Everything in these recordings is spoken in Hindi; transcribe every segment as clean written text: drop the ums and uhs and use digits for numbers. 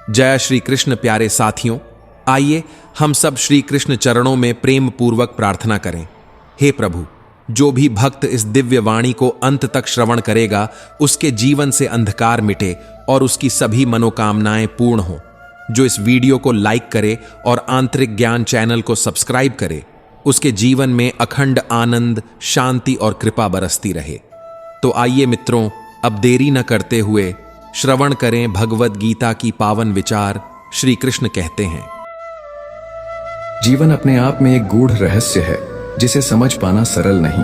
जय श्री कृष्ण। प्यारे साथियों, आइए हम सब श्री कृष्ण चरणों में प्रेम पूर्वक प्रार्थना करें। हे प्रभु, जो भी भक्त इस दिव्य वाणी को अंत तक श्रवण करेगा, उसके जीवन से अंधकार मिटे और उसकी सभी मनोकामनाएं पूर्ण हो। जो इस वीडियो को लाइक करे और आंतरिक ज्ञान चैनल को सब्सक्राइब करे, उसके जीवन में अखंड आनंद, शांति और कृपा बरसती रहे। तो आइए मित्रों, अब देरी न करते हुए श्रवण करें भगवद गीता की पावन विचार। श्री कृष्ण कहते हैं, जीवन अपने आप में एक गूढ़ रहस्य है जिसे समझ पाना सरल नहीं।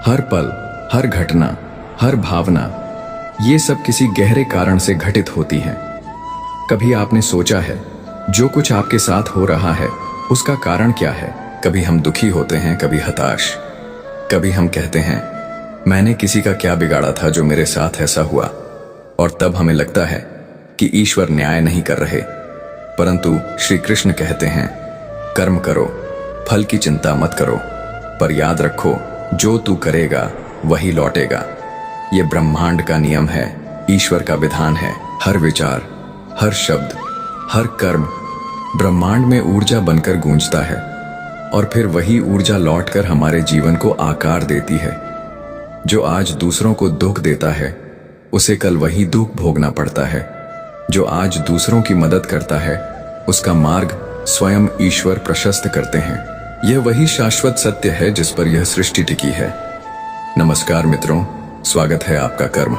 हर पल, हर घटना, हर भावना, ये सब किसी गहरे कारण से घटित होती हैं। कभी आपने सोचा है जो कुछ आपके साथ हो रहा है उसका कारण क्या है? कभी हम दुखी होते हैं, कभी हताश। कभी हम कहते हैं मैंने किसी का क्या बिगाड़ा था जो मेरे साथ ऐसा हुआ, और तब हमें लगता है कि ईश्वर न्याय नहीं कर रहे। परंतु श्री कृष्ण कहते हैं, कर्म करो, फल की चिंता मत करो, पर याद रखो जो तू करेगा वही लौटेगा। ये ब्रह्मांड का नियम है, ईश्वर का विधान है। हर विचार, हर शब्द, हर कर्म ब्रह्मांड में ऊर्जा बनकर गूंजता है और फिर वही ऊर्जा लौटकर हमारे जीवन को आकार देती है। जो आज दूसरों को दुख देता है उसे कल वही दुख भोगना पड़ता है। जो आज दूसरों की मदद करता है उसका मार्ग स्वयं ईश्वर प्रशस्त करते हैं। यह वही शाश्वत सत्य है जिस पर यह सृष्टि टिकी है। नमस्कार मित्रों, स्वागत है आपका कर्म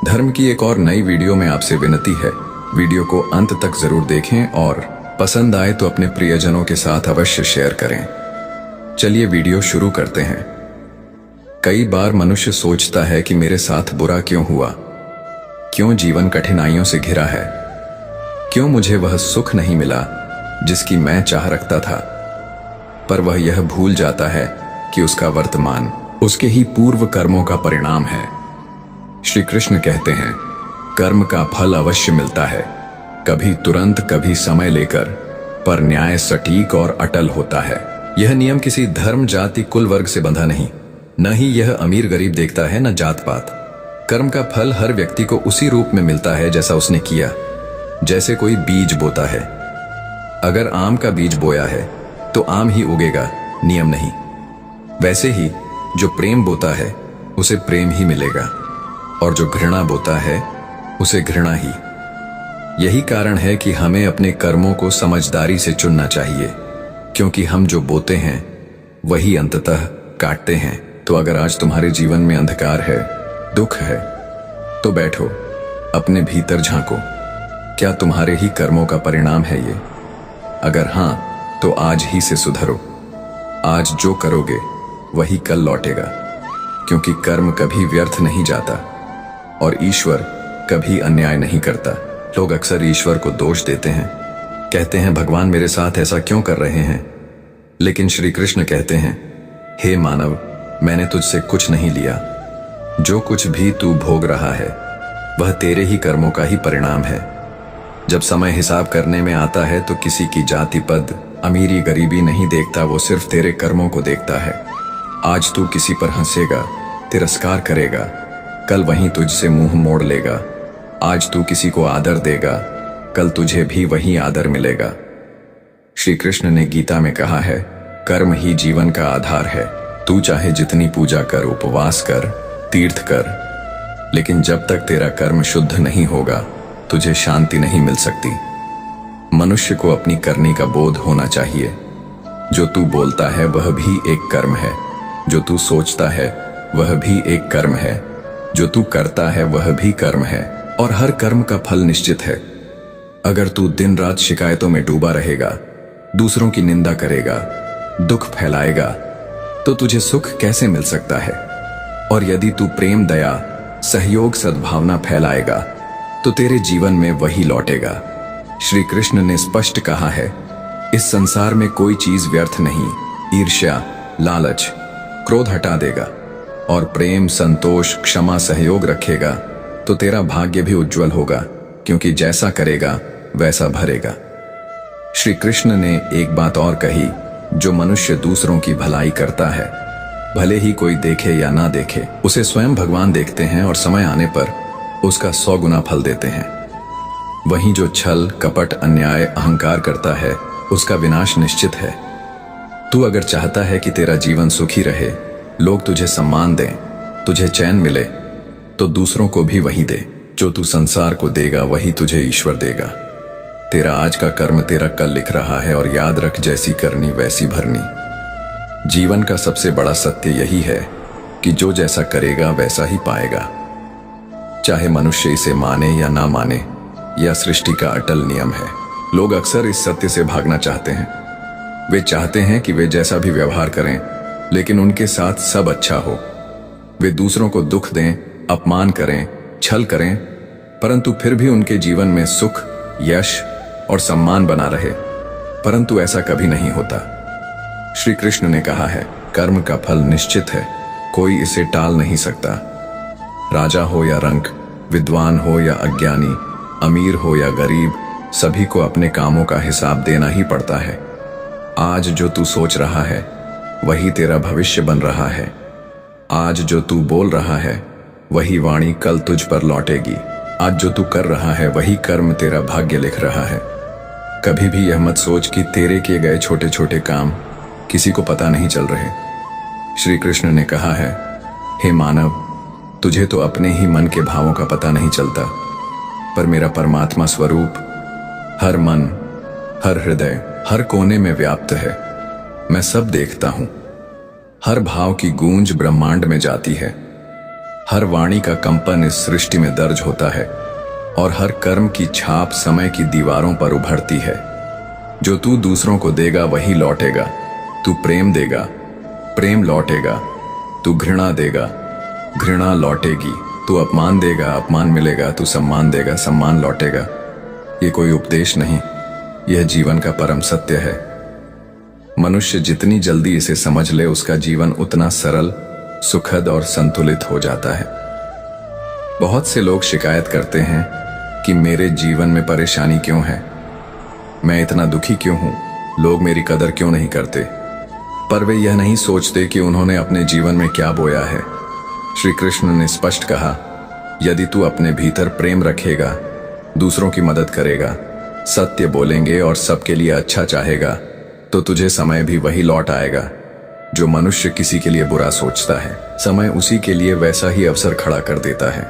धर्म की एक और नई वीडियो में। आपसे विनती है, वीडियो को अंत तक जरूर देखें और पसंद आए तो अपने प्रियजनों के साथ अवश्य शेयर करें। चलिए वीडियो शुरू करते हैं। कई बार मनुष्य सोचता है कि मेरे साथ बुरा क्यों हुआ, क्यों जीवन कठिनाइयों से घिरा है, क्यों मुझे वह सुख नहीं मिला जिसकी मैं चाह रखता था। पर वह यह भूल जाता है कि उसका वर्तमान उसके ही पूर्व कर्मों का परिणाम है। श्री कृष्ण कहते हैं, कर्म का फल अवश्य मिलता है, कभी तुरंत, कभी समय लेकर, पर न्याय सटीक और अटल होता है। यह नियम किसी धर्म, जाति, कुल, वर्ग से बंधा नहीं, न ही यह अमीर गरीब देखता है, न जात पात। कर्म का फल हर व्यक्ति को उसी रूप में मिलता है जैसा उसने किया। जैसे कोई बीज बोता है, अगर आम का बीज बोया है तो आम ही उगेगा, नियम नहीं। वैसे ही जो प्रेम बोता है उसे प्रेम ही मिलेगा, और जो घृणा बोता है उसे घृणा ही। यही कारण है कि हमें अपने कर्मों को समझदारी से चुनना चाहिए, क्योंकि हम जो बोते हैं वही अंततः काटते हैं। तो अगर आज तुम्हारे जीवन में अंधकार है, दुख है, तो बैठो, अपने भीतर झांको। क्या तुम्हारे ही कर्मों का परिणाम है ये? अगर हां, तो आज ही से सुधरो। आज जो करोगे वही कल लौटेगा, क्योंकि कर्म कभी व्यर्थ नहीं जाता और ईश्वर कभी अन्याय नहीं करता। लोग अक्सर ईश्वर को दोष देते हैं, कहते हैं भगवान मेरे साथ ऐसा क्यों कर रहे हैं। लेकिन श्री कृष्ण कहते हैं, हे मानव, मैंने तुझसे कुछ नहीं लिया। जो कुछ भी तू भोग रहा है वह तेरे ही कर्मों का ही परिणाम है। जब समय हिसाब करने में आता है तो किसी की जाति, पद, अमीरी, गरीबी नहीं देखता, वो सिर्फ तेरे कर्मों को देखता है। आज तू किसी पर हंसेगा, तिरस्कार करेगा, कल वहीं तुझसे मुंह मोड़ लेगा। आज तू किसी को आदर देगा, कल तुझे भी वही आदर मिलेगा। श्री कृष्ण ने गीता में कहा है, कर्म ही जीवन का आधार है। तू चाहे जितनी पूजा कर, उपवास कर, तीर्थ कर, लेकिन जब तक तेरा कर्म शुद्ध नहीं होगा तुझे शांति नहीं मिल सकती। मनुष्य को अपनी करनी का बोध होना चाहिए। जो तू बोलता है वह भी एक कर्म है, जो तू सोचता है वह भी एक कर्म है, जो तू करता है वह भी कर्म है, और हर कर्म का फल निश्चित है। अगर तू दिन रात शिकायतों में डूबा रहेगा, दूसरों की निंदा करेगा, दुख फैलाएगा, तो तुझे सुख कैसे मिल सकता है? और यदि तू प्रेम, दया, सहयोग, सद्भावना फैलाएगा तो तेरे जीवन में वही लौटेगा। श्री कृष्ण ने स्पष्ट कहा है, इस संसार में कोई चीज व्यर्थ नहीं। ईर्ष्या, लालच, क्रोध हटा देगा और प्रेम, संतोष, क्षमा, सहयोग रखेगा तो तेरा भाग्य भी उज्जवल होगा, क्योंकि जैसा करेगा वैसा भरेगा। श्री कृष्ण ने एक बात और कही, जो मनुष्य दूसरों की भलाई करता है, भले ही कोई देखे या ना देखे, उसे स्वयं भगवान देखते हैं और समय आने पर उसका 100 गुना फल देते हैं। वहीं जो छल कपट अन्याय अहंकार करता है उसका विनाश निश्चित है। तू अगर चाहता है कि तेरा जीवन सुखी रहे, लोग तुझे सम्मान दें, तुझे चैन मिले, तो दूसरों को भी वही दे। जो तू संसार को देगा वही तुझे ईश्वर देगा। तेरा आज का कर्म तेरा कल लिख रहा है, और याद रख, जैसी करनी वैसी भरनी। जीवन का सबसे बड़ा सत्य यही है कि जो जैसा करेगा वैसा ही पाएगा, चाहे मनुष्य इसे माने या ना माने। यह सृष्टि का अटल नियम है। लोग अक्सर इस सत्य से भागना चाहते हैं। वे चाहते हैं कि वे जैसा भी व्यवहार करें, लेकिन उनके साथ सब अच्छा हो। वे दूसरों को दुख दें, अपमान करें, छल करें, परंतु फिर भी उनके जीवन में सुख, यश और सम्मान बना रहे। परंतु ऐसा कभी नहीं होता। श्री कृष्ण ने कहा है, कर्म का फल निश्चित है, कोई इसे टाल नहीं सकता। राजा हो या रंक, विद्वान हो या अज्ञानी, अमीर हो या गरीब, सभी को अपने कामों का हिसाब देना ही पड़ता है। आज जो तू सोच रहा है वही तेरा भविष्य बन रहा है। आज जो तू बोल रहा है वही वाणी कल तुझ पर लौटेगी। आज जो तू कर रहा है वही कर्म तेरा भाग्य लिख रहा है। कभी भी यह मत सोच कि तेरे किए गए छोटे छोटे काम किसी को पता नहीं चल रहे। श्री कृष्ण ने कहा है, हे मानव, तुझे तो अपने ही मन के भावों का पता नहीं चलता, पर मेरा परमात्मा स्वरूप हर मन, हर हृदय, हर कोने में व्याप्त है। मैं सब देखता हूं। हर भाव की गूंज ब्रह्मांड में जाती है। हर वाणी का कंपन इस सृष्टि में दर्ज होता है, और हर कर्म की छाप समय की दीवारों पर उभरती है। जो तू दूसरों को देगा वही लौटेगा। तू प्रेम देगा, प्रेम लौटेगा। तू घृणा देगा, घृणा लौटेगी। तू अपमान देगा, अपमान मिलेगा। तू सम्मान देगा, सम्मान लौटेगा। ये कोई उपदेश नहीं, यह जीवन का परम सत्य है। मनुष्य जितनी जल्दी इसे समझ ले, उसका जीवन उतना सरल, सुखद और संतुलित हो जाता है। बहुत से लोग शिकायत करते हैं कि मेरे जीवन में परेशानी क्यों है, मैं इतना दुखी क्यों हूं, लोग मेरी कदर क्यों नहीं करते। पर वे यह नहीं सोचते कि उन्होंने अपने जीवन में क्या बोया है। श्री कृष्ण ने स्पष्ट कहा, यदि तू अपने भीतर प्रेम रखेगा, दूसरों की मदद करेगा, सत्य बोलेंगे और सबके लिए अच्छा चाहेगा, तो तुझे समय भी वही लौट आएगा जो मनुष्य किसी के लिए बुरा सोचता है। समय उसी के लिए वैसा ही अवसर खड़ा कर देता है।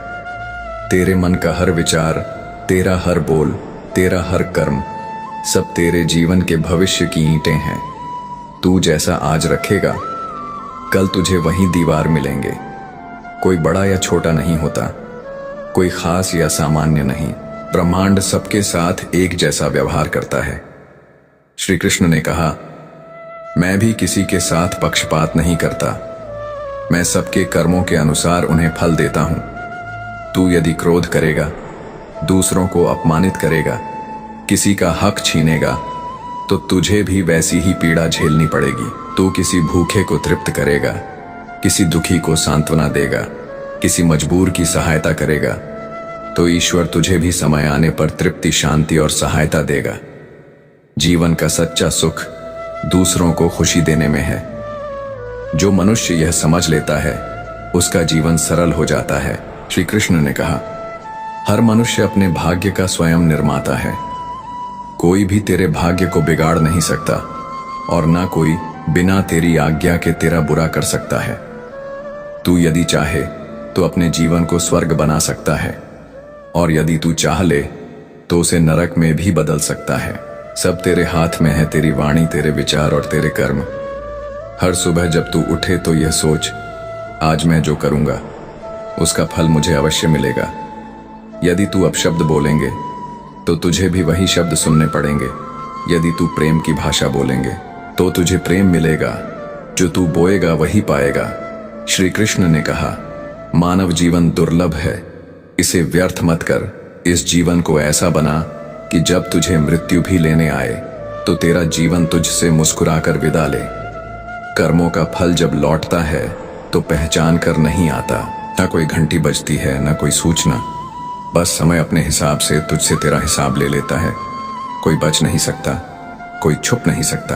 तेरे मन का हर विचार, तेरा हर बोल, तेरा हर कर्म, सब तेरे जीवन के भविष्य की ईंटें हैं। तू जैसा आज रखेगा, कल तुझे वही दीवार मिलेंगे। कोई बड़ा या छोटा नहीं होता, कोई खास या सामान्य नहीं। ब्रह्मांड सबके साथ एक जैसा व्यवहार करता है। श्री कृष्ण ने कहा, मैं भी किसी के साथ पक्षपात नहीं करता। मैं सबके कर्मों के अनुसार उन्हें फल देता हूं। तू यदि क्रोध करेगा, दूसरों को अपमानित करेगा, किसी का हक छीनेगा, तो तुझे भी वैसी ही पीड़ा झेलनी पड़ेगी। तू किसी भूखे को तृप्त करेगा, किसी दुखी को सांत्वना देगा, किसी मजबूर की सहायता करेगा, तो ईश्वर तुझे भी समय आने पर तृप्ति, शांति और सहायता देगा। जीवन का सच्चा सुख दूसरों को खुशी देने में है। जो मनुष्य यह समझ लेता है, उसका जीवन सरल हो जाता है। श्री कृष्ण ने कहा, हर मनुष्य अपने भाग्य का स्वयं निर्माता है। कोई भी तेरे भाग्य को बिगाड़ नहीं सकता, और ना कोई बिना तेरी आज्ञा के तेरा बुरा कर सकता है। तू यदि चाहे तो अपने जीवन को स्वर्ग बना सकता है, और यदि तू चाह ले तो उसे नरक में भी बदल सकता है। सब तेरे हाथ में है, तेरी वाणी, तेरे विचार और तेरे कर्म। हर सुबह जब तू उठे तो यह सोच, आज मैं जो करूंगा उसका फल मुझे अवश्य मिलेगा। यदि तू अपशब्द बोलेंगे तो तुझे भी वही शब्द सुनने पड़ेंगे। यदि तू प्रेम की भाषा बोलेंगे तो तुझे प्रेम मिलेगा। जो तू बोएगा वही पाएगा। श्री कृष्ण ने कहा, मानव जीवन दुर्लभ है, इसे व्यर्थ मत कर। इस जीवन को ऐसा बना कि जब तुझे मृत्यु भी लेने आए तो तेरा जीवन तुझसे मुस्कुराकर विदा ले। कर्मों का फल जब लौटता है तो पहचान कर नहीं आता। ना कोई घंटी बजती है, ना कोई सूचना। बस समय अपने हिसाब से तुझसे तेरा हिसाब ले लेता है। कोई बच नहीं सकता, कोई छुप नहीं सकता।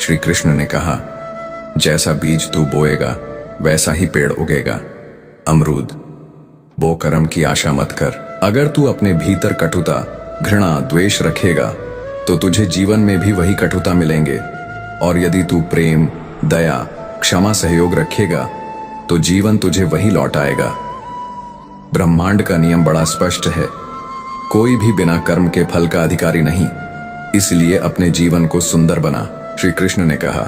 श्री कृष्ण ने कहा, जैसा बीज तू बोएगा वैसा ही पेड़ उगेगा। अमरूद बो, कर्म की आशा मत कर। अगर तू अपने भीतर कटुता, घृणा द्वेष रखेगा तो तुझे जीवन में भी वही कटुता मिलेंगे, और यदि तू प्रेम दया क्षमा सहयोग रखेगा तो जीवन तुझे वही लौट आएगा। ब्रह्मांड का नियम बड़ा स्पष्ट है, कोई भी बिना कर्म के फल का अधिकारी नहीं, इसलिए अपने जीवन को सुंदर बना। श्री कृष्ण ने कहा,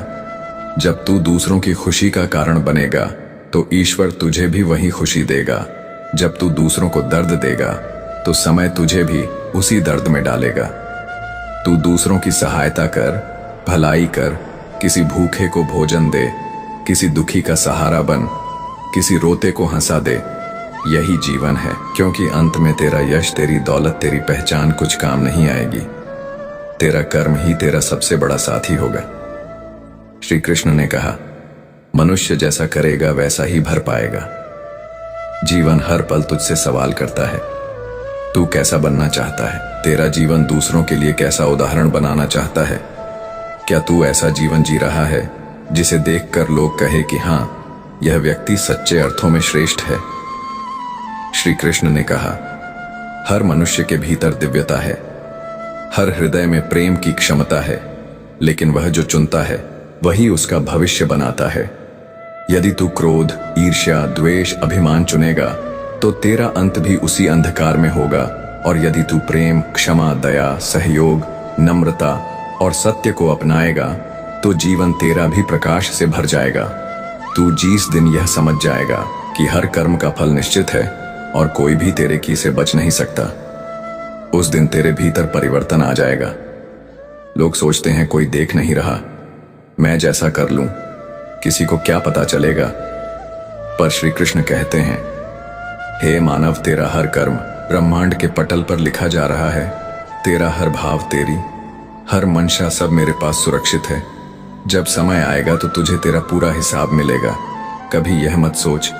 जब तू दूसरों की खुशी का कारण बनेगा तो ईश्वर तुझे भी वही खुशी देगा। जब तू दूसरों को दर्द देगा तो समय तुझे भी उसी दर्द में डालेगा। तू दूसरों की सहायता कर, भलाई कर, किसी भूखे को भोजन दे, किसी दुखी का सहारा बन, किसी रोते को हंसा दे, यही जीवन है। क्योंकि अंत में तेरा यश, तेरी दौलत, तेरी पहचान कुछ काम नहीं आएगी, तेरा कर्म ही तेरा सबसे बड़ा साथी होगा। श्री कृष्ण ने कहा, मनुष्य जैसा करेगा वैसा ही भर पाएगा। जीवन हर पल तुझसे सवाल करता है, तू कैसा बनना चाहता है? तेरा जीवन दूसरों के लिए कैसा उदाहरण बनाना चाहता है? क्या तू ऐसा जीवन जी रहा है जिसे देखकर लोग कहे कि हां, यह व्यक्ति सच्चे अर्थों में श्रेष्ठ है? श्री कृष्ण ने कहा, हर मनुष्य के भीतर दिव्यता है, हर हृदय में प्रेम की क्षमता है, लेकिन वह जो चुनता है वही उसका भविष्य बनाता है। यदि तू क्रोध, ईर्ष्या, द्वेष, अभिमान चुनेगा तो तेरा अंत भी उसी अंधकार में होगा, और यदि तू प्रेम, क्षमा, दया, सहयोग, नम्रता और सत्य को अपनाएगा तो जीवन तेरा भी प्रकाश से भर जाएगा। तू जिस दिन यह समझ जाएगा कि हर कर्म का फल निश्चित है और कोई भी तेरे की से बच नहीं सकता, उस दिन तेरे भीतर परिवर्तन आ जाएगा। लोग सोचते हैं कोई देख नहीं रहा, मैं जैसा कर लूं किसी को क्या पता चलेगा, पर श्री कृष्ण कहते हैं, हे मानव, तेरा हर कर्म ब्रह्मांड के पटल पर लिखा जा रहा है। तेरा हर भाव, तेरी हर मंशा सब मेरे पास सुरक्षित है। जब समय आएगा तो तुझे तेरा पूरा हिसाब मिलेगा। कभी यह मत सोच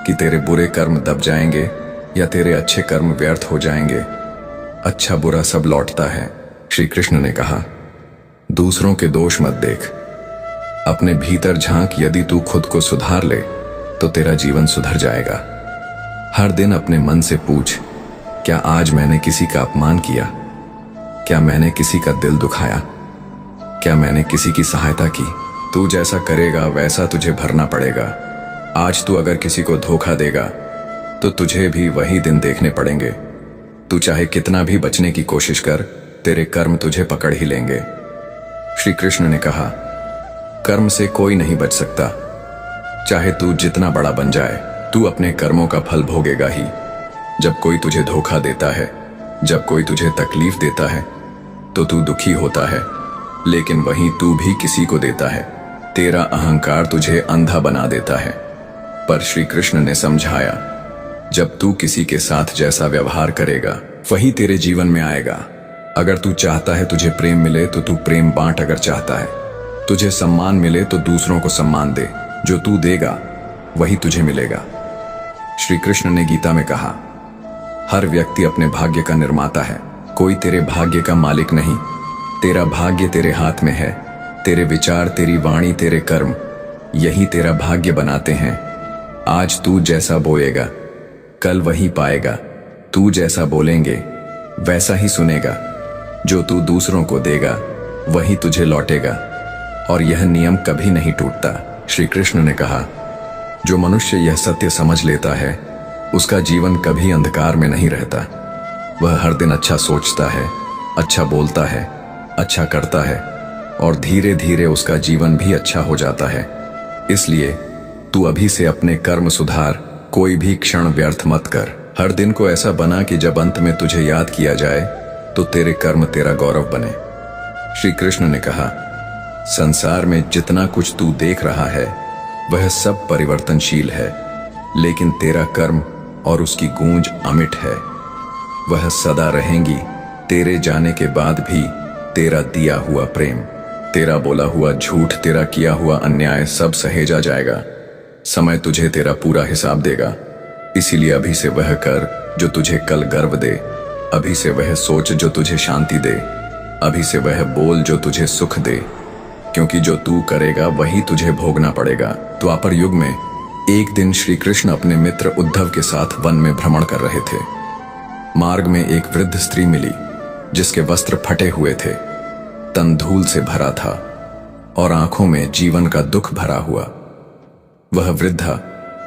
कि तेरे बुरे कर्म दब जाएंगे या तेरे अच्छे कर्म व्यर्थ हो जाएंगे। अच्छा बुरा सब लौटता है। श्री कृष्ण ने कहा, दूसरों के दोष मत देख, अपने भीतर झांक। यदि तू खुद को सुधार ले तो तेरा जीवन सुधर जाएगा। हर दिन अपने मन से पूछ, क्या आज मैंने किसी का अपमान किया? क्या मैंने किसी का दिल दुखाया? क्या मैंने किसी की सहायता की? तू जैसा करेगा वैसा तुझे भरना पड़ेगा। आज तू अगर किसी को धोखा देगा तो तुझे भी वही दिन देखने पड़ेंगे। तू चाहे कितना भी बचने की कोशिश कर, तेरे कर्म तुझे पकड़ ही लेंगे। श्री कृष्ण ने कहा, कर्म से कोई नहीं बच सकता। चाहे तू जितना बड़ा बन जाए, तू अपने कर्मों का फल भोगेगा ही। जब कोई तुझे धोखा देता है, जब कोई तुझे तकलीफ देता है तो तू दुखी होता है, लेकिन वहीं तू भी किसी को देता है। तेरा अहंकार तुझे अंधा बना देता है। पर श्री कृष्ण ने समझाया, जब तू किसी के साथ जैसा व्यवहार करेगा वही तेरे जीवन में आएगा। अगर तू चाहता है तुझे प्रेम मिले तो तू प्रेम बांट। अगर चाहता है तुझे सम्मान मिले तो दूसरों को सम्मान दे। जो तू देगा वही तुझे मिलेगा। श्री कृष्ण ने गीता में कहा, हर व्यक्ति अपने भाग्य का निर्माता है, कोई तेरे भाग्य का मालिक नहीं। तेरा भाग्य तेरे हाथ में है। तेरे विचार, तेरी वाणी, तेरे कर्म, यही तेरा भाग्य बनाते हैं। आज तू जैसा बोएगा कल वही पाएगा। तू जैसा बोलेंगे वैसा ही सुनेगा। जो तू दूसरों को देगा वही तुझे लौटेगा, और यह नियम कभी नहीं टूटता। श्री कृष्ण ने कहा, जो मनुष्य यह सत्य समझ लेता है उसका जीवन कभी अंधकार में नहीं रहता। वह हर दिन अच्छा सोचता है, अच्छा बोलता है, अच्छा करता है, और धीरे धीरे उसका जीवन भी अच्छा हो जाता है। इसलिए तू अभी से अपने कर्म सुधार, कोई भी क्षण व्यर्थ मत कर। हर दिन को ऐसा बना कि जब अंत में तुझे याद किया जाए तो तेरे कर्म तेरा गौरव बने। श्री कृष्ण ने कहा, संसार में जितना कुछ तू देख रहा है वह सब परिवर्तनशील है, लेकिन तेरा कर्म और उसकी गूंज अमिट है। वह सदा रहेंगी। तेरे जाने के बाद भी तेरा दिया हुआ प्रेम, तेरा बोला हुआ झूठ, तेरा किया हुआ अन्याय सब सहेजा जाएगा। समय तुझे तेरा पूरा हिसाब देगा। इसीलिए अभी से वह कर जो तुझे कल गर्व दे। अभी से वह सोच जो तुझे शांति दे। अभी से वह बोल जो तुझे सुख दे, क्योंकि जो तू करेगा वही तुझे भोगना पड़ेगा। द्वापर युग में एक दिन श्री कृष्ण अपने मित्र उद्धव के साथ वन में भ्रमण कर रहे थे। मार्ग में एक वृद्ध स्त्री मिली। जिसके वस्त्र फटे हुए थे, तन धूल से भरा था और आंखों में जीवन का दुख भरा हुआ। वह वृद्धा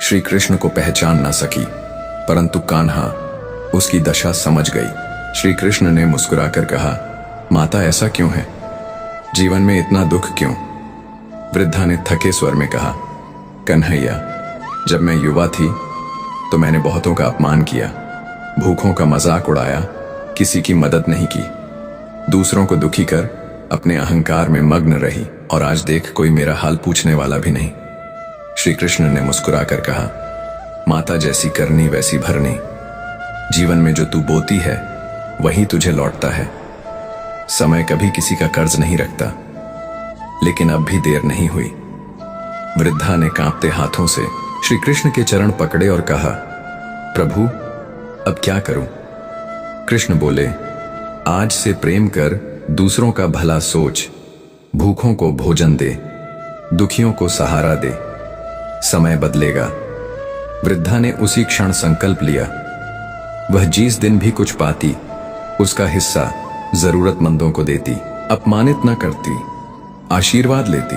श्री कृष्ण को पहचान न सकी, परंतु कान्हा उसकी दशा समझ गई। श्री कृष्ण ने मुस्कुराकर कहा, माता ऐसा क्यों है? जीवन में इतना दुख क्यों? वृद्धा ने थके स्वर में कहा, कन्हैया, जब मैं युवा थी तो मैंने बहुतों का अपमान किया, भूखों का मजाक उड़ाया, किसी की मदद नहीं की, दूसरों को दुखी कर अपने अहंकार में मग्न रही, और आज देख कोई मेरा हाल पूछने वाला भी नहीं। श्री कृष्ण ने मुस्कुराकर कहा, माता जैसी करनी वैसी भरनी, जीवन में जो तू बोती है वही तुझे लौटता है। समय कभी किसी का कर्ज नहीं रखता, लेकिन अब भी देर नहीं हुई। वृद्धा ने कांपते हाथों से श्री कृष्ण के चरण पकड़े और कहा, प्रभु अब क्या करूं? कृष्ण बोले, आज से प्रेम कर दूसरों का भला सोच, भूखों को भोजन दे, दुखियों को सहारा दे, समय बदलेगा। वृद्धा ने उसी क्षण संकल्प लिया। वह जिस दिन भी कुछ पाती उसका हिस्सा जरूरतमंदों को देती, अपमानित न करती, आशीर्वाद लेती।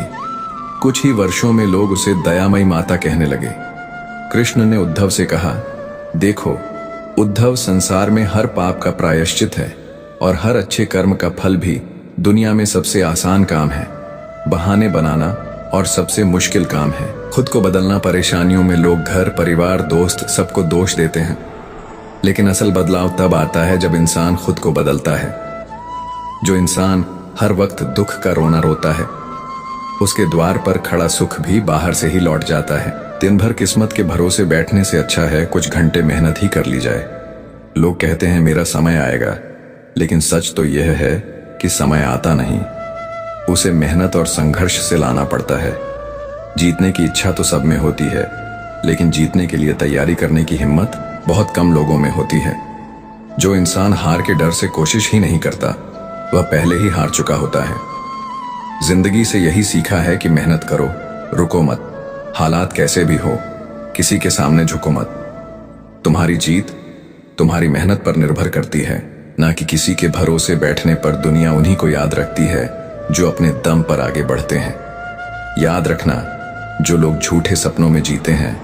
कुछ ही वर्षों में लोग उसे दयामयी माता कहने लगे। कृष्ण ने उद्धव से कहा, देखो उद्धव, संसार में हर पाप का प्रायश्चित है और हर अच्छे कर्म का फल भी दुनिया में सबसे आसान काम है। बहाने बनाना और सबसे मुश्किल काम है। खुद को बदलना, परेशानियों में लोग घर, परिवार, दोस्त सबको दोष देते हैं, लेकिन असल बदलाव तब आता है जब इंसान खुद को बदलता है। जो इंसान हर वक्त दुख का रोना रोता है, उसके द्वार पर खड़ा सुख भी बाहर से ही लौट जाता है। दिन भर किस्मत के भरोसे बैठने से अच्छा है कुछ घंटे मेहनत ही कर ली जाए। लोग कहते हैं मेरा समय आएगा, लेकिन सच तो यह है कि समय आता नहीं, उसे मेहनत और संघर्ष से लाना पड़ता है। जीतने की इच्छा तो सब में होती है, लेकिन जीतने के लिए तैयारी करने की हिम्मत बहुत कम लोगों में होती है। जो इंसान हार के डर से कोशिश ही नहीं करता, वह पहले ही हार चुका होता है। जिंदगी से यही सीखा है कि मेहनत करो, रुको मत, हालात कैसे भी हो, किसी के सामने झुको मत। तुम्हारी जीत तुम्हारी मेहनत पर निर्भर करती है, ना कि किसी के भरोसे बैठने पर। दुनिया उन्हीं को याद रखती है जो अपने दम पर आगे बढ़ते हैं। याद रखना, जो लोग झूठे सपनों में जीते हैं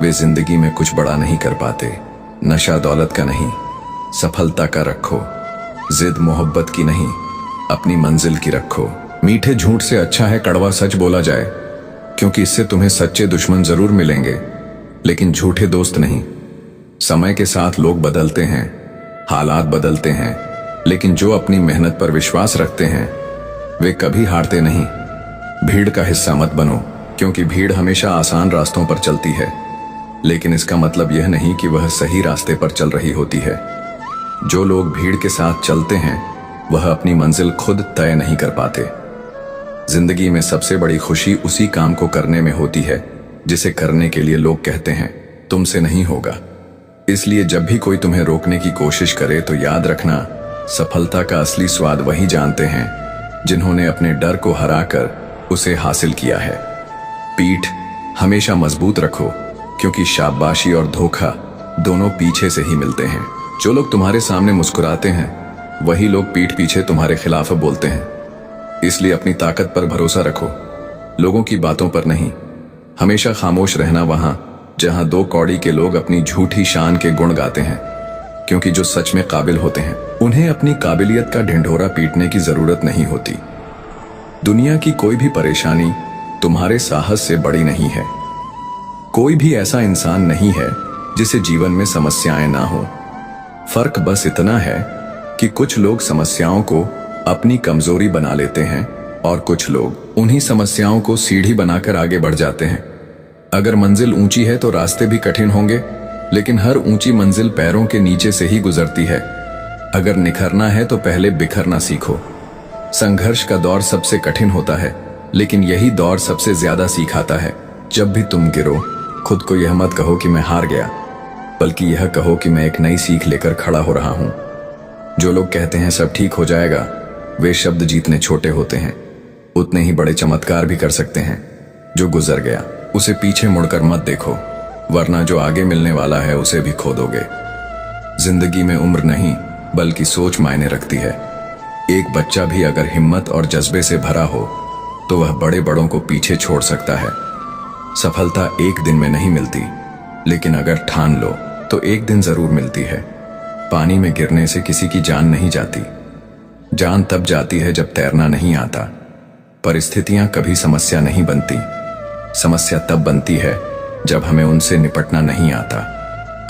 वे जिंदगी में कुछ बड़ा नहीं कर पाते। नशा दौलत का नहीं, सफलता का रखो। जिद मोहब्बत की नहीं, अपनी मंजिल की रखो। मीठे झूठ से अच्छा है कड़वा सच बोला जाए, क्योंकि इससे तुम्हें सच्चे दुश्मन जरूर मिलेंगे, लेकिन झूठे दोस्त नहीं। समय के साथ लोग बदलते हैं, हालात बदलते हैं, लेकिन जो अपनी मेहनत पर विश्वास रखते हैं वे कभी हारते नहीं। भीड़ का हिस्सा मत बनो, क्योंकि भीड़ हमेशा आसान रास्तों पर चलती है, लेकिन इसका मतलब यह नहीं कि वह सही रास्ते पर चल रही होती है। जो लोग भीड़ के साथ चलते हैं वह अपनी मंजिल खुद तय नहीं कर पाते। जिंदगी में सबसे बड़ी खुशी उसी काम को करने में होती है जिसे करने के लिए लोग कहते हैं तुमसे नहीं होगा। इसलिए जब भी कोई तुम्हें रोकने की कोशिश करे तो याद रखना, सफलता का असली स्वाद वही जानते हैं जिन्होंने अपने डर को हराकर उसे हासिल किया है। पीठ हमेशा मजबूत रखो, क्योंकि शाबाशी और धोखा दोनों पीछे से ही मिलते हैं। जो लोग तुम्हारे सामने मुस्कुराते हैं वही लोग पीठ पीछे तुम्हारे खिलाफ बोलते हैं। इसलिए अपनी ताकत पर भरोसा रखो, लोगों की बातों पर नहीं। हमेशा खामोश रहना वहां जहां दो कौड़ी के लोग अपनी झूठी शान के गुण गाते हैं, क्योंकि जो सच में काबिल होते हैं उन्हें अपनी काबिलियत का ढिंढोरा पीटने की जरूरत नहीं होती। दुनिया की कोई भी परेशानी तुम्हारे साहस से बड़ी नहीं है। कोई भी ऐसा इंसान नहीं है जिसे जीवन में समस्याएं ना हो। फर्क बस इतना है कि कुछ लोग समस्याओं को अपनी कमजोरी बना लेते हैं और कुछ लोग उन्हीं समस्याओं को सीढ़ी बनाकर आगे बढ़ जाते हैं। अगर मंजिल ऊंची है तो रास्ते भी कठिन होंगे, लेकिन हर ऊंची मंजिल पैरों के नीचे से ही गुजरती है। अगर निखरना है तो पहले बिखरना सीखो। संघर्ष का दौर सबसे कठिन होता है, लेकिन यही दौर सबसे ज्यादा सिखाता है। जब भी तुम गिरो, खुद को यह मत कहो कि मैं हार गया, बल्कि यह कहो कि मैं एक नई सीख लेकर खड़ा हो रहा हूं। जो लोग कहते हैं सब ठीक हो जाएगा, वे शब्द जितने छोटे होते हैं उतने ही बड़े चमत्कार भी कर सकते हैं। जो गुजर गया उसे पीछे मुड़कर मत देखो, वरना जो आगे मिलने वाला है उसे भी खो दोगे। जिंदगी में उम्र नहीं बल्कि सोच मायने रखती है। एक बच्चा भी अगर हिम्मत और जज्बे से भरा हो तो वह बड़े बड़ों को पीछे छोड़ सकता है। सफलता एक दिन में नहीं मिलती, लेकिन अगर ठान लो तो एक दिन जरूर मिलती है। पानी में गिरने से किसी की जान नहीं जाती। जान तब जाती है जब तैरना नहीं आता। परिस्थितियां कभी समस्या नहीं बनती। समस्या तब बनती है जब हमें उनसे निपटना नहीं आता।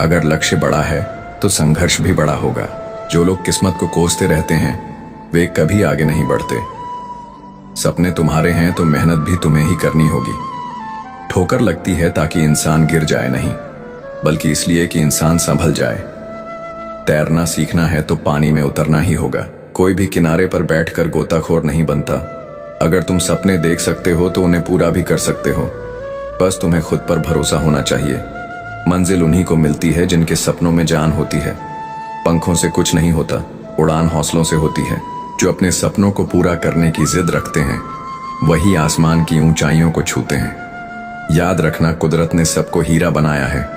अगर लक्ष्य बड़ा है तो संघर्ष भी बड़ा होगा। जो लोग किस्मत को कोसते रहते हैं वे कभी आगे नहीं बढ़ते। सपने तुम्हारे हैं तो मेहनत भी तुम्हें ही करनी होगी। ठोकर लगती है ताकि इंसान गिर जाए नहीं, बल्कि इसलिए कि इंसान संभल जाए। तैरना सीखना है तो पानी में उतरना ही होगा। कोई भी किनारे पर बैठकर गोताखोर नहीं बनता। अगर तुम सपने देख सकते हो तो उन्हें पूरा भी कर सकते हो। बस तुम्हें खुद पर भरोसा होना चाहिए। मंजिल उन्हीं को मिलती है जिनके सपनों में जान होती है। पंखों से कुछ नहीं होता, उड़ान हौसलों से होती है। जो अपने सपनों को पूरा करने की जिद रखते हैं वही आसमान की ऊंचाइयों को छूते हैं। याद रखना, कुदरत ने सबको हीरा बनाया है,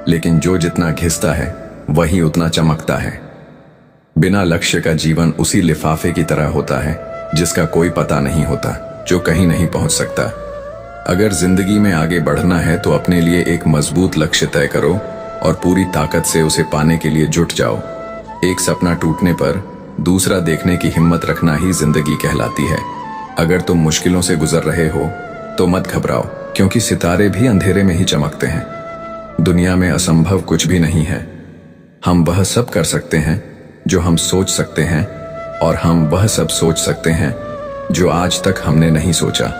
लेकिन जो जितना घिसता है वही उतना चमकता है। बिना लक्ष्य का जीवन उसी लिफाफे की तरह होता है जिसका कोई पता नहीं होता, जो कहीं नहीं पहुंच सकता। अगर जिंदगी में आगे बढ़ना है तो अपने लिए एक मजबूत लक्ष्य तय करो और पूरी ताकत से उसे पाने के लिए जुट जाओ। एक सपना टूटने पर दूसरा देखने की हिम्मत रखना ही जिंदगी कहलाती है। अगर तुम मुश्किलों से गुजर रहे हो तो मत घबराओ, क्योंकि सितारे भी अंधेरे में ही चमकते हैं। दुनिया में असंभव कुछ भी नहीं है। हम वह सब कर सकते हैं जो हम सोच सकते हैं, और हम वह सब सोच सकते हैं जो आज तक हमने नहीं सोचा।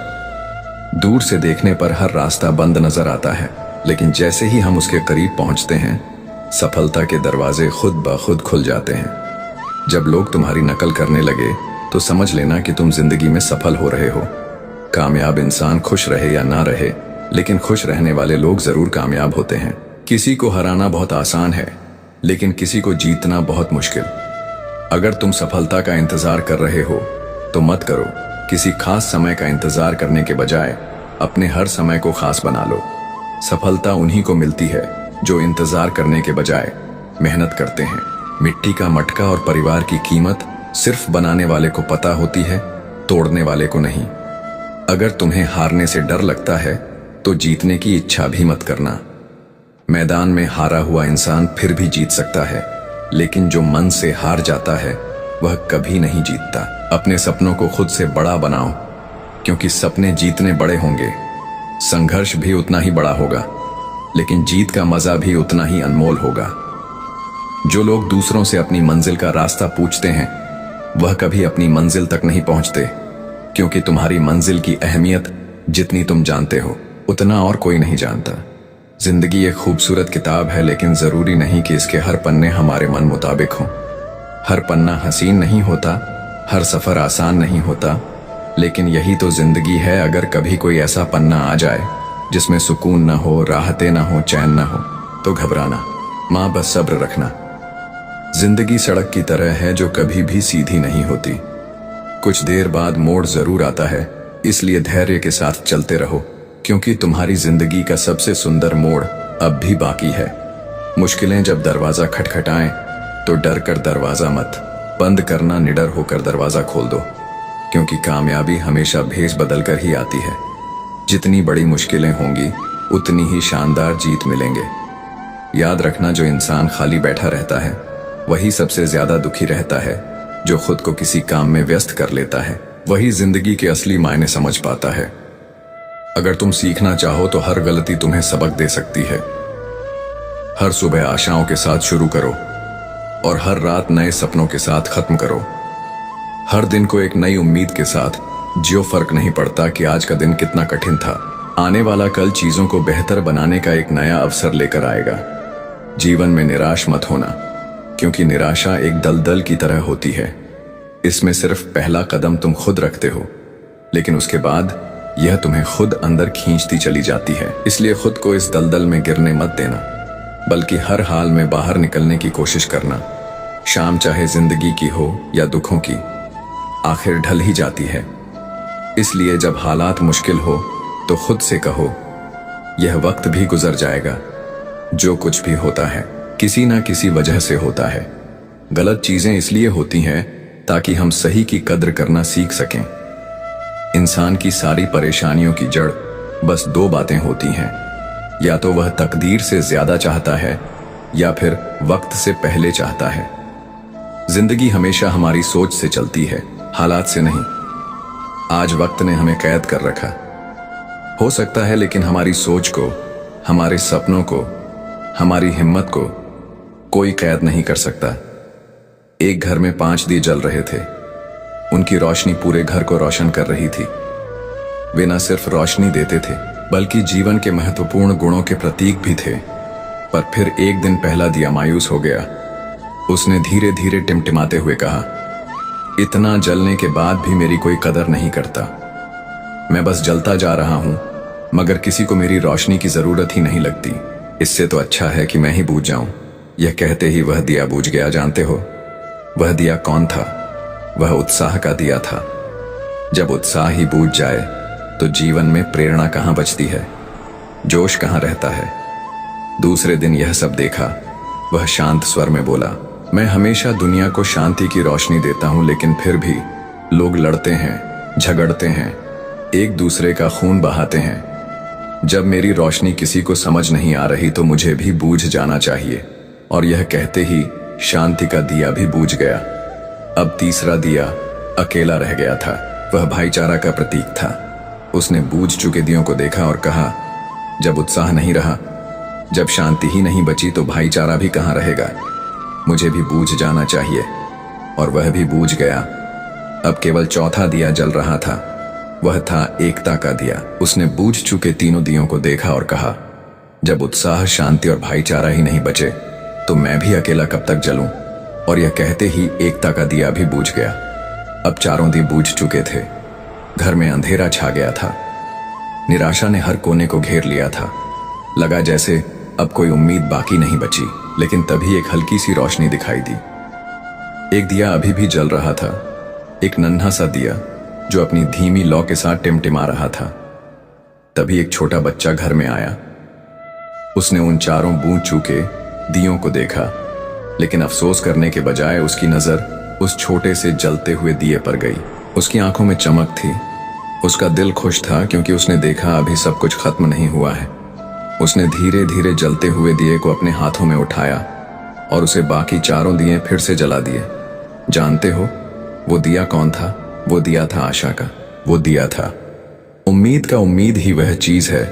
दूर से देखने पर हर रास्ता बंद नजर आता है, लेकिन जैसे ही हम उसके करीब पहुंचते हैं सफलता के दरवाजे खुद ब खुद खुल जाते हैं। जब लोग तुम्हारी नकल करने लगे तो समझ लेना कि तुम जिंदगी में सफल हो रहे हो। कामयाब इंसान खुश रहे या ना रहे, लेकिन खुश रहने वाले लोग जरूर कामयाब होते हैं। किसी को हराना बहुत आसान है, लेकिन किसी को जीतना बहुत मुश्किल। अगर तुम सफलता का इंतजार कर रहे हो तो मत करो। किसी खास समय का इंतजार करने के बजाय अपने हर समय को खास बना लो। सफलता उन्हीं को मिलती है जो इंतजार करने के बजाय मेहनत करते हैं। मिट्टी का मटका और परिवार की कीमत सिर्फ बनाने वाले को पता होती है, तोड़ने वाले को नहीं। अगर तुम्हें हारने से डर लगता है तो जीतने की इच्छा भी मत करना। मैदान में हारा हुआ इंसान फिर भी जीत सकता है, लेकिन जो मन से हार जाता है वह कभी नहीं जीतता। अपने सपनों को खुद से बड़ा बनाओ, क्योंकि सपने जीतने बड़े होंगे। संघर्ष भी उतना ही बड़ा होगा, लेकिन जीत का मजा भी उतना ही अनमोल होगा। जो लोग दूसरों से अपनी मंजिल का रास्ता पूछते हैं वह कभी अपनी मंजिल तक नहीं पहुंचते, क्योंकि तुम्हारी मंजिल की अहमियत जितनी तुम जानते हो उतना और कोई नहीं जानता। जिंदगी एक खूबसूरत किताब है, लेकिन जरूरी नहीं कि इसके हर पन्ने हमारे मन मुताबिक हों। हर पन्ना हसीन नहीं होता, हर सफर आसान नहीं होता, लेकिन यही तो जिंदगी है। अगर कभी कोई ऐसा पन्ना आ जाए जिसमें सुकून ना हो, राहतें ना हो, चैन ना हो, तो घबराना माँ, बस सब्र रखना। जिंदगी सड़क की तरह है जो कभी भी सीधी नहीं होती। कुछ देर बाद मोड़ जरूर आता है, इसलिए धैर्य के साथ चलते रहो, क्योंकि तुम्हारी जिंदगी का सबसे सुंदर मोड़ अब भी बाकी है। मुश्किलें जब दरवाजा खटखटाएं तो डर कर दरवाजा मत बंद करना, निडर होकर दरवाजा खोल दो, क्योंकि कामयाबी हमेशा भेष बदल कर ही आती है। जितनी बड़ी मुश्किलें होंगी उतनी ही शानदार जीत मिलेंगे। याद रखना, जो इंसान खाली बैठा रहता है वही सबसे ज्यादा दुखी रहता है। जो खुद को किसी काम में व्यस्त कर लेता है वही जिंदगी के असली मायने समझ पाता है। अगर तुम सीखना चाहो तो हर गलती तुम्हें सबक दे सकती है। हर सुबह आशाओं के साथ शुरू करो और हर रात नए सपनों के साथ खत्म करो। हर दिन को एक नई उम्मीद के साथ जियो। फर्क नहीं पड़ता कि आज का दिन कितना कठिन था, आने वाला कल चीजों को बेहतर बनाने का एक नया अवसर लेकर आएगा। जीवन में निराश मत होना, क्योंकि निराशा एक दलदल की तरह होती है। इसमें सिर्फ पहला कदम तुम खुद रखते हो, लेकिन उसके बाद यह तुम्हें खुद अंदर खींचती चली जाती है। इसलिए खुद को इस दलदल में गिरने मत देना, बल्कि हर हाल में बाहर निकलने की कोशिश करना। शाम चाहे जिंदगी की हो या दुखों की, आखिर ढल ही जाती है। इसलिए जब हालात मुश्किल हो तो खुद से कहो, यह वक्त भी गुजर जाएगा। जो कुछ भी होता है किसी ना किसी वजह से होता है। गलत चीजें इसलिए होती हैं ताकि हम सही की कद्र करना सीख सकें। इंसान की सारी परेशानियों की जड़ बस दो बातें होती हैं, या तो वह तकदीर से ज्यादा चाहता है या फिर वक्त से पहले चाहता है। जिंदगी हमेशा हमारी सोच से चलती है, हालात से नहीं। आज वक्त ने हमें कैद कर रखा हो सकता है, लेकिन हमारी सोच को, हमारे सपनों को, हमारी हिम्मत को कोई कैद नहीं कर सकता। एक घर में 5 दिए जल रहे थे। उनकी रोशनी पूरे घर को रोशन कर रही थी। वे न सिर्फ रोशनी देते थे बल्कि जीवन के महत्वपूर्ण गुणों के प्रतीक भी थे। पर फिर एक दिन पहला दिया मायूस हो गया। उसने धीरे धीरे टिमटिमाते हुए कहा, इतना जलने के बाद भी मेरी कोई कदर नहीं करता। मैं बस जलता जा रहा हूं, मगर किसी को मेरी रोशनी की जरूरत ही नहीं लगती। इससे तो अच्छा है कि मैं ही बूझ जाऊं। यह कहते ही वह दिया बूझ गया। जानते हो वह दिया कौन था? वह उत्साह का दिया था। जब उत्साह ही बूझ जाए तो जीवन में प्रेरणा कहां बचती है, जोश कहां रहता है। दूसरे दिन यह सब देखा। वह शांत स्वर में बोला, मैं हमेशा दुनिया को शांति की रोशनी देता हूं, लेकिन फिर भी लोग लड़ते हैं, झगड़ते हैं, एक दूसरे का खून बहाते हैं। जब मेरी रोशनी किसी को समझ नहीं आ रही तो मुझे भी बूझ जाना चाहिए। और यह कहते ही शांति का दिया भी बूझ गया। अब तीसरा दिया अकेला रह गया था। वह भाईचारा का प्रतीक था। उसने बूझ चुके दियों को देखा और कहा, जब उत्साह नहीं रहा, जब शांति ही नहीं बची तो भाईचारा भी कहां रहेगा। मुझे भी बूझ जाना चाहिए। और वह भी बूझ गया। अब केवल चौथा दिया जल रहा था। वह था एकता का दिया। उसने बूझ चुके तीनों दियों को देखा और कहा, जब उत्साह, शांति और भाईचारा ही नहीं बचे तो मैं भी अकेला कब तक जलूं। और यह कहते ही एकता का दिया भी बूझ गया। अब चारों दिए बूझ चुके थे। घर में अंधेरा छा गया था। निराशा ने हर कोने को घेर लिया था। लगा जैसे अब कोई उम्मीद बाकी नहीं बची। लेकिन तभी एक हल्की सी रोशनी दिखाई दी। एक दिया अभी भी जल रहा था, एक नन्हा सा दिया जो अपनी धीमी लौ के साथ टिमटिमा रहा था। तभी एक छोटा बच्चा घर में आया। उसने उन चारों बूझ चुके दियों को देखा, लेकिन अफसोस करने के बजाय उसकी नजर उस छोटे से जलते हुए दिए पर गई। उसकी आंखों में चमक थी। उसका दिल खुश था क्योंकि उसने देखा अभी सब कुछ खत्म नहीं हुआ है। उसने धीरे धीरे जलते हुए दिए को अपने हाथों में उठाया और उसे बाकी चारों दिए फिर से जला दिए। जानते हो वो दिया कौन था? वो दिया था आशा का। वो दिया था उम्मीद का। उम्मीद ही वह चीज है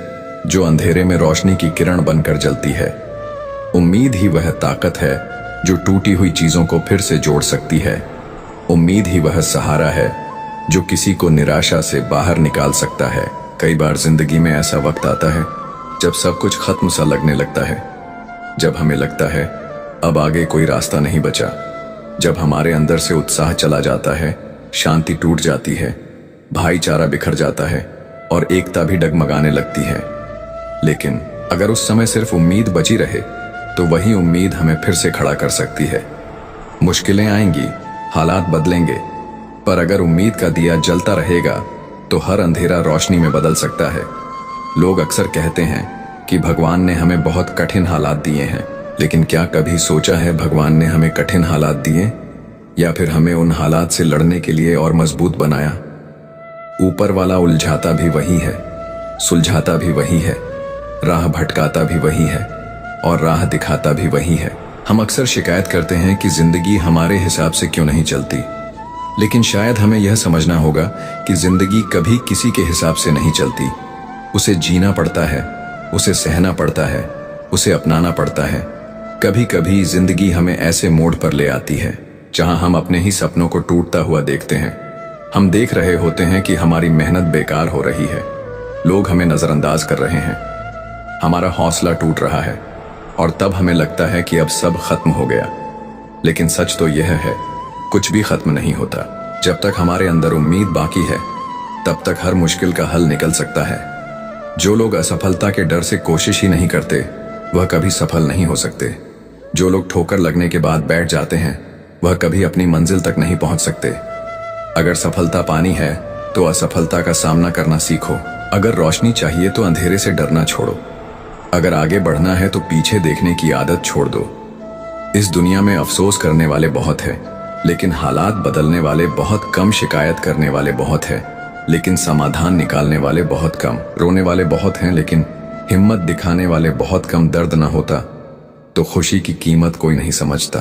जो अंधेरे में रोशनी की किरण बनकर जलती है। उम्मीद ही वह ताकत है जो टूटी हुई चीजों को फिर से जोड़ सकती है। उम्मीद ही वह सहारा है जो किसी को निराशा से बाहर निकाल सकता है। कई बार जिंदगी में ऐसा वक्त आता है जब सब कुछ खत्म सा लगने लगता है, जब हमें लगता है अब आगे कोई रास्ता नहीं बचा, जब हमारे अंदर से उत्साह चला जाता है, शांति टूट जाती है, भाईचारा बिखर जाता है और एकता भी डगमगाने लगती है। लेकिन अगर उस समय सिर्फ उम्मीद बची रहे तो वही उम्मीद हमें फिर से खड़ा कर सकती है। मुश्किलें आएंगी, हालात बदलेंगे, पर अगर उम्मीद का दिया जलता रहेगा तो हर अंधेरा रोशनी में बदल सकता है। लोग अक्सर कहते हैं कि भगवान ने हमें बहुत कठिन हालात दिए हैं, लेकिन क्या कभी सोचा है भगवान ने हमें कठिन हालात दिए या फिर हमें उन हालात से लड़ने के लिए और मजबूत बनाया? ऊपर वाला उलझाता भी वही है, सुलझाता भी वही है, राह भटकाता भी वही है और राह दिखाता भी वही है। हम अक्सर शिकायत करते हैं कि जिंदगी हमारे हिसाब से क्यों नहीं चलती, लेकिन शायद हमें यह समझना होगा कि जिंदगी कभी किसी के हिसाब से नहीं चलती। उसे जीना पड़ता है, उसे सहना पड़ता है, उसे अपनाना पड़ता है। कभी कभी जिंदगी हमें ऐसे मोड़ पर ले आती है जहां हम अपने ही सपनों को टूटता हुआ देखते हैं। हम देख रहे होते हैं कि हमारी मेहनत बेकार हो रही है, लोग हमें नजरअंदाज कर रहे हैं, हमारा हौसला टूट रहा है और तब हमें लगता है कि अब सब खत्म हो गया। लेकिन सच तो यह है, कुछ भी खत्म नहीं होता। जब तक हमारे अंदर उम्मीद बाकी है तब तक हर मुश्किल का हल निकल सकता है। जो लोग असफलता के डर से कोशिश ही नहीं करते वह कभी सफल नहीं हो सकते। जो लोग ठोकर लगने के बाद बैठ जाते हैं वह कभी अपनी मंजिल तक नहीं पहुंच सकते। अगर सफलता पानी है तो असफलता का सामना करना सीखो। अगर रोशनी चाहिए तो अंधेरे से डरना छोड़ो। अगर आगे बढ़ना है तो पीछे देखने की आदत छोड़ दो। इस दुनिया में अफसोस करने वाले बहुत हैं, लेकिन हालात बदलने वाले बहुत कम, शिकायत करने वाले बहुत हैं, लेकिन समाधान निकालने वाले बहुत कम, रोने वाले बहुत हैं लेकिन हिम्मत दिखाने वाले बहुत कम। दर्द न होता तो खुशी की कीमत कोई नहीं समझता।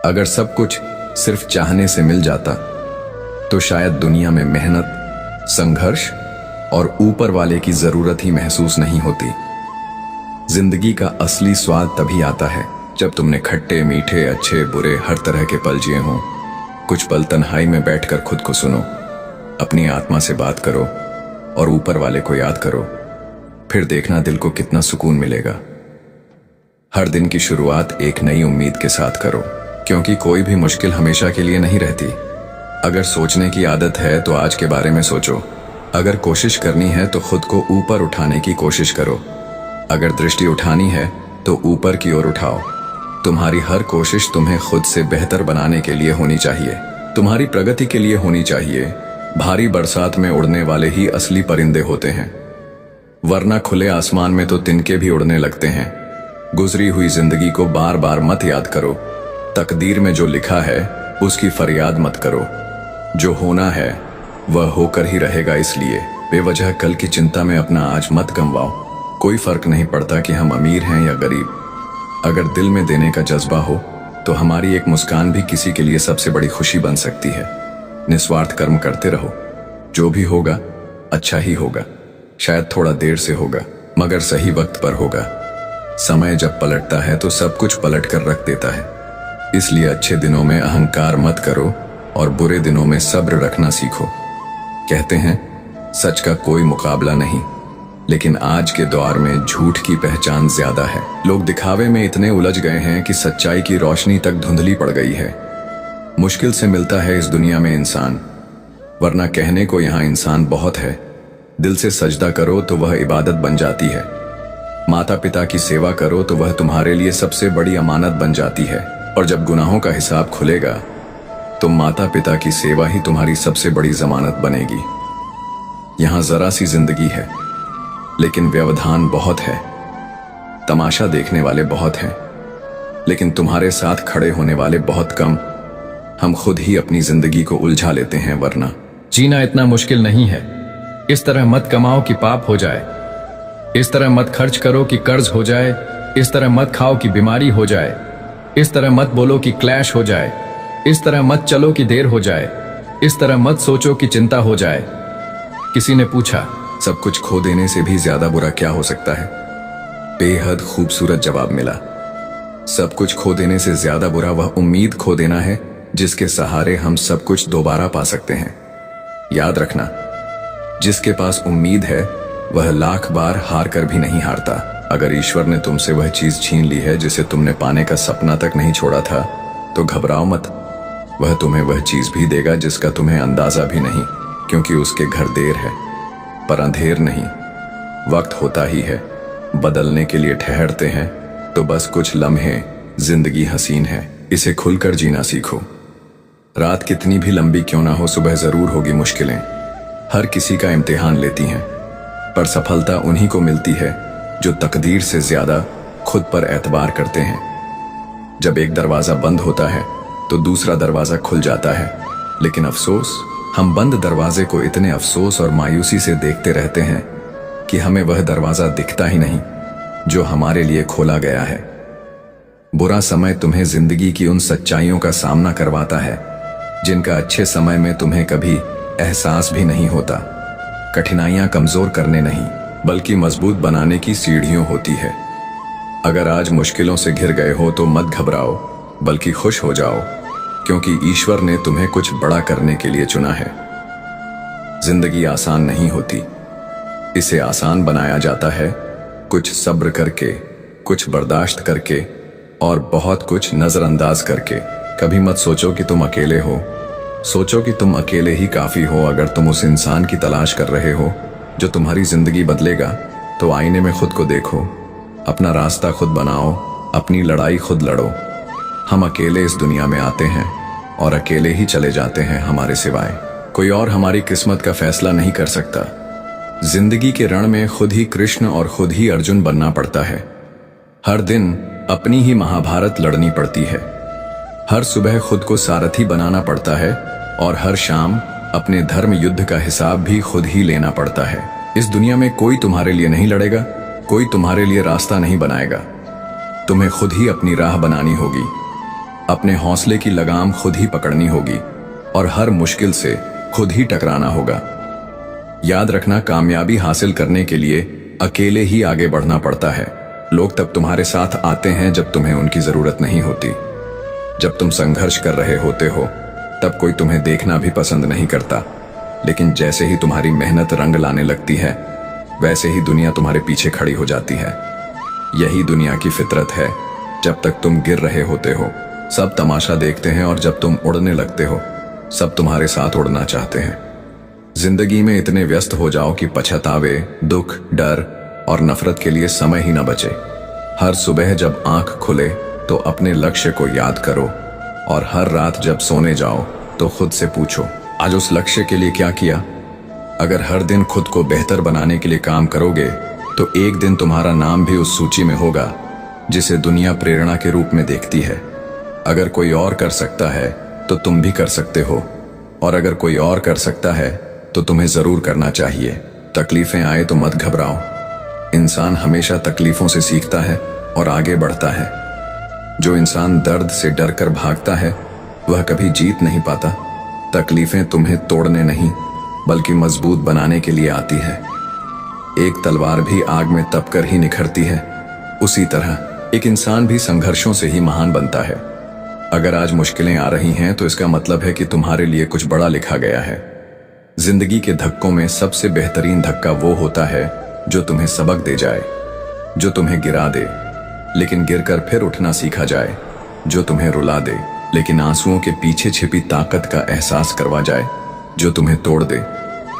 अगर सब कुछ सिर्फ चाहने से मिल जाता तो शायद दुनिया में मेहनत, संघर्ष और ऊपर वाले की जरूरत ही महसूस नहीं होती। जिंदगी का असली स्वाद तभी आता है जब तुमने खट्टे, मीठे, अच्छे, बुरे हर तरह के पल जिए हों। कुछ पल तन्हाई में बैठकर खुद को सुनो, अपनी आत्मा से बात करो और ऊपर वाले को याद करो। फिर देखना दिल को कितना सुकून मिलेगा। हर दिन की शुरुआत एक नई उम्मीद के साथ करो, क्योंकि कोई भी मुश्किल हमेशा के लिए नहीं रहती। अगर सोचने की आदत है तो आज के बारे में सोचो। अगर कोशिश करनी है तो खुद को ऊपर उठाने की कोशिश करो। अगर दृष्टि उठानी है तो ऊपर की ओर उठाओ। तुम्हारी हर कोशिश तुम्हें खुद से बेहतर बनाने के लिए होनी चाहिए, तुम्हारी प्रगति के लिए होनी चाहिए। भारी बरसात में उड़ने वाले ही असली परिंदे होते हैं, वरना खुले आसमान में तो तिनके भी उड़ने लगते हैं। गुजरी हुई जिंदगी को बार बार मत याद करो। तकदीर में जो लिखा है उसकी फरियाद मत करो। जो होना है वह होकर ही रहेगा, इसलिए बेवजह कल की चिंता में अपना आज मत गंवाओ। कोई फर्क नहीं पड़ता कि हम अमीर हैं या गरीब। अगर दिल में देने का जज्बा हो तो हमारी एक मुस्कान भी किसी के लिए सबसे बड़ी खुशी बन सकती है। निस्वार्थ कर्म करते रहो, जो भी होगा अच्छा ही होगा। शायद थोड़ा देर से होगा मगर सही वक्त पर होगा। समय जब पलटता है तो सब कुछ पलट कर रख देता है। इसलिए अच्छे दिनों में अहंकार मत करो और बुरे दिनों में सब्र रखना सीखो। कहते हैं सच का कोई मुकाबला नहीं, लेकिन आज के दौर में झूठ की पहचान ज्यादा है। लोग दिखावे में इतने उलझ गए हैं कि सच्चाई की रोशनी तक धुंधली पड़ गई है। मुश्किल से मिलता है इस दुनिया में इंसान, वरना कहने को यहाँ इंसान बहुत है। दिल से सजदा करो तो वह इबादत बन जाती है। माता पिता की सेवा करो तो वह तुम्हारे लिए सबसे बड़ी अमानत बन जाती है। और जब गुनाहों का हिसाब खुलेगा तो माता पिता की सेवा ही तुम्हारी सबसे बड़ी जमानत बनेगी। यहां जरा सी जिंदगी है लेकिन व्यवधान बहुत है। तमाशा देखने वाले बहुत हैं लेकिन तुम्हारे साथ खड़े होने वाले बहुत कम। हम खुद ही अपनी जिंदगी को उलझा लेते हैं, वरना जीना इतना मुश्किल नहीं है। इस तरह मत कमाओ कि पाप हो जाए, इस तरह मत खर्च करो कि कर्ज हो जाए, इस तरह मत खाओ कि बीमारी हो जाए, इस तरह मत बोलो कि क्लैश हो जाए, इस तरह मत चलो कि देर हो जाए, इस तरह मत सोचो कि चिंता हो जाए। किसी ने पूछा, सब कुछ खो देने से भी ज्यादा बुरा क्या हो सकता है? बेहद खूबसूरत जवाब मिला। सब कुछ खो देने से ज्यादा बुरा वह उम्मीद खो देना है जिसके सहारे हम सब कुछ दोबारा पा सकते हैं। याद रखना, जिसके पास उम्मीद है वह लाख बार हार कर भी नहीं हारता। अगर ईश्वर ने तुमसे वह चीज छीन ली है जिसे तुमने पाने का सपना तक नहीं छोड़ा था, तो घबराओ मत। वह तुम्हें वह चीज भी देगा जिसका तुम्हें अंदाजा भी नहीं, क्योंकि उसके घर देर है पर अंधेर नहीं। वक्त होता ही है, बदलने के लिए ठहरते हैं तो बस कुछ लम्हे। जिंदगी हसीन है, इसे खुलकर जीना सीखो। रात कितनी भी लंबी क्यों ना हो, सुबह जरूर होगी मुश्किलें। हर किसी का इम्तिहान लेती हैं, पर सफलता उन्हीं को मिलती है जो तकदीर से ज्यादा खुद पर एतबार करते हैं। जब एक दरवाजा बंद होता है तो दूसरा दरवाजा खुल जाता है, लेकिन अफसोस, हम बंद दरवाजे को इतने अफसोस और मायूसी से देखते रहते हैं कि हमें वह दरवाजा दिखता ही नहीं जो हमारे लिए खोला गया है। बुरा समय तुम्हें जिंदगी की उन सच्चाइयों का सामना करवाता है जिनका अच्छे समय में तुम्हें कभी एहसास भी नहीं होता। कठिनाइयां कमजोर करने नहीं बल्कि मजबूत बनाने की सीढ़ियों होती है। अगर आज मुश्किलों से घिर गए हो तो मत घबराओ बल्कि खुश हो जाओ, क्योंकि ईश्वर ने तुम्हें कुछ बड़ा करने के लिए चुना है। जिंदगी आसान नहीं होती, इसे आसान बनाया जाता है कुछ सब्र करके, कुछ बर्दाश्त करके और बहुत कुछ नजरअंदाज करके। कभी मत सोचो कि तुम अकेले हो, सोचो कि तुम अकेले ही काफी हो। अगर तुम उस इंसान की तलाश कर रहे हो जो तुम्हारी जिंदगी बदलेगा, तो आईने में खुद को देखो, अपना रास्ता खुद बनाओ, अपनी लड़ाई खुद लड़ो। हम अकेले इस दुनिया में आते हैं और अकेले ही चले जाते हैं। हमारे सिवाय कोई और हमारी किस्मत का फैसला नहीं कर सकता। जिंदगी के रण में खुद ही कृष्ण और खुद ही अर्जुन बनना पड़ता है। हर दिन अपनी ही महाभारत लड़नी पड़ती है। हर सुबह खुद को सारथी बनाना पड़ता है और हर शाम अपने धर्म युद्ध का हिसाब भी खुद ही लेना पड़ता है। इस दुनिया में कोई तुम्हारे लिए नहीं लड़ेगा, कोई तुम्हारे लिए रास्ता नहीं बनाएगा। तुम्हें खुद ही अपनी राह बनानी होगी, अपने हौसले की लगाम खुद ही पकड़नी होगी और हर मुश्किल से खुद ही टकराना होगा। याद रखना, कामयाबी हासिल करने के लिए अकेले ही आगे बढ़ना पड़ता है। लोग तब तुम्हारे साथ आते हैं जब तुम्हें उनकी जरूरत नहीं होती। जब तुम संघर्ष कर रहे होते हो तब कोई तुम्हें देखना भी पसंद नहीं करता, लेकिन जैसे ही तुम्हारी मेहनत रंग लाने लगती है वैसे ही दुनिया तुम्हारे पीछे खड़ी हो जाती है। यही दुनिया की फितरत है। जब तक तुम गिर रहे होते हो सब तमाशा देखते हैं और जब तुम उड़ने लगते हो सब तुम्हारे साथ उड़ना चाहते हैं। जिंदगी में इतने व्यस्त हो जाओ कि पछतावे, दुख, डर और नफरत के लिए समय ही न बचे। हर सुबह जब आंख खुले तो अपने लक्ष्य को याद करो और हर रात जब सोने जाओ तो खुद से पूछो, आज उस लक्ष्य के लिए क्या किया। अगर हर दिन खुद को बेहतर बनाने के लिए काम करोगे तो एक दिन तुम्हारा नाम भी उस सूची में होगा जिसे दुनिया प्रेरणा के रूप में देखती है। अगर कोई और कर सकता है तो तुम भी कर सकते हो, और अगर कोई और कर सकता है तो तुम्हें जरूर करना चाहिए। तकलीफें आए तो मत घबराओ। इंसान हमेशा तकलीफों से सीखता है और आगे बढ़ता है। जो इंसान दर्द से डर कर भागता है वह कभी जीत नहीं पाता। तकलीफें तुम्हें तोड़ने नहीं बल्कि मजबूत बनाने के लिए आती है। एक तलवार भी आग में तपकर ही निखरती है, उसी तरह एक इंसान भी संघर्षों से ही महान बनता है। अगर आज मुश्किलें आ रही हैं तो इसका मतलब है कि तुम्हारे लिए कुछ बड़ा लिखा गया है। जिंदगी के धक्कों में सबसे बेहतरीन धक्का वो होता है जो तुम्हें सबक दे जाए, जो तुम्हें गिरा दे लेकिन गिरकर फिर उठना सीखा जाए, जो तुम्हें रुला दे लेकिन आंसुओं के पीछे छिपी ताकत का एहसास करवा जाए, जो तुम्हें तोड़ दे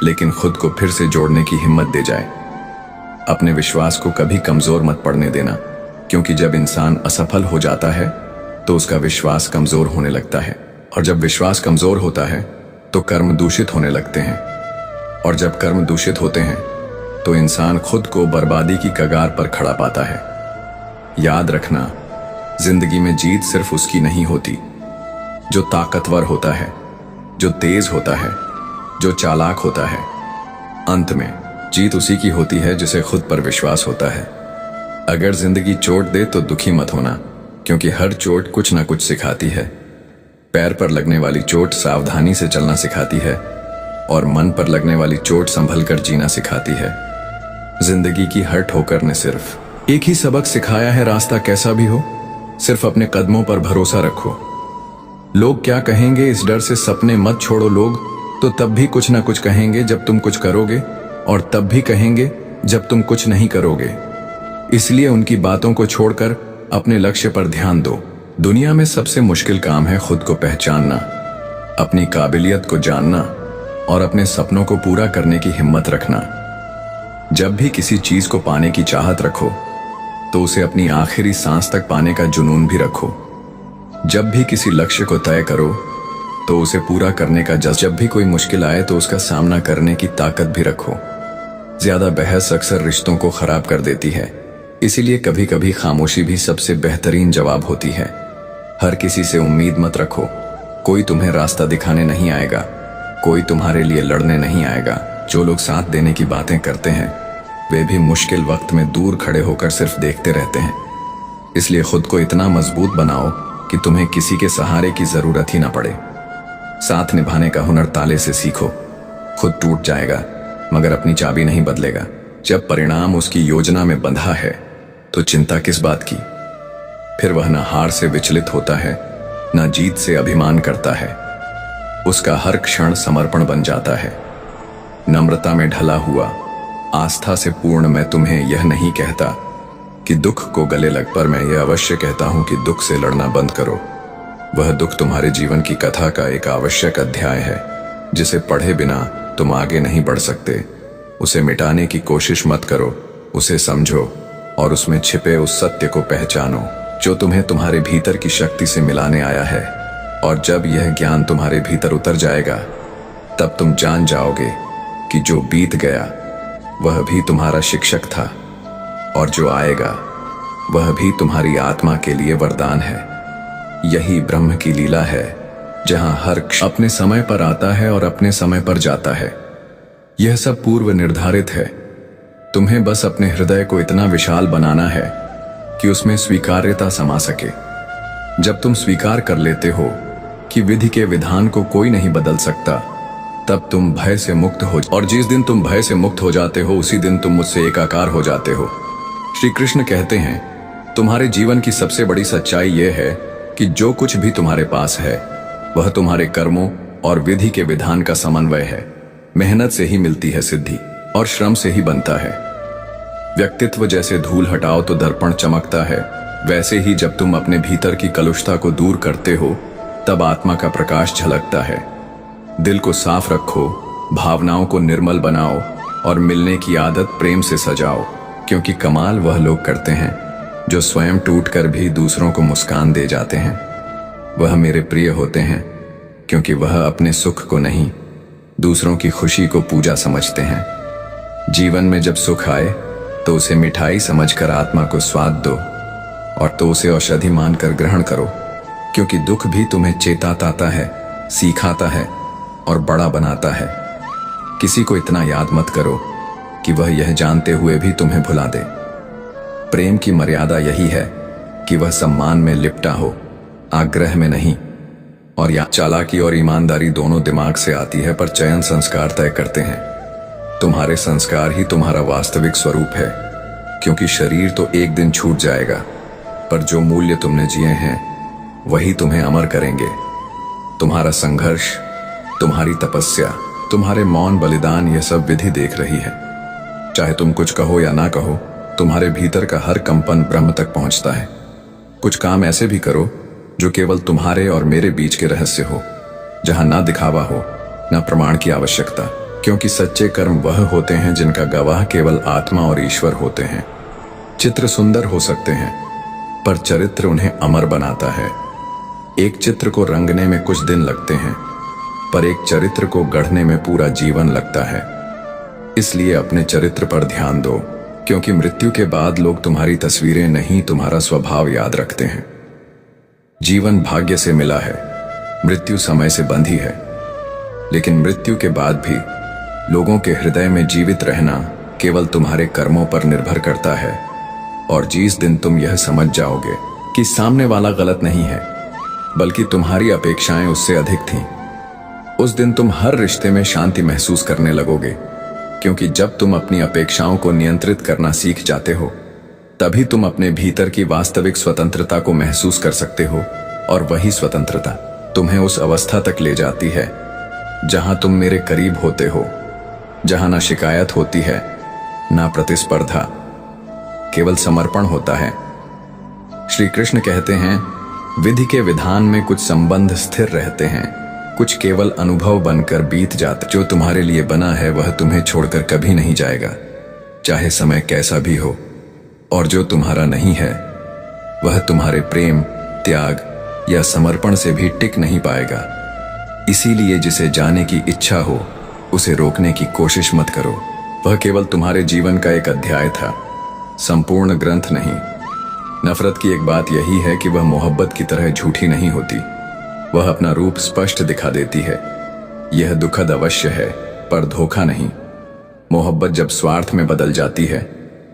लेकिन खुद को फिर से जोड़ने की हिम्मत दे जाए। अपने विश्वास को कभी कमजोर मत पड़ने देना, क्योंकि जब इंसान असफल हो जाता है तो उसका विश्वास कमजोर होने लगता है, और जब विश्वास कमजोर होता है तो कर्म दूषित होने लगते हैं, और जब कर्म दूषित होते हैं तो इंसान खुद को बर्बादी की कगार पर खड़ा पाता है। याद रखना, जिंदगी में जीत सिर्फ उसकी नहीं होती जो ताकतवर होता है, जो तेज होता है, जो चालाक होता है। अंत में जीत उसी की होती है जिसे खुद पर विश्वास होता है। अगर जिंदगी चोट दे तो दुखी मत होना, क्योंकि हर चोट कुछ ना कुछ सिखाती है। पैर पर लगने वाली चोट सावधानी से चलना सिखाती है और मन पर लगने वाली चोट संभल कर जीना सिखाती है। जिंदगी की हर ठोकर ने सिर्फ एक ही सबक सिखाया है, रास्ता कैसा भी हो सिर्फ अपने कदमों पर भरोसा रखो। लोग क्या कहेंगे इस डर से सपने मत छोड़ो। लोग तो तब भी कुछ ना कुछ कहेंगे जब तुम कुछ करोगे, और तब भी कहेंगे जब तुम कुछ नहीं करोगे। इसलिए उनकी बातों को छोड़कर अपने लक्ष्य पर ध्यान दो। दुनिया में सबसे मुश्किल काम है खुद को पहचानना, अपनी काबिलियत को जानना और अपने सपनों को पूरा करने की हिम्मत रखना। जब भी किसी चीज को पाने की चाहत रखो तो उसे अपनी आखिरी सांस तक पाने का जुनून भी रखो। जब भी किसी लक्ष्य को तय करो तो उसे पूरा करने का जब भी कोई मुश्किल आए तो उसका सामना करने की ताकत भी रखो। ज्यादा बहस अक्सर रिश्तों को खराब कर देती है, इसीलिए कभी कभी खामोशी भी सबसे बेहतरीन जवाब होती है। हर किसी से उम्मीद मत रखो, कोई तुम्हें रास्ता दिखाने नहीं आएगा, कोई तुम्हारे लिए लड़ने नहीं आएगा। जो लोग साथ देने की बातें करते हैं वे भी मुश्किल वक्त में दूर खड़े होकर सिर्फ देखते रहते हैं। इसलिए खुद को इतना मजबूत बनाओ कि तुम्हें किसी के सहारे की जरूरत ही ना पड़े। साथ निभाने का हुनर ताले से सीखो। खुद टूट जाएगा मगर अपनी चाबी नहीं बदलेगा। जब परिणाम उसकी योजना में बंधा है तो चिंता किस बात की। फिर वह न हार से विचलित होता है, न जीत से अभिमान करता है। उसका हर क्षण समर्पण बन जाता है। नम्रता में ढला हुआ, आस्था से पूर्ण मैं तुम्हें यह नहीं कहता कि दुख को गले लग, पर मैं यह अवश्य कहता हूं कि दुख से लड़ना बंद करो। वह दुख तुम्हारे जीवन की कथा का एक आवश्यक अध्याय है जिसे पढ़े बिना तुम आगे नहीं बढ़ सकते। उसे मिटाने की कोशिश मत करो, उसे समझो और उसमें छिपे उस सत्य को पहचानो जो तुम्हें तुम्हारे भीतर की शक्ति से मिलाने आया है। और जब यह ज्ञान तुम्हारे भीतर उतर जाएगा तब तुम जान जाओगे कि जो बीत गया वह भी तुम्हारा शिक्षक था और जो आएगा वह भी तुम्हारी आत्मा के लिए वरदान है। यही ब्रह्म की लीला है, जहां हर क्षण अपने समय पर आता है और अपने समय पर जाता है। यह सब पूर्व निर्धारित है। तुम्हें बस अपने हृदय को इतना विशाल बनाना है कि उसमें स्वीकार्यता समा सके। जब तुम स्वीकार कर लेते हो कि विधि के विधान को कोई नहीं बदल सकता, तब तुम भय से मुक्त हो, और जिस दिन तुम भय से मुक्त हो जाते हो उसी दिन तुम मुझसे एकाकार हो जाते हो। श्री कृष्ण कहते हैं, तुम्हारे जीवन की सबसे बड़ी सच्चाई यह है कि जो कुछ भी तुम्हारे पास है वह तुम्हारे कर्मों और विधि के विधान का समन्वय है। मेहनत से ही मिलती है सिद्धि और श्रम से ही बनता है। व्यक्तित्व जैसे धूल हटाओ तो दर्पण चमकता है, वैसे ही जब तुम अपने भीतर की कलुषता को दूर करते हो तब आत्मा का प्रकाश झलकता है। दिल को साफ रखो, भावनाओं को निर्मल बनाओ और मिलने की आदत प्रेम से सजाओ, क्योंकि कमाल वह लोग करते हैं जो स्वयं टूटकर भी दूसरों को मुस्कान दे जाते हैं। वह मेरे प्रिय होते हैं क्योंकि वह अपने सुख को नहीं, दूसरों की खुशी को पूजा समझते हैं। जीवन में जब सुख आए तो उसे मिठाई समझकर आत्मा को स्वाद दो, और तो उसे औषधि मानकर ग्रहण करो, क्योंकि दुख भी तुम्हें चेताता है, सिखाता है और बड़ा बनाता है। किसी को इतना याद मत करो कि वह यह जानते हुए भी तुम्हें भुला दे। प्रेम की मर्यादा यही है कि वह सम्मान में लिपटा हो, आग्रह में नहीं। और या चालाकी और ईमानदारी दोनों दिमाग से आती है, पर चयन संस्कार तय करते हैं। तुम्हारे संस्कार ही तुम्हारा वास्तविक स्वरूप है, क्योंकि शरीर तो एक दिन छूट जाएगा, पर जो मूल्य तुमने जिए हैं वही तुम्हें अमर करेंगे। तुम्हारा संघर्ष, तुम्हारी तपस्या, तुम्हारे मौन बलिदान, यह सब विधि देख रही है। चाहे तुम कुछ कहो या ना कहो, तुम्हारे भीतर का हर कंपन ब्रह्म तक पहुंचता है। कुछ काम ऐसे भी करो जो केवल तुम्हारे और मेरे बीच के रहस्य हो, जहां ना दिखावा हो, ना प्रमाण की आवश्यकता, क्योंकि सच्चे कर्म वह होते हैं जिनका गवाह केवल आत्मा और ईश्वर होते हैं। चित्र सुंदर हो सकते हैं, पर चरित्र उन्हें अमर बनाता है। एक चित्र को रंगने में कुछ दिन लगते हैं, पर एक चरित्र को गढ़ने में पूरा जीवन लगता है। इसलिए अपने चरित्र पर ध्यान दो, क्योंकि मृत्यु के बाद लोग तुम्हारी तस्वीरें नहीं, तुम्हारा स्वभाव याद रखते हैं। जीवन भाग्य से मिला है, मृत्यु समय से बंधी है, लेकिन मृत्यु के बाद भी लोगों के हृदय में जीवित रहना केवल तुम्हारे कर्मों पर निर्भर करता है। और जिस दिन तुम यह समझ जाओगे कि सामने वाला गलत नहीं है, बल्कि तुम्हारी अपेक्षाएं उससे अधिक थीं, उस दिन तुम हर रिश्ते में शांति महसूस करने लगोगे। क्योंकि जब तुम अपनी अपेक्षाओं को नियंत्रित करना सीख जाते हो, तभी तुम अपने भीतर की वास्तविक स्वतंत्रता को महसूस कर सकते हो, और वही स्वतंत्रता तुम्हें उस अवस्था तक ले जाती है जहां तुम मेरे करीब होते हो, जहां ना शिकायत होती है, ना प्रतिस्पर्धा, केवल समर्पण होता है। श्री कृष्ण कहते हैं, विधि के विधान में कुछ संबंध स्थिर रहते हैं, कुछ केवल अनुभव बनकर बीत जाते। जो तुम्हारे लिए बना है वह तुम्हें छोड़कर कभी नहीं जाएगा, चाहे समय कैसा भी हो। और जो तुम्हारा नहीं है वह तुम्हारे प्रेम, त्याग या समर्पण से भी टिक नहीं पाएगा। इसीलिए जिसे जाने की इच्छा हो उसे रोकने की कोशिश मत करो। वह केवल तुम्हारे जीवन का एक अध्याय था, संपूर्ण ग्रंथ नहीं। नफरत की एक बात यही है कि वह मोहब्बत की तरह झूठी नहीं होती। वह अपना रूप स्पष्ट दिखा देती है। यह दुखद अवश्य है, पर धोखा नहीं। मोहब्बत जब स्वार्थ में बदल जाती है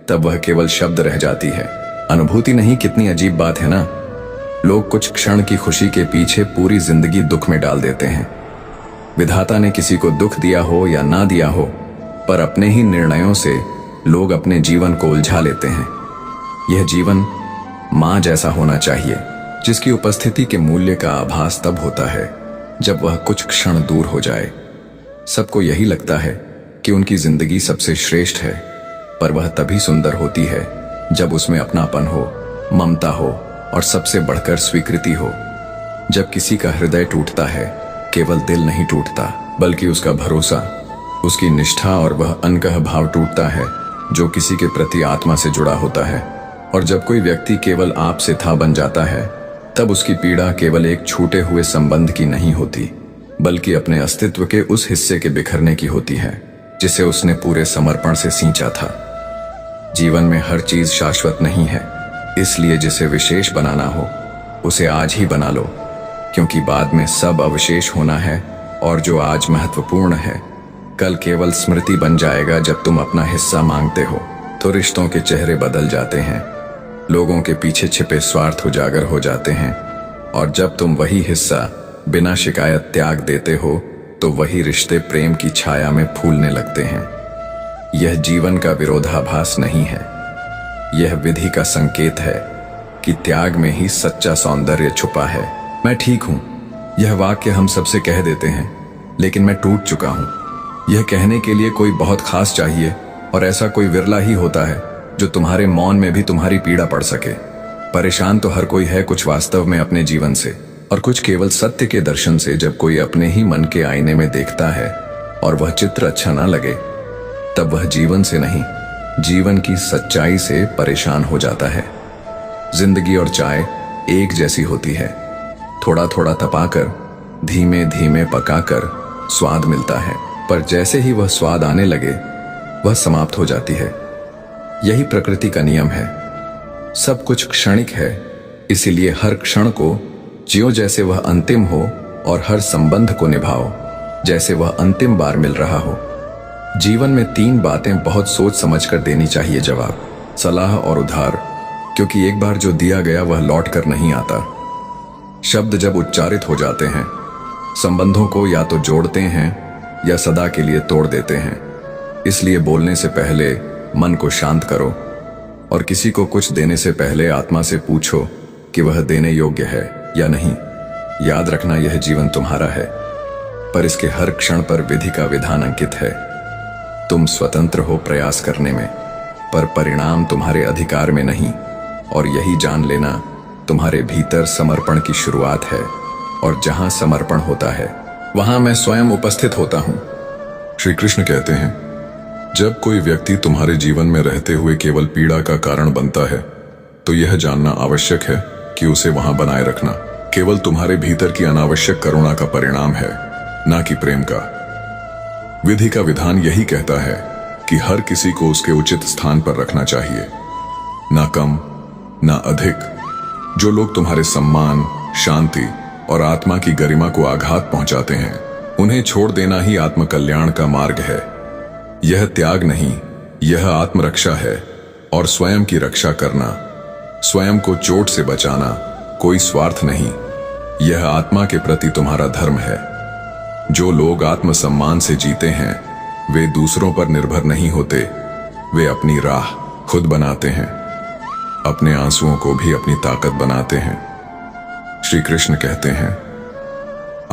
तब वह केवल शब्द रह जाती है, अनुभूति नहीं। कितनी अजीब बात है ना। लोग कुछ क्षण की खुशी के पीछे पूरी जिंदगी दुख में डाल देते हैं। विधाता ने किसी को दुख दिया हो या ना दिया हो, पर अपने ही निर्णयों से लोग अपने जीवन को उलझा लेते हैं। यह जीवन मां जैसा होना चाहिए, जिसकी उपस्थिति के मूल्य का आभास तब होता है जब वह कुछ क्षण दूर हो जाए। सबको यही लगता है कि उनकी जिंदगी सबसे श्रेष्ठ है, पर वह तभी सुंदर होती है जब उसमें अपनापन हो, ममता हो और सबसे बढ़कर स्वीकृति हो। जब किसी का हृदय टूटता है, केवल दिल नहीं टूटता, बल्कि उसका भरोसा, उसकी निष्ठा और वह अनकह भाव टूटता है जो किसी के प्रति आत्मा से जुड़ा होता है। और जब कोई व्यक्ति केवल आप से था बन जाता है, तब उसकी पीड़ा केवल एक छूटे हुए संबंध की नहीं होती, बल्कि अपने अस्तित्व के उस हिस्से के बिखरने की होती है जिसे उसने पूरे समर्पण से सींचा था। जीवन में हर चीज शाश्वत नहीं है, इसलिए जिसे विशेष बनाना हो उसे आज ही बना लो, क्योंकि बाद में सब अवशेष होना है और जो आज महत्वपूर्ण है कल केवल स्मृति बन जाएगा। जब तुम अपना हिस्सा मांगते हो तो रिश्तों के चेहरे बदल जाते हैं, लोगों के पीछे छिपे स्वार्थ उजागर हो जाते हैं, और जब तुम वही हिस्सा बिना शिकायत त्याग देते हो तो वही रिश्ते प्रेम की छाया में फूलने लगते हैं। यह जीवन का विरोधाभास नहीं है, यह विधि का संकेत है कि त्याग में ही सच्चा सौंदर्य छुपा है। मैं ठीक हूं, यह वाक्य हम सबसे कह देते हैं, लेकिन मैं टूट चुका हूं। यह कहने के लिए कोई बहुत खास चाहिए, और ऐसा कोई विरला ही होता है जो तुम्हारे मौन में भी तुम्हारी पीड़ा पड़ सके। परेशान तो हर कोई है, कुछ वास्तव में अपने जीवन से और कुछ केवल सत्य के दर्शन से। जब कोई अपने ही मन के आईने में देखता है और वह चित्र अच्छा ना लगे, तब वह जीवन से नहीं, जीवन की सच्चाई से परेशान हो जाता है। जिंदगी और चाय एक जैसी होती है, थोड़ा थोड़ा तपाकर, धीमे धीमे पकाकर स्वाद मिलता है, पर जैसे ही वह स्वाद आने लगे वह समाप्त हो जाती है। यही प्रकृति का नियम है। सब कुछ क्षणिक है, इसीलिए हर क्षण को जियो जैसे वह अंतिम हो, और हर संबंध को निभाओ जैसे वह अंतिम बार मिल रहा हो। जीवन में 3 बातें बहुत सोच समझ कर देनी चाहिए जवाब, सलाह और उधार, क्योंकि एक बार जो दिया गया वह लौट कर नहीं आता। शब्द जब उच्चारित हो जाते हैं, संबंधों को या तो जोड़ते हैं या सदा के लिए तोड़ देते हैं। इसलिए बोलने से पहले मन को शांत करो, और किसी को कुछ देने से पहले आत्मा से पूछो कि वह देने योग्य है या नहीं। याद रखना, यह जीवन तुम्हारा है, पर इसके हर क्षण पर विधि का विधान अंकित है। तुम स्वतंत्र हो प्रयास करने में, पर परिणाम तुम्हारे अधिकार में नहीं। और यही जान लेना, तुम्हारे भीतर समर्पण की शुरुआत है, और जहां समर्पण होता है वहां मैं स्वयं उपस्थित होता हूं। श्री कृष्ण कहते हैं, जब कोई व्यक्ति तुम्हारे जीवन में रहते हुए केवल पीड़ा का कारण बनता है, तो यह जानना आवश्यक है कि उसे वहां बनाए रखना केवल तुम्हारे भीतर की अनावश्यक करुणा का परिणाम है, ना कि प्रेम का। विधि का विधान यही कहता है कि हर किसी को उसके उचित स्थान पर रखना चाहिए, ना कम ना अधिक। जो लोग तुम्हारे सम्मान, शांति और आत्मा की गरिमा को आघात पहुंचाते हैं, उन्हें छोड़ देना ही आत्मकल्याण का मार्ग है। यह त्याग नहीं, यह आत्मरक्षा है, और स्वयं की रक्षा करना, स्वयं को चोट से बचाना कोई स्वार्थ नहीं, यह आत्मा के प्रति तुम्हारा धर्म है। जो लोग आत्मसम्मान से जीते हैं वे दूसरों पर निर्भर नहीं होते, वे अपनी राह खुद बनाते हैं, अपने आंसुओं को भी अपनी ताकत बनाते हैं। श्री कृष्ण कहते हैं,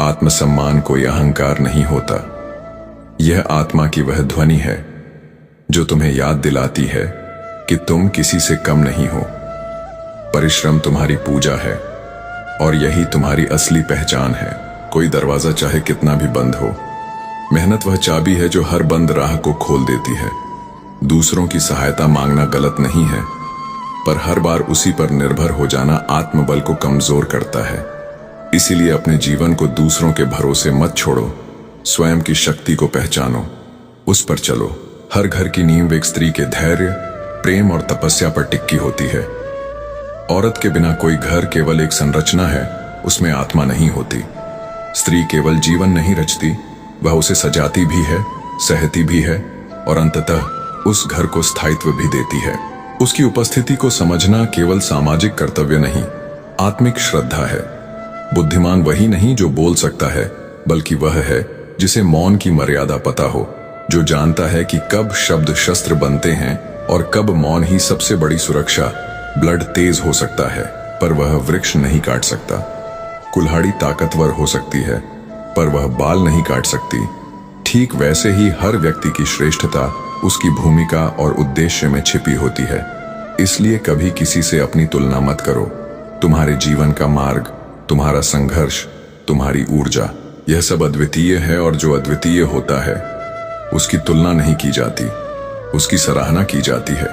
आत्मसम्मान कोई अहंकार नहीं होता, यह आत्मा की वह ध्वनि है जो तुम्हें याद दिलाती है कि तुम किसी से कम नहीं हो। परिश्रम तुम्हारी पूजा है, और यही तुम्हारी असली पहचान है। कोई दरवाजा चाहे कितना भी बंद हो, मेहनत वह चाबी है जो हर बंद राह को खोल देती है। दूसरों की सहायता मांगना गलत नहीं है, पर हर बार उसी पर निर्भर हो जाना आत्मबल को कमजोर करता है। इसीलिए अपने जीवन को दूसरों के भरोसे मत छोड़ो, स्वयं की शक्ति को पहचानो, उस पर चलो। हर घर की नींव एक स्त्री के धैर्य, प्रेम और तपस्या पर टिकी होती है। औरत के बिना कोई घर केवल एक संरचना है, उसमें आत्मा नहीं होती। स्त्री केवल जीवन नहीं रचती, वह उसे सजाती भी है, सहती भी है, और अंततः उस घर को स्थायित्व भी देती है। उसकी उपस्थिति को समझना केवल सामाजिक कर्तव्य नहीं, आत्मिक श्रद्धा है। बुद्धिमान वही नहीं जो बोल सकता है, बल्कि वह है जिसे मौन की मर्यादा पता हो, जो जानता है कि कब शब्द शस्त्र बनते हैं और कब मौन ही सबसे बड़ी सुरक्षा। ब्लड तेज हो सकता है, पर वह वृक्ष नहीं काट सकता। कुल्हाड़ी ताकतवर हो सकती है, पर वह बाल नहीं काट सकती। ठीक वैसे ही हर व्यक्ति की श्रेष्ठता उसकी भूमिका और उद्देश्य में छिपी होती है। इसलिए कभी किसी से अपनी तुलना मत करो। तुम्हारे जीवन का मार्ग, तुम्हारा संघर्ष, तुम्हारी ऊर्जा, यह सब अद्वितीय है, और जो अद्वितीय होता है उसकी तुलना नहीं की जाती, उसकी सराहना की जाती है।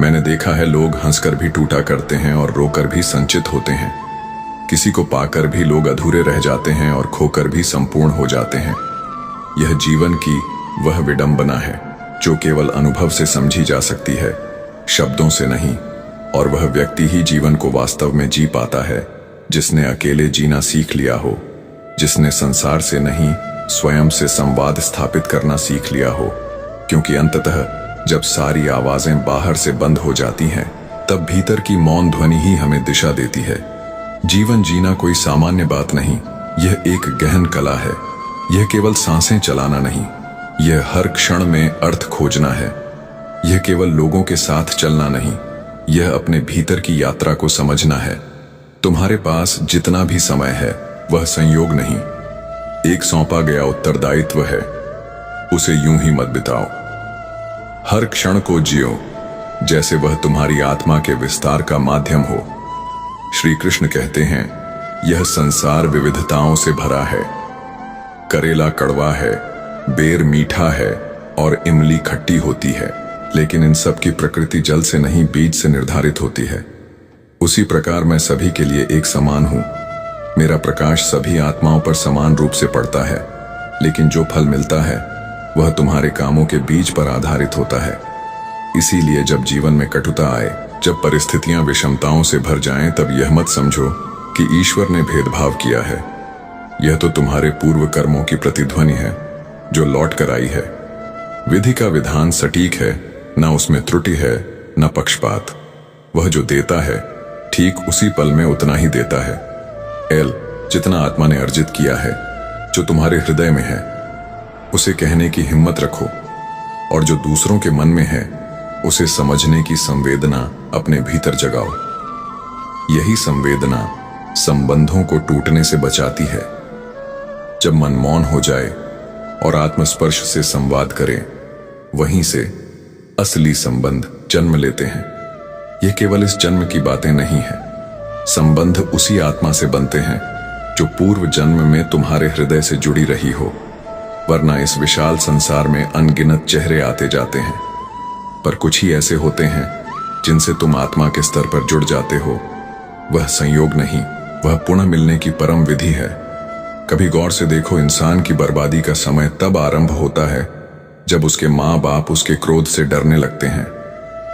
मैंने देखा है, लोग हंसकर भी टूटा करते हैं और रोकर भी संचित होते हैं। किसी को पाकर भी लोग अधूरे रह जाते हैं और खोकर भी संपूर्ण हो जाते हैं। यह जीवन की वह विडंबना है जो केवल अनुभव से समझी जा सकती है, शब्दों से नहीं। और वह व्यक्ति ही जीवन को वास्तव में जी पाता है जिसने अकेले जीना सीख लिया हो, जिसने संसार से नहीं स्वयं से संवाद स्थापित करना सीख लिया हो। क्योंकि अंततः जब सारी आवाजें बाहर से बंद हो जाती हैं, तब भीतर की मौन ध्वनि ही हमें दिशा देती है। जीवन जीना कोई सामान्य बात नहीं, यह एक गहन कला है। यह केवल सांसें चलाना नहीं, यह हर क्षण में अर्थ खोजना है। यह केवल लोगों के साथ चलना नहीं, यह अपने भीतर की यात्रा को समझना है। तुम्हारे पास जितना भी समय है वह संयोग नहीं, एक सौंपा गया उत्तरदायित्व है। उसे यूं ही मत बिताओ। हर क्षण को जियो जैसे वह तुम्हारी आत्मा के विस्तार का माध्यम हो। श्री कृष्ण कहते हैं, यह संसार विविधताओं से भरा है। करेला कड़वा है, बेर मीठा है और इमली खट्टी होती है, लेकिन इन सब की प्रकृति जल से नहीं बीज से निर्धारित होती है। उसी प्रकार मैं सभी के लिए एक समान हूं। मेरा प्रकाश सभी आत्माओं पर समान रूप से पड़ता है, लेकिन जो फल मिलता है वह तुम्हारे कामों के बीज पर आधारित होता है। इसीलिए जब जीवन में कटुता आए, जब परिस्थितियां विषमताओं से भर जाएं, तब यह मत समझो कि ईश्वर ने भेदभाव किया है। यह तो तुम्हारे पूर्व कर्मों की प्रतिध्वनि है जो लौट कर आई है। विधि का विधान सटीक है, न उसमें त्रुटि है न पक्षपात। वह जो देता है ठीक उसी पल में उतना ही देता है। जितना आत्मा ने अर्जित किया है, जो तुम्हारे हृदय में है, उसे कहने की हिम्मत रखो, और जो दूसरों के मन में है उसे समझने की संवेदना अपने भीतर जगाओ। यही संवेदना संबंधों को टूटने से बचाती है। जब मन मौन हो जाए और आत्मस्पर्श से संवाद करे, वहीं से असली संबंध जन्म लेते हैं। यह केवल इस जन्म की बातें नहीं है। संबंध उसी आत्मा से बनते हैं जो पूर्व जन्म में तुम्हारे हृदय से जुड़ी रही हो, वरना इस विशाल संसार में अनगिनत चेहरे आते जाते हैं, पर कुछ ही ऐसे होते हैं जिनसे तुम आत्मा के स्तर पर जुड़ जाते हो। वह संयोग नहीं, वह पुनः मिलने की परम विधि है। कभी गौर से देखो, इंसान की बर्बादी का समय तब आरंभ होता है जब उसके माँ बाप उसके क्रोध से डरने लगते हैं।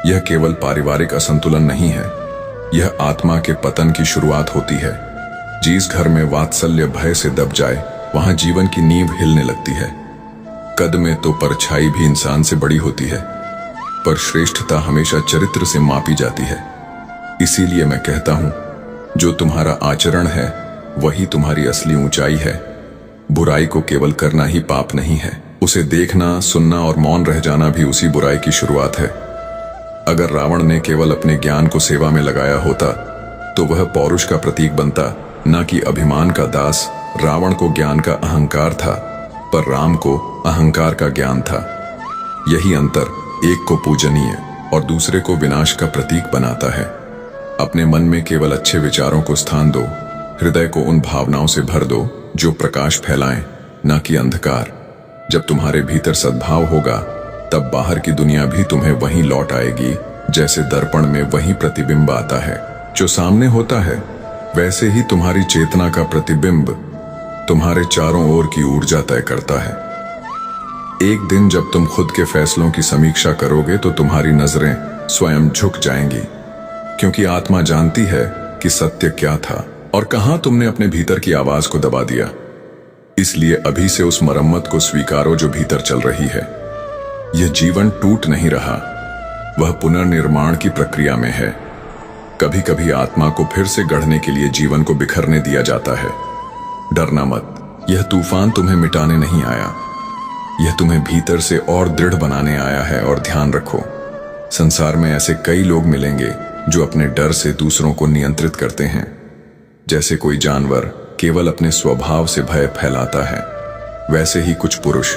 यह केवल पारिवारिक असंतुलन नहीं है, यह आत्मा के पतन की शुरुआत होती है। जिस घर में वात्सल्य भय से दब जाए, वहां जीवन की नींव हिलने लगती है। कद में तो परछाई भी इंसान से बड़ी होती है, पर श्रेष्ठता हमेशा चरित्र से मापी जाती है। इसीलिए मैं कहता हूं, जो तुम्हारा आचरण है वही तुम्हारी असली ऊंचाई है। बुराई को केवल करना ही पाप नहीं है, उसे देखना, सुनना और मौन रह जाना भी उसी बुराई की शुरुआत है। अगर रावण ने केवल अपने ज्ञान को सेवा में लगाया होता तो वह पौरुष का प्रतीक बनता, न कि अभिमान का दास। रावण को ज्ञान का अहंकार था, पर राम को अहंकार का ज्ञान था। यही अंतर एक को पूजनीय और दूसरे को विनाश का प्रतीक बनाता है। अपने मन में केवल अच्छे विचारों को स्थान दो, हृदय को उन भावनाओं से भर दो जो प्रकाश फैलाएं, न कि अंधकार। जब तुम्हारे भीतर सद्भाव होगा, तब बाहर की दुनिया भी तुम्हें वहीं लौट आएगी। जैसे दर्पण में वही प्रतिबिंब आता है जो सामने होता है, वैसे ही तुम्हारी चेतना का प्रतिबिंब तुम्हारे चारों ओर की ऊर्जा तय करता है। एक दिन जब तुम खुद के फैसलों की समीक्षा करोगे तो तुम्हारी नजरें स्वयं झुक जाएंगी, क्योंकि आत्मा जानती है कि सत्य क्या था और कहां तुमने अपने भीतर की आवाज को दबा दिया। इसलिए अभी से उस मरम्मत को स्वीकारो जो भीतर चल रही है। यह जीवन टूट नहीं रहा, वह पुनर्निर्माण की प्रक्रिया में है। कभी कभी आत्मा को फिर से गढ़ने के लिए जीवन को बिखरने दिया जाता है। डरना मत, यह तूफान तुम्हें मिटाने नहीं आया, यह तुम्हें भीतर से और दृढ़ बनाने आया है। और ध्यान रखो, संसार में ऐसे कई लोग मिलेंगे जो अपने डर से दूसरों को नियंत्रित करते हैं। जैसे कोई जानवर केवल अपने स्वभाव से भय फैलाता है, वैसे ही कुछ पुरुष,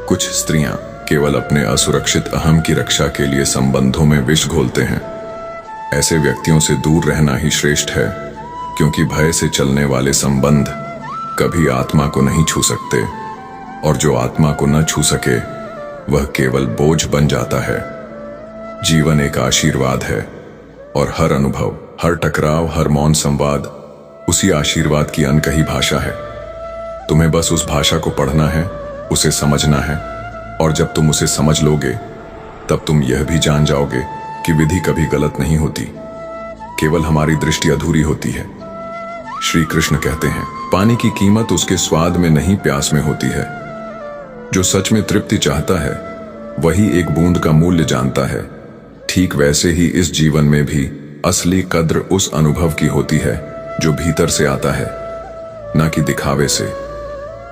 कुछ स्त्रियां केवल अपने असुरक्षित अहम की रक्षा के लिए संबंधों में विष घोलते हैं। ऐसे व्यक्तियों से दूर रहना ही श्रेष्ठ है, क्योंकि भय से चलने वाले संबंध कभी आत्मा को नहीं छू सकते, और जो आत्मा को न छू सके वह केवल बोझ बन जाता है। जीवन एक आशीर्वाद है, और हर अनुभव, हर टकराव, हर मौन संवाद उसी आशीर्वाद की अनकही भाषा है। तुम्हें बस उस भाषा को पढ़ना है, उसे समझना है, और जब तुम उसे समझ लोगे तब तुम यह भी जान जाओगे कि विधि कभी गलत नहीं होती, केवल हमारी दृष्टि अधूरी होती है। श्री कृष्ण कहते हैं, पानी की कीमत उसके स्वाद में नहीं, प्यास में होती है। जो सच में तृप्ति चाहता है वही एक बूंद का मूल्य जानता है। ठीक वैसे ही इस जीवन में भी असली कद्र उस अनुभव की होती है जो भीतर से आता है, ना कि दिखावे से।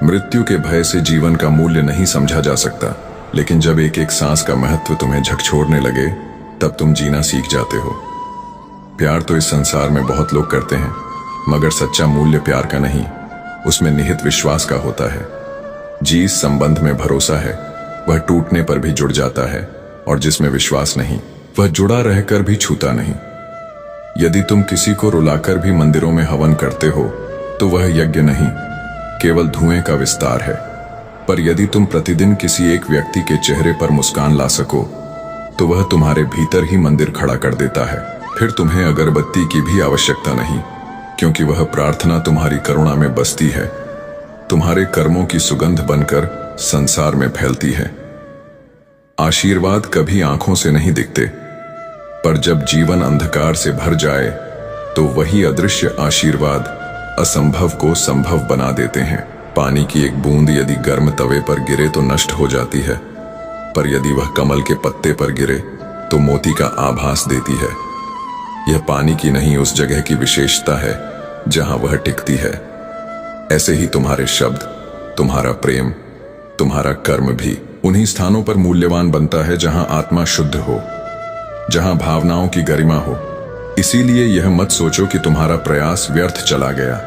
मृत्यु के भय से जीवन का मूल्य नहीं समझा जा सकता, लेकिन जब एक एक सांस का महत्व तुम्हें झकझोरने लगे तब तुम जीना सीख जाते हो। प्यार तो इस संसार में बहुत लोग करते हैं, मगर सच्चा मूल्य प्यार का नहीं, उसमें निहित विश्वास का होता है। जिस संबंध में भरोसा है वह टूटने पर भी जुड़ जाता है, और जिसमें विश्वास नहीं वह जुड़ा रहकर भी छूता नहीं। यदि तुम किसी को रुलाकर भी मंदिरों में हवन करते हो तो वह यज्ञ नहीं, केवल धुएं का विस्तार है। पर यदि तुम प्रतिदिन किसी एक व्यक्ति के चेहरे पर मुस्कान ला सको तो वह तुम्हारे भीतर ही मंदिर खड़ा कर देता है। फिर तुम्हें अगरबत्ती की भी आवश्यकता नहीं, क्योंकि वह प्रार्थना तुम्हारी करुणा में बसती है, तुम्हारे कर्मों की सुगंध बनकर संसार में फैलती है। आशीर्वाद कभी आंखों से नहीं दिखते, पर जब जीवन अंधकार से भर जाए तो वही अदृश्य आशीर्वाद असंभव को संभव बना देते हैं। पानी की एक बूंद यदि गर्म तवे पर गिरे तो नष्ट हो जाती है, पर यदि वह कमल के पत्ते पर गिरे तो मोती का आभास देती है। यह पानी की नहीं, उस जगह की विशेषता है जहां वह टिकती है। ऐसे ही तुम्हारे शब्द, तुम्हारा प्रेम, तुम्हारा कर्म भी उन्हीं स्थानों पर मूल्यवान बनता है जहां आत्मा शुद्ध हो, जहां भावनाओं की गरिमा हो। इसीलिए यह मत सोचो कि तुम्हारा प्रयास व्यर्थ चला गया।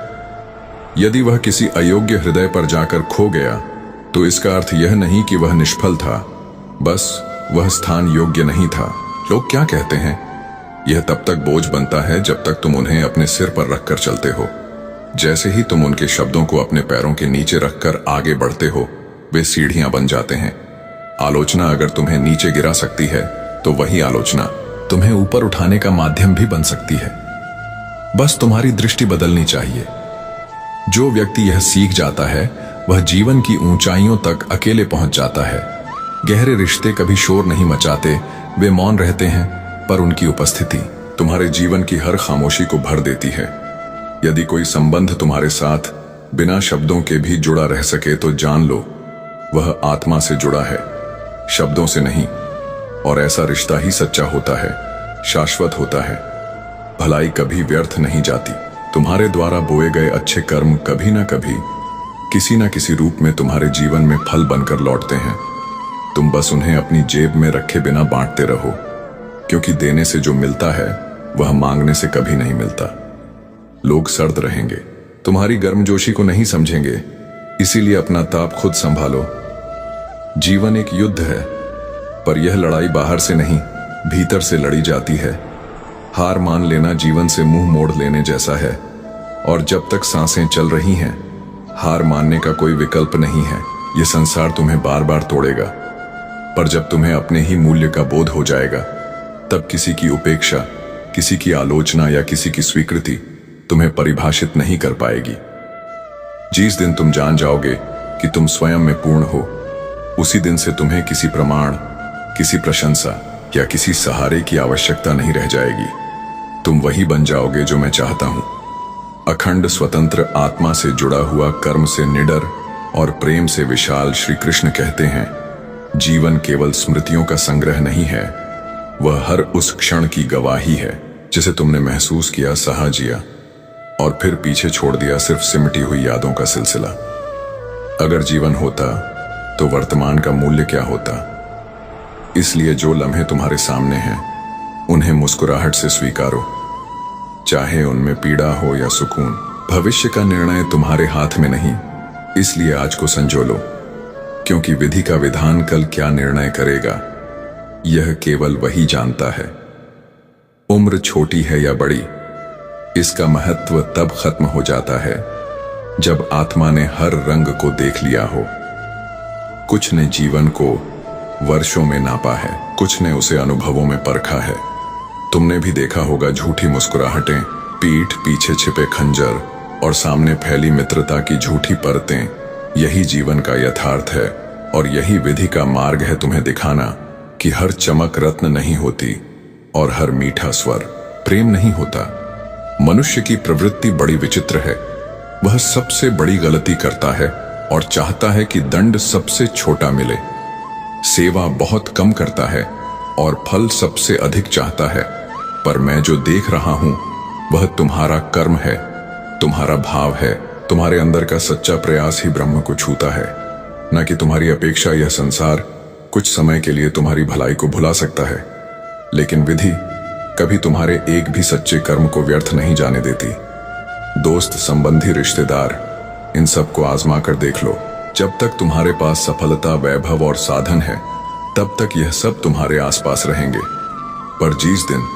यदि वह किसी अयोग्य हृदय पर जाकर खो गया तो इसका अर्थ यह नहीं कि वह निष्फल था, बस वह स्थान योग्य नहीं था। लोग क्या कहते हैं, यह तब तक बोझ बनता है जब तक तुम उन्हें अपने सिर पर रखकर चलते हो। जैसे ही तुम उनके शब्दों को अपने पैरों के नीचे रखकर आगे बढ़ते हो, वे सीढ़ियां बन जाते हैं। आलोचना अगर तुम्हें नीचे गिरा सकती है तो वही आलोचना तुम्हें ऊपर उठाने का माध्यम भी बन सकती है। बस तुम्हारी दृष्टि बदलनी चाहिए। जो व्यक्ति यह सीख जाता है वह जीवन की ऊंचाइयों तक अकेले पहुंच जाता है। गहरे रिश्ते कभी शोर नहीं मचाते, वे मौन रहते हैं, पर उनकी उपस्थिति तुम्हारे जीवन की हर खामोशी को भर देती है। यदि कोई संबंध तुम्हारे साथ बिना शब्दों के भी जुड़ा रह सके तो जान लो वह आत्मा से जुड़ा है, शब्दों से नहीं। और ऐसा रिश्ता ही सच्चा होता है, शाश्वत होता है। भलाई कभी व्यर्थ नहीं जाती। तुम्हारे द्वारा बोए गए अच्छे कर्म कभी ना कभी किसी ना किसी रूप में तुम्हारे जीवन में फल बनकर लौटते हैं। तुम बस उन्हें अपनी जेब में रखे बिना बांटते रहो, क्योंकि देने से जो मिलता है वह मांगने से कभी नहीं मिलता। लोग सर्द रहेंगे, तुम्हारी गर्मजोशी को नहीं समझेंगे, इसीलिए अपना ताप खुद संभालो। जीवन एक युद्ध है, पर यह लड़ाई बाहर से नहीं, भीतर से लड़ी जाती है। हार मान लेना जीवन से मुंह मोड़ लेने जैसा है, और जब तक सांसें चल रही हैं, हार मानने का कोई विकल्प नहीं है। यह संसार तुम्हें बार बार तोड़ेगा, पर जब तुम्हें अपने ही मूल्य का बोध हो जाएगा, तब किसी की उपेक्षा, किसी की आलोचना या किसी की स्वीकृति तुम्हें परिभाषित नहीं कर पाएगी। जिस दिन तुम जान जाओगे कि तुम स्वयं में पूर्ण हो, उसी दिन से तुम्हें किसी प्रमाण, किसी प्रशंसा या किसी सहारे की आवश्यकता नहीं रह जाएगी। तुम वही बन जाओगे जो मैं चाहता हूं, अखंड स्वतंत्र आत्मा से जुड़ा हुआ, कर्म से निडर और प्रेम से विशाल। श्री कृष्ण कहते हैं, जीवन केवल स्मृतियों का संग्रह नहीं है, वह हर उस क्षण की गवाही है जिसे तुमने महसूस किया, सहा जिया और फिर पीछे छोड़ दिया, सिर्फ सिमटी हुई यादों का सिलसिला। अगर जीवन होता तो वर्तमान का मूल्य क्या होता? इसलिए जो लम्हे तुम्हारे सामने हैं उन्हें मुस्कुराहट से स्वीकारो, चाहे उनमें पीड़ा हो या सुकून। भविष्य का निर्णय तुम्हारे हाथ में नहीं, इसलिए आज को संजो लो, क्योंकि विधि का विधान कल क्या निर्णय करेगा यह केवल वही जानता है। उम्र छोटी है या बड़ी, इसका महत्व तब खत्म हो जाता है जब आत्मा ने हर रंग को देख लिया हो। कुछ ने जीवन को वर्षों में नापा है, कुछ ने उसे अनुभवों में परखा है। तुमने भी देखा होगा झूठी मुस्कुराहटें, पीठ पीछे छिपे खंजर और सामने फैली मित्रता की झूठी परतें। यही जीवन का यथार्थ है, और यही विधि का मार्ग है तुम्हें दिखाना कि हर चमक रत्न नहीं होती और हर मीठा स्वर प्रेम नहीं होता। मनुष्य की प्रवृत्ति बड़ी विचित्र है। वह सबसे बड़ी गलती करता है और चाहता है कि दंड सबसे छोटा मिले। सेवा बहुत कम करता है और फल सबसे अधिक चाहता है। पर मैं जो देख रहा हूं वह तुम्हारा कर्म है, तुम्हारा भाव है। तुम्हारे अंदर का सच्चा प्रयास ही ब्रह्म को छूता है, न कि तुम्हारी अपेक्षा। यह संसार कुछ समय के लिए तुम्हारी भलाई को भुला सकता है, लेकिन विधि कभी तुम्हारे एक भी सच्चे कर्म को व्यर्थ नहीं जाने देती। दोस्त, संबंधी, रिश्तेदार, इन सब को आजमा कर देख लो। जब तक तुम्हारे पास सफलता, वैभव और साधन है, तब तक यह सब तुम्हारे आसपास रहेंगे। पर जिस दिन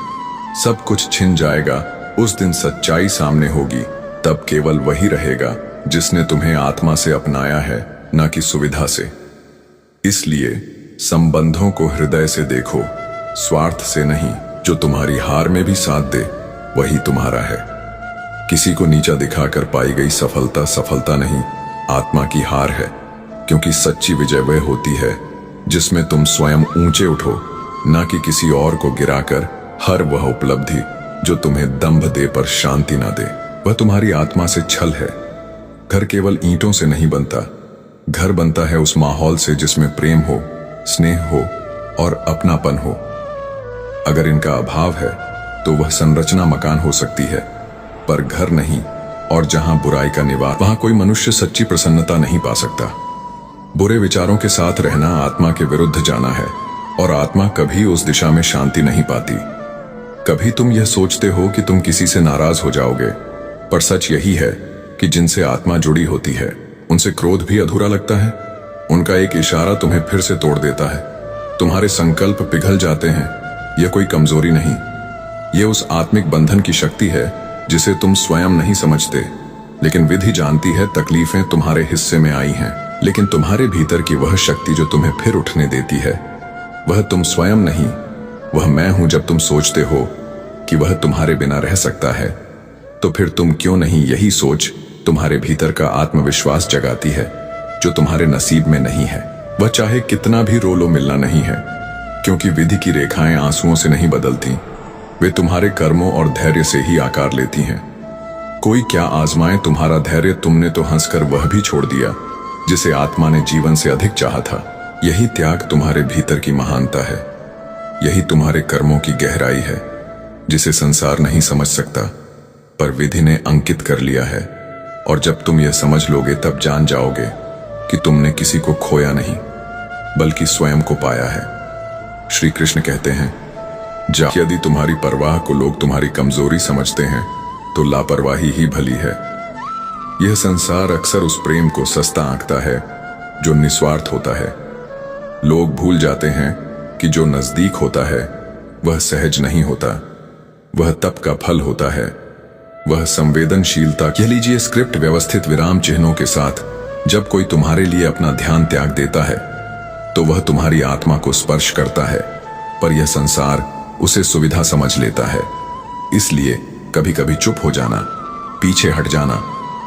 सब कुछ छिन जाएगा, उस दिन सच्चाई सामने होगी। तब केवल वही रहेगा जिसने तुम्हें आत्मा से अपनाया है, न कि सुविधा से। इसलिए संबंधों को हृदय से देखो, स्वार्थ से नहीं। जो तुम्हारी हार में भी साथ दे वही तुम्हारा है। किसी को नीचा दिखाकर पाई गई सफलता सफलता नहीं, आत्मा की हार है। क्योंकि सच्ची विजय वह होती है जिसमें तुम स्वयं ऊंचे उठो, न कि किसी और को गिराकर। हर वह उपलब्धि जो तुम्हें दंभ दे पर शांति ना दे, वह तुम्हारी आत्मा से छल है। घर केवल ईंटों से नहीं बनता, घर बनता है उस माहौल से जिसमें प्रेम हो, स्नेह हो और अपनापन हो। अगर इनका अभाव है तो वह संरचना मकान हो सकती है, पर घर नहीं। और जहां बुराई का निवास, वहां कोई मनुष्य सच्ची प्रसन्नता नहीं पा सकता। बुरे विचारों के साथ रहना आत्मा के विरुद्ध जाना है, और आत्मा कभी उस दिशा में शांति नहीं पाती। कभी तुम यह सोचते हो कि तुम किसी से नाराज हो जाओगे, पर सच यही है कि जिनसे आत्मा जुड़ी होती है उनसे क्रोध भी अधूरा लगता है। उनका एक इशारा तुम्हें फिर से तोड़ देता है। तुम्हारे संकल्प पिघल जाते हैं। यह कोई कमजोरी नहीं, यह उस आत्मिक बंधन की शक्ति है जिसे तुम स्वयं नहीं समझते। लेकिन विधि जानती है तकलीफें तुम्हारे हिस्से में आई हैं, लेकिन तुम्हारे भीतर की वह शक्ति जो तुम्हें फिर उठने देती है, वह तुम स्वयं नहीं, वह मैं हूं। जब तुम सोचते हो कि वह तुम्हारे बिना रह सकता है, तो फिर तुम क्यों नहीं यही सोच तुम्हारे भीतर का आत्मविश्वास जगाती है जो तुम्हारे नसीब में नहीं है। वह चाहे कितना भी रो लो, मिलना नहीं है। क्योंकि विधि की रेखाएं आंसुओं से नहीं बदलती, वे तुम्हारे कर्मों और धैर्य से ही आकार लेती हैं। कोई क्या आजमाए तुम्हारा धैर्य, तुमने तो हंसकर वह भी छोड़ दिया जिसे आत्मा ने जीवन से अधिक चाहा था। यही त्याग तुम्हारे भीतर की महानता है। यही तुम्हारे कर्मों की गहराई है जिसे संसार नहीं समझ सकता, पर विधि ने अंकित कर लिया है। और जब तुम यह समझ लोगे तब जान जाओगे कि तुमने किसी को खोया नहीं, बल्कि स्वयं को पाया है। श्री कृष्ण कहते हैं, यदि तुम्हारी परवाह को लोग तुम्हारी कमजोरी समझते हैं तो लापरवाही ही भली है। यह संसार अक्सर उस प्रेम को सस्ता आंकता है जो निस्वार्थ होता है। लोग भूल जाते हैं कि जो नजदीक होता है वह सहज नहीं होता, वह तप का फल होता है, वह संवेदनशीलता। कह लीजिए स्क्रिप्ट व्यवस्थित विराम चिन्हों के साथ। जब कोई तुम्हारे लिए अपना ध्यान त्याग देता है तो वह तुम्हारी आत्मा को स्पर्श करता है, पर यह संसार उसे सुविधा समझ लेता है। इसलिए कभी कभी चुप हो जाना, पीछे हट जाना,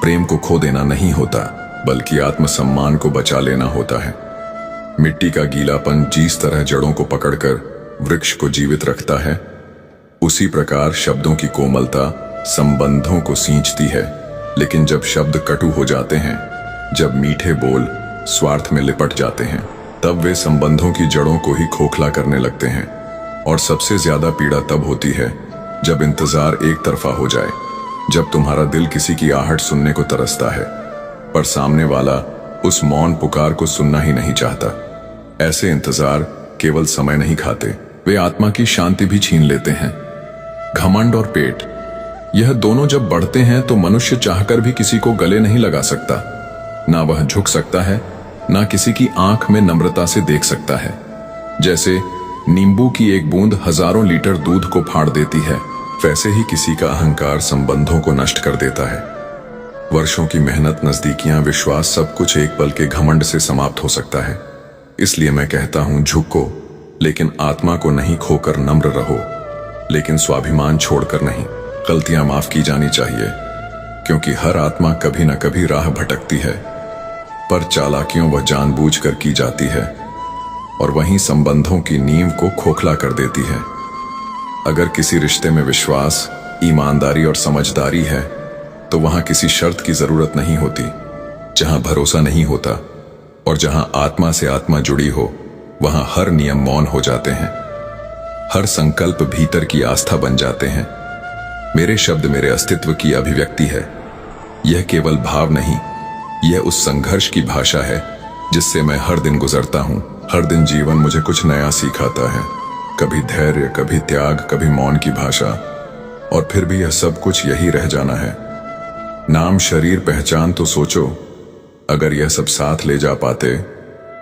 प्रेम को खो देना नहीं होता, बल्कि आत्मसम्मान को बचा लेना होता है। मिट्टी का गीलापन जिस तरह जड़ों को पकड़कर वृक्ष को जीवित रखता है, उसी प्रकार शब्दों की कोमलता संबंधों को सींचती है। लेकिन जब शब्द कटु हो जाते हैं, जब मीठे बोल स्वार्थ में लिपट जाते हैं, तब वे संबंधों की जड़ों को ही खोखला करने लगते हैं। और सबसे ज्यादा पीड़ा तब होती है जब इंतजार एक तरफा हो जाए, जब तुम्हारा दिल किसी की आहट सुनने को तरसता है, पर सामने वाला उस मौन पुकार को सुनना ही नहीं चाहता। ऐसे इंतजार केवल समय नहीं खाते, वे आत्मा की शांति भी छीन लेते हैं। घमंड और पेट, यह दोनों जब बढ़ते हैं तो मनुष्य चाहकर भी किसी को गले नहीं लगा सकता। ना वह झुक सकता है, ना किसी की आंख में नम्रता से देख सकता है। जैसे नींबू की एक बूंद हजारों लीटर दूध को फाड़ देती है, वैसे ही किसी का अहंकार संबंधों को नष्ट कर देता है। वर्षों की मेहनत, नजदीकियां, विश्वास, सब कुछ एक पल के घमंड से समाप्त हो सकता है। इसलिए मैं कहता हूं, झुको, लेकिन आत्मा को नहीं खोकर नम्र रहो, लेकिन स्वाभिमान छोड़कर नहीं। गलतियां माफ की जानी चाहिए, क्योंकि हर आत्मा कभी न कभी राह भटकती है, पर चालाकियों वह जानबूझकर की जाती है और वहीं संबंधों की नींव को खोखला कर देती है। अगर किसी रिश्ते में विश्वास, ईमानदारी और समझदारी है तो वहां किसी शर्त की जरूरत नहीं होती। जहां भरोसा नहीं होता और जहां आत्मा से आत्मा जुड़ी हो, वहां हर नियम मौन हो जाते हैं, हर संकल्प भीतर की आस्था बन जाते हैं। मेरे शब्द मेरे अस्तित्व की अभिव्यक्ति है। यह केवल भाव नहीं, यह उस संघर्ष की भाषा है जिससे मैं हर दिन गुजरता हूं। हर दिन जीवन मुझे कुछ नया सिखाता है, कभी धैर्य, कभी त्याग, कभी मौन की भाषा, और फिर भी यह सब कुछ यही रह जाना है। नाम, शरीर, पहचान, तो सोचो अगर यह सब साथ ले जा पाते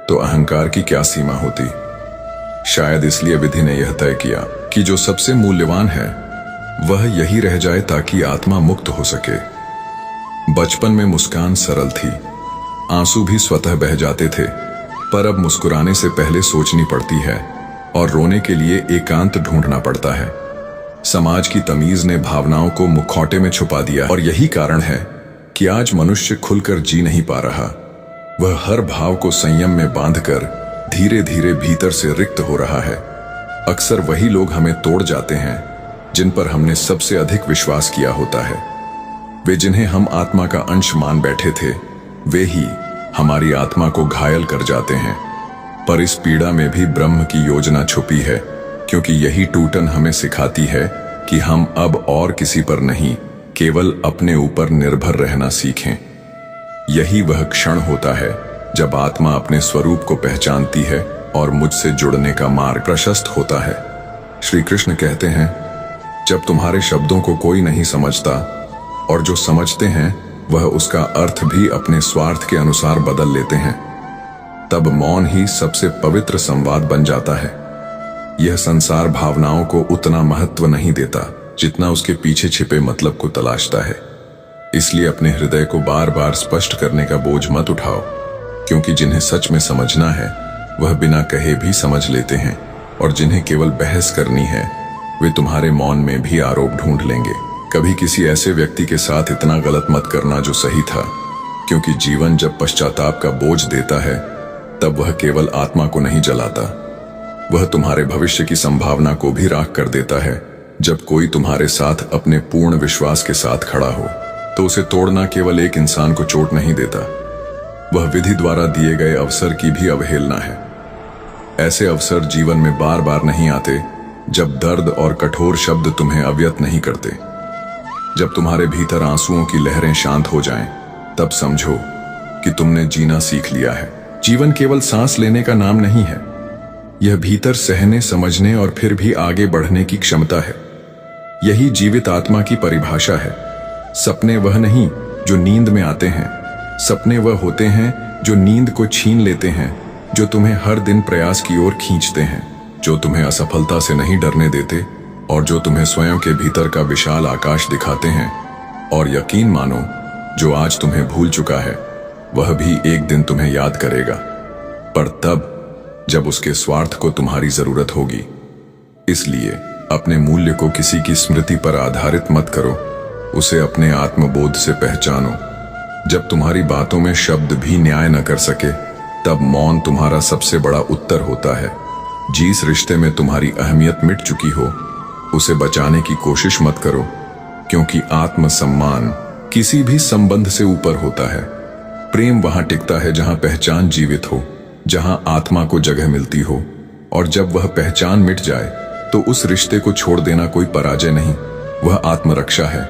तो अहंकार की क्या सीमा होती। शायद इसलिए विधि ने यह तय किया कि जो सबसे मूल्यवान है वह यही रह जाए ताकि आत्मा मुक्त हो सके। बचपन में मुस्कान सरल थी, आंसू भी स्वतः बह जाते थे, पर अब मुस्कुराने से पहले सोचनी पड़ती है और रोने के लिए एकांत ढूंढना पड़ता है। समाज की तमीज ने भावनाओं को मुखौटे में छुपा दिया और यही कारण है कि आज मनुष्य खुलकर जी नहीं पा रहा। वह हर भाव को संयम में बांधकर धीरे धीरे भीतर से रिक्त हो रहा है। अक्सर वही लोग हमें तोड़ जाते हैं जिन पर हमने सबसे अधिक विश्वास किया होता है। वे जिन्हें हम आत्मा का अंश मान बैठे थे, वे ही हमारी आत्मा को घायल कर जाते हैं। पर इस पीड़ा में भी ब्रह्म की योजना छुपी है, क्योंकि यही टूटन हमें सिखाती है कि हम अब और किसी पर नहीं, केवल अपने ऊपर निर्भर रहना सीखें। यही वह क्षण होता है जब आत्मा अपने स्वरूप को पहचानती है और मुझसे जुड़ने का मार्ग प्रशस्त होता है। श्री कृष्ण कहते हैं, जब तुम्हारे शब्दों को कोई नहीं समझता और जो समझते हैं वह उसका अर्थ भी अपने स्वार्थ के अनुसार बदल लेते हैं, तब मौन ही सबसे पवित्र संवाद बन जाता है। यह संसार भावनाओं को उतना महत्व नहीं देता जितना उसके पीछे छिपे मतलब को तलाशता है। इसलिए अपने हृदय को बार बार स्पष्ट करने का बोझ मत उठाओ, क्योंकि जिन्हें सच में समझना है वह बिना कहे भी समझ लेते हैं, और जिन्हें केवल बहस करनी है वे तुम्हारे मौन में भी आरोप ढूंढ लेंगे। कभी किसी ऐसे व्यक्ति के साथ इतना गलत मत करना जो सही था, क्योंकि जीवन जब पश्चाताप का बोझ देता है तब वह केवल आत्मा को नहीं जलाता, वह तुम्हारे भविष्य की संभावना को भी राख कर देता है। जब कोई तुम्हारे साथ अपने पूर्ण विश्वास के साथ खड़ा हो तो उसे तोड़ना केवल एक इंसान को चोट नहीं देता, वह विधि द्वारा दिए गए अवसर की भी अवहेलना है। ऐसे अवसर जीवन में बार बार नहीं आते जब दर्द और कठोर शब्द तुम्हें अव्यत नहीं करते। जब तुम्हारे भीतर आंसुओं की लहरें शांत हो जाएं, तब समझो कि तुमने जीना सीख लिया है। जीवन केवल सांस लेने का नाम नहीं है, यह भीतर सहने, समझने और फिर भी आगे बढ़ने की क्षमता है। यही जीवित आत्मा की परिभाषा है। सपने वह नहीं जो नींद में आते हैं, सपने वह होते हैं जो नींद को छीन लेते हैं, जो तुम्हें हर दिन प्रयास की ओर खींचते हैं, जो तुम्हें असफलता से नहीं डरने देते और जो तुम्हें स्वयं के भीतर का विशाल आकाश दिखाते हैं। और यकीन मानो, जो आज तुम्हें भूल चुका है वह भी एक दिन तुम्हें याद करेगा, पर तब जब उसके स्वार्थ को तुम्हारी जरूरत होगी। इसलिए अपने मूल्य को किसी की स्मृति पर आधारित मत करो, उसे अपने आत्मबोध से पहचानो। जब तुम्हारी बातों में शब्द भी न्याय न कर सके, तब मौन तुम्हारा सबसे बड़ा उत्तर होता है। जिस रिश्ते में तुम्हारी अहमियत मिट चुकी हो, उसे बचाने की कोशिश मत करो, क्योंकि आत्मसम्मान किसी भी संबंध से ऊपर होता है। प्रेम वहां टिकता है जहां पहचान जीवित हो, जहां आत्मा को जगह मिलती हो, और जब वह पहचान मिट जाए तो उस रिश्ते को छोड़ देना कोई पराजय नहीं, वह आत्मरक्षा है।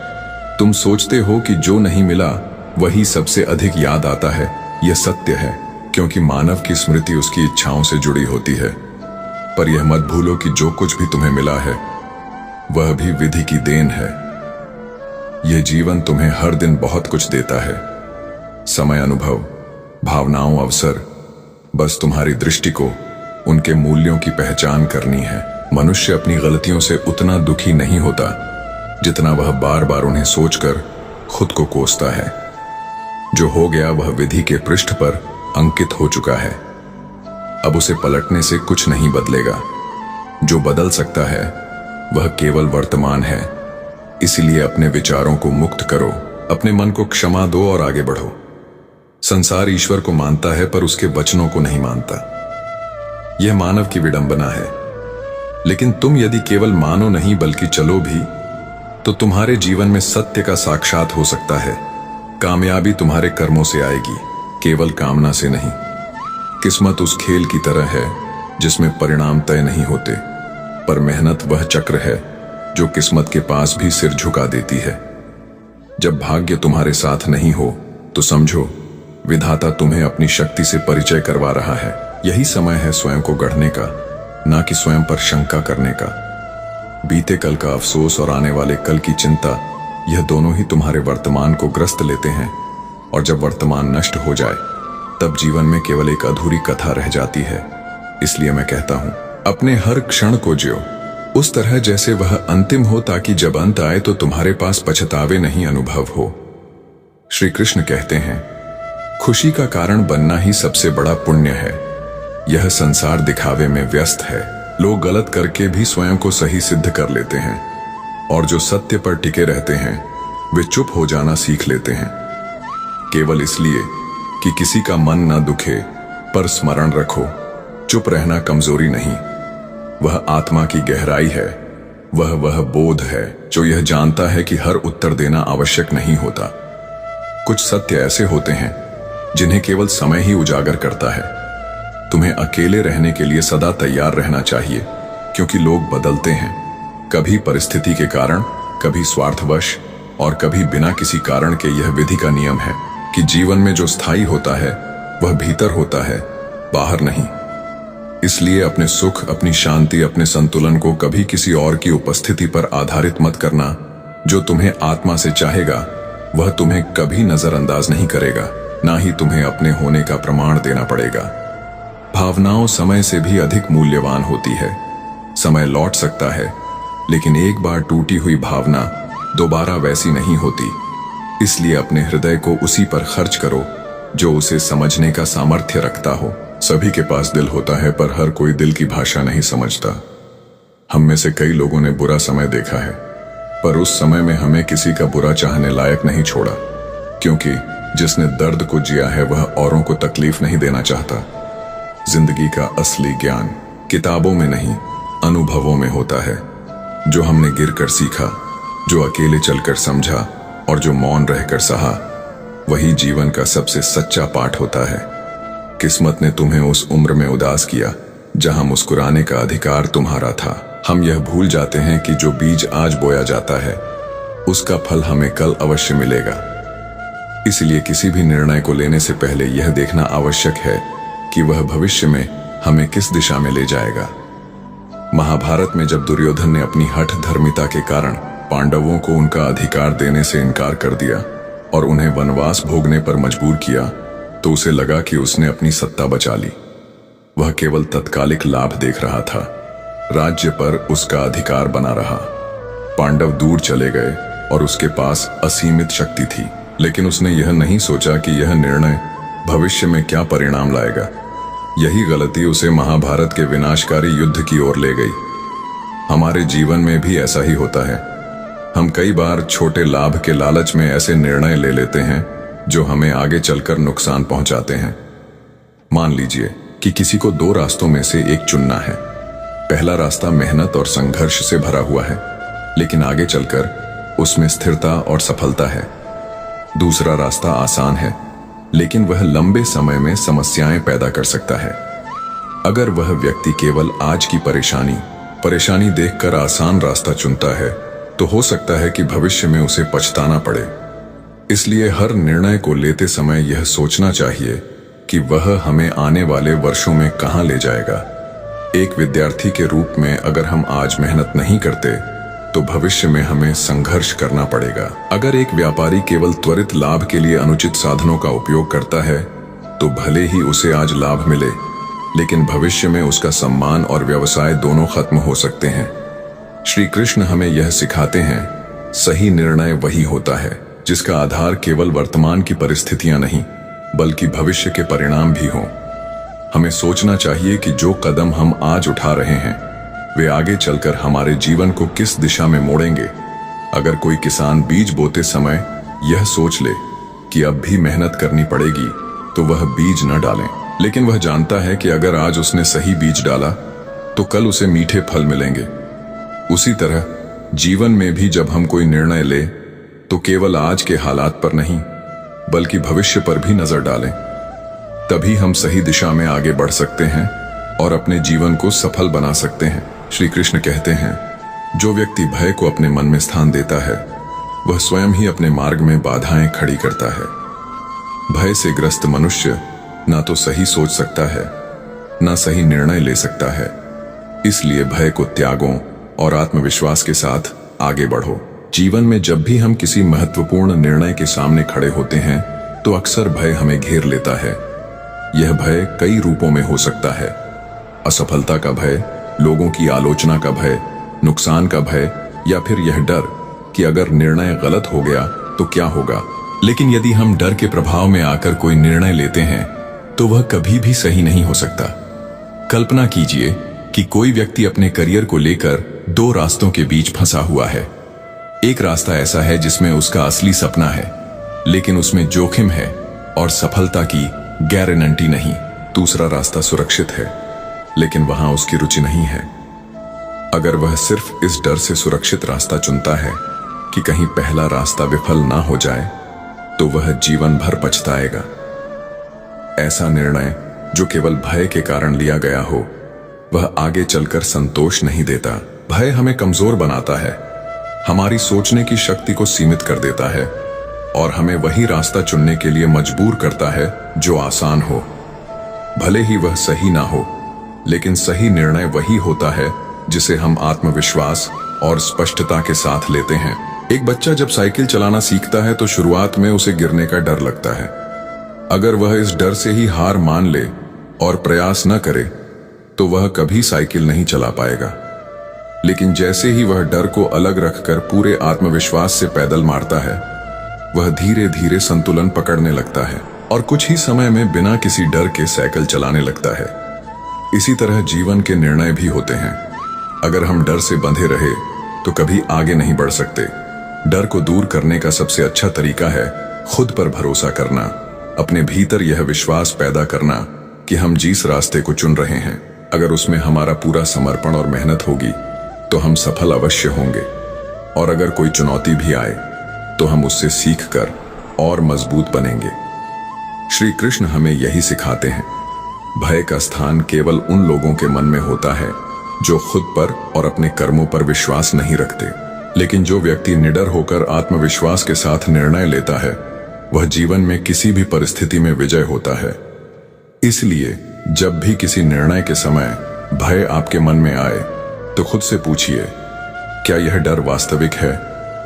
तुम सोचते हो कि जो नहीं मिला वही सबसे अधिक याद आता है, यह सत्य है, क्योंकि मानव की स्मृति उसकी इच्छाओं से जुड़ी होती है। पर यह मत भूलो कि जो कुछ भी तुम्हें मिला है वह भी विधि की देन है। यह जीवन तुम्हें हर दिन बहुत कुछ देता है, समय, अनुभव, भावनाओं, अवसर। बस तुम्हारी दृष्टि को उनके मूल्यों की पहचान करनी है। मनुष्य अपनी गलतियों से उतना दुखी नहीं होता जितना वह बार बार उन्हें सोचकर खुद को कोसता है। जो हो गया वह विधि के पृष्ठ पर अंकित हो चुका है, अब उसे पलटने से कुछ नहीं बदलेगा। जो बदल सकता है वह केवल वर्तमान है। इसलिए अपने विचारों को मुक्त करो, अपने मन को क्षमा दो और आगे बढ़ो। संसार ईश्वर को मानता है पर उसके वचनों को नहीं मानता। यह मानव की विडंबना है, लेकिन तुम यदि केवल मानो नहीं बल्कि चलो भी, तो तुम्हारे जीवन में सत्य का साक्षात हो सकता है। कामयाबी तुम्हारे कर्मों से आएगी, केवल कामना से नहीं। किस्मत उस खेल की तरह है जिसमें परिणाम तय नहीं होते, पर मेहनत वह चक्र है जो किस्मत के पास भी सिर झुका देती है। जब भाग्य तुम्हारे साथ नहीं हो तो समझो विधाता तुम्हें अपनी शक्ति से परिचय करवा रहा है। यही समय है स्वयं को गढ़ने का, ना कि स्वयं पर शंका करने का। बीते कल का अफसोस और आने वाले कल की चिंता, यह दोनों ही तुम्हारे वर्तमान को ग्रस्त लेते हैं, और जब वर्तमान नष्ट हो जाए तब जीवन में केवल एक अधूरी कथा रह जाती है। इसलिए मैं कहता हूं, अपने हर क्षण को जियो उस तरह जैसे वह अंतिम हो, ताकि जब अंत आए तो तुम्हारे पास पछतावे नहीं अनुभव हो। श्री कृष्ण कहते हैं, खुशी का कारण बनना ही सबसे बड़ा पुण्य है। यह संसार दिखावे में व्यस्त है। लोग गलत करके भी स्वयं को सही सिद्ध कर लेते हैं, और जो सत्य पर टिके रहते हैं वे चुप हो जाना सीख लेते हैं, केवल इसलिए कि किसी का मन न दुखे। पर स्मरण रखो, चुप रहना कमजोरी नहीं, वह आत्मा की गहराई है। वह बोध है जो यह जानता है कि हर उत्तर देना आवश्यक नहीं होता। कुछ सत्य ऐसे होते हैं जिन्हें केवल समय ही उजागर करता है। तुम्हें अकेले रहने के लिए सदा तैयार रहना चाहिए, क्योंकि लोग बदलते हैं, कभी परिस्थिति के कारण, कभी स्वार्थवश, और कभी बिना किसी कारण के। यह विधि का नियम है कि जीवन में जो स्थायी होता है वह भीतर होता है, बाहर नहीं। इसलिए अपने सुख, अपनी शांति, अपने संतुलन को कभी किसी और की उपस्थिति पर आधारित मत करना। जो तुम्हें आत्मा से चाहेगा वह तुम्हें कभी नजरअंदाज नहीं करेगा, ना ही तुम्हें अपने होने का प्रमाण देना पड़ेगा। भावनाओं समय से भी अधिक मूल्यवान होती है। समय लौट सकता है, लेकिन एक बार टूटी हुई भावना दोबारा वैसी नहीं होती। इसलिए अपने हृदय को उसी पर खर्च करो जो उसे समझने का सामर्थ्य रखता हो। सभी के पास दिल होता है, पर हर कोई दिल की भाषा नहीं समझता। हम में से कई लोगों ने बुरा समय देखा है, पर उस समय में हमें किसी का बुरा चाहने लायक नहीं छोड़ा, क्योंकि जिसने दर्द को जिया है वह औरों को तकलीफ नहीं देना चाहता। जिंदगी का असली ज्ञान किताबों में नहीं, अनुभवों में होता है। जो हमने गिरकर सीखा, जो अकेले चलकर समझा, और जो मौन रहकर सहा, वही जीवन का सबसे सच्चा पाठ होता है। किस्मत ने तुम्हें उस उम्र में उदास किया जहां मुस्कुराने का अधिकार तुम्हारा था। हम यह भूल जाते हैं कि जो बीज आज बोया जाता है उसका फल हमें कल अवश्य मिलेगा। इसलिए किसी भी निर्णय को लेने से पहले यह देखना आवश्यक है कि वह भविष्य में हमें किस दिशा में ले जाएगा। महाभारत में जब दुर्योधन ने अपनी हठ धर्मिता के कारण पांडवों को उनका अधिकार देने से इनकार कर दिया और उन्हें वनवास भोगने पर मजबूर किया, तो उसे लगा कि उसने अपनी सत्ता बचा ली। वह केवल तत्कालिक लाभ देख रहा था, राज्य पर उसका अधिकार बना रहा। पांडव दूर चले गए और उसके पास असीमित शक्ति थी, लेकिन उसने यह नहीं सोचा कि यह निर्णय भविष्य में क्या परिणाम लाएगा। यही गलती उसे महाभारत के विनाशकारी युद्ध की ओर ले गई। हमारे जीवन में भी ऐसा ही होता है। हम कई बार छोटे लाभ के लालच में ऐसे निर्णय ले लेते हैं जो हमें आगे चलकर नुकसान पहुंचाते हैं। मान लीजिए कि किसी को दो रास्तों में से एक चुनना है। पहला रास्ता मेहनत और संघर्ष से भरा हुआ है, लेकिन आगे चलकर उसमें स्थिरता और सफलता है। दूसरा रास्ता आसान है, लेकिन वह लंबे समय में समस्याएं पैदा कर सकता है। अगर वह व्यक्ति केवल आज की परेशानी देखकर आसान रास्ता चुनता है, तो हो सकता है कि भविष्य में उसे पछताना पड़े। इसलिए हर निर्णय को लेते समय यह सोचना चाहिए कि वह हमें आने वाले वर्षों में कहां ले जाएगा। एक विद्यार्थी के रूप में अगर हम आज मेहनत नहीं करते तो भविष्य में हमें संघर्ष करना पड़ेगा। अगर एक व्यापारी केवल त्वरित लाभ के लिए अनुचित साधनों का उपयोग करता है तो भले ही उसे आज लाभ मिले, लेकिन भविष्य में उसका सम्मान और व्यवसाय दोनों खत्म हो सकते हैं। श्री कृष्ण हमें यह सिखाते हैं, सही निर्णय वही होता है जिसका आधार केवल वर्तमान की परिस्थितियां नहीं बल्कि भविष्य के परिणाम भी हों। हमें सोचना चाहिए कि जो कदम हम आज उठा रहे हैं वे आगे चलकर हमारे जीवन को किस दिशा में मोड़ेंगे। अगर कोई किसान बीज बोते समय यह सोच ले कि अब भी मेहनत करनी पड़ेगी तो वह बीज न डालें, लेकिन वह जानता है कि अगर आज उसने सही बीज डाला तो कल उसे मीठे फल मिलेंगे। उसी तरह जीवन में भी जब हम कोई निर्णय ले तो केवल आज के हालात पर नहीं बल्कि भविष्य पर भी नजर डालें। तभी हम सही दिशा में आगे बढ़ सकते हैं और अपने जीवन को सफल बना सकते हैं। श्री कृष्ण कहते हैं, जो व्यक्ति भय को अपने मन में स्थान देता है वह स्वयं ही अपने मार्ग में बाधाएं खड़ी करता है। भय से ग्रस्त मनुष्य ना तो सही सोच सकता है ना सही निर्णय ले सकता है। इसलिए भय को त्यागो और आत्मविश्वास के साथ आगे बढ़ो। जीवन में जब भी हम किसी महत्वपूर्ण निर्णय के सामने खड़े होते हैं तो अक्सर भय हमें घेर लेता है। यह भय कई रूपों में हो सकता है। असफलता का भय, लोगों की आलोचना का भय, नुकसान का भय, या फिर यह डर कि अगर निर्णय गलत हो गया तो क्या होगा। लेकिन यदि हम डर के प्रभाव में आकर कोई निर्णय लेते हैं तो वह कभी भी सही नहीं हो सकता। कल्पना कीजिए कि कोई व्यक्ति अपने करियर को लेकर दो रास्तों के बीच फंसा हुआ है। एक रास्ता ऐसा है जिसमें उसका असली सपना है, लेकिन उसमें जोखिम है और सफलता की गारंटी नहीं। दूसरा रास्ता सुरक्षित है, लेकिन वहां उसकी रुचि नहीं है। अगर वह सिर्फ इस डर से सुरक्षित रास्ता चुनता है कि कहीं पहला रास्ता विफल ना हो जाए, तो वह जीवन भर पछताएगा। ऐसा निर्णय जो केवल भय के कारण लिया गया हो, वह आगे चलकर संतोष नहीं देता। भय हमें कमजोर बनाता है, हमारी सोचने की शक्ति को सीमित कर देता है और हमें वही रास्ता चुनने के लिए मजबूर करता है जो आसान हो। भले ही वह सही ना हो, लेकिन सही निर्णय वही होता है जिसे हम आत्मविश्वास और स्पष्टता के साथ लेते हैं। एक बच्चा जब साइकिल चलाना सीखता है तो शुरुआत में उसे गिरने का डर लगता है। अगर वह इस डर से ही हार मान ले और प्रयास न करे तो वह कभी साइकिल नहीं चला पाएगा। लेकिन जैसे ही वह डर को अलग रखकर पूरे आत्मविश्वास से पैदल मारता है, वह धीरे धीरे संतुलन पकड़ने लगता है और कुछ ही समय में बिना किसी डर के साइकिल चलाने लगता है। इसी तरह जीवन के निर्णय भी होते हैं। अगर हम डर से बंधे रहे तो कभी आगे नहीं बढ़ सकते। डर को दूर करने का सबसे अच्छा तरीका है खुद पर भरोसा करना, अपने भीतर यह विश्वास पैदा करना कि हम जिस रास्ते को चुन रहे हैं, अगर उसमें हमारा पूरा समर्पण और मेहनत होगी तो हम सफल अवश्य होंगे। और अगर कोई चुनौती भी आए तो हम उससे सीखकर और मजबूत बनेंगे। श्री कृष्ण हमें यही सिखाते हैं। भय का स्थान केवल उन लोगों के मन में होता है जो खुद पर और अपने कर्मों पर विश्वास नहीं रखते। लेकिन जो व्यक्ति निडर होकर आत्मविश्वास के साथ निर्णय लेता है, वह जीवन में किसी भी परिस्थिति में विजय होता है। इसलिए जब भी किसी निर्णय के समय भय आपके मन में आए तो खुद से पूछिए, क्या यह डर वास्तविक है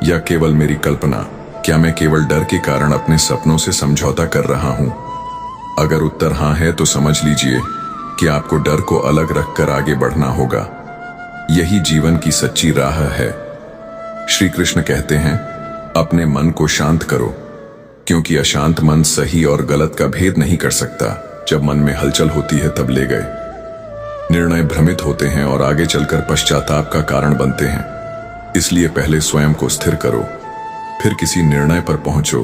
या केवल मेरी कल्पना? क्या मैं केवल डर के कारण अपने सपनों से समझौता कर रहा हूं? अगर उत्तर हाँ है तो समझ लीजिए कि आपको डर को अलग रखकर आगे बढ़ना होगा। यही जीवन की सच्ची राह है। श्री कृष्ण कहते हैं, अपने मन को शांत करो, क्योंकि अशांत मन सही और गलत का भेद नहीं कर सकता। जब मन में हलचल होती है तब ले गए निर्णय भ्रमित होते हैं और आगे चलकर पश्चाताप का कारण बनते हैं। इसलिए पहले स्वयं को स्थिर करो, फिर किसी निर्णय पर पहुंचो।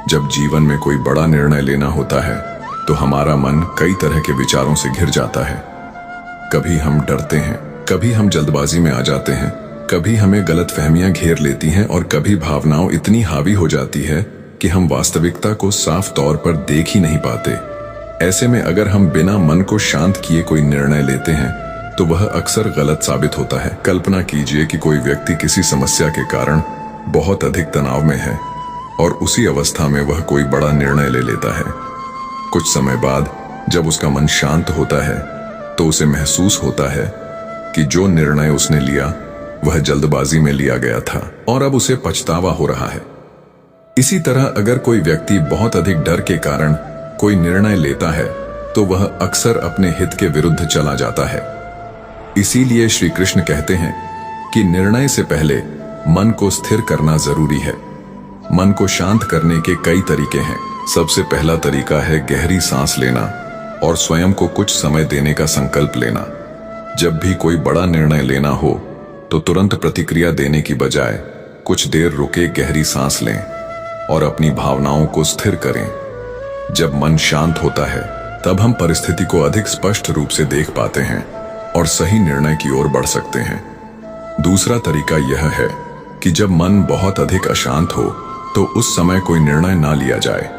जब जीवन में कोई बड़ा निर्णय लेना होता है तो हमारा मन कई तरह के विचारों से घिर जाता है। कभी हम डरते हैं, कभी हम जल्दबाजी में आ जाते हैं, कभी हमें गलतफहमियां घेर लेती हैं और कभी भावनाओं इतनी हावी हो जाती है कि हम वास्तविकता को साफ तौर पर देख ही नहीं पाते। ऐसे में अगर हम बिना मन को शांत किए कोई निर्णय लेते हैं तो वह अक्सर गलत साबित होता है। कल्पना कीजिए कि कोई व्यक्ति किसी समस्या के कारण बहुत अधिक तनाव में है और उसी अवस्था में वह कोई बड़ा निर्णय ले लेता है। कुछ समय बाद जब उसका मन शांत होता है तो उसे महसूस होता है कि जो निर्णय उसने लिया वह जल्दबाजी में लिया गया था और अब उसे पछतावा हो रहा है। इसी तरह अगर कोई व्यक्ति बहुत अधिक डर के कारण कोई निर्णय लेता है तो वह अक्सर अपने हित के विरुद्ध चला जाता है। इसीलिए श्री कृष्ण कहते हैं कि निर्णय से पहले मन को स्थिर करना जरूरी है। मन को शांत करने के कई तरीके हैं। सबसे पहला तरीका है गहरी सांस लेना और स्वयं को कुछ समय देने का संकल्प लेना। जब भी कोई बड़ा निर्णय लेना हो तो तुरंत प्रतिक्रिया देने की बजाय कुछ देर रुके, गहरी सांस लें और अपनी भावनाओं को स्थिर करें। जब मन शांत होता है तब हम परिस्थिति को अधिक स्पष्ट रूप से देख पाते हैं और सही निर्णय की ओर बढ़ सकते हैं। दूसरा तरीका यह है कि जब मन बहुत अधिक अशांत हो तो उस समय कोई निर्णय ना लिया जाए।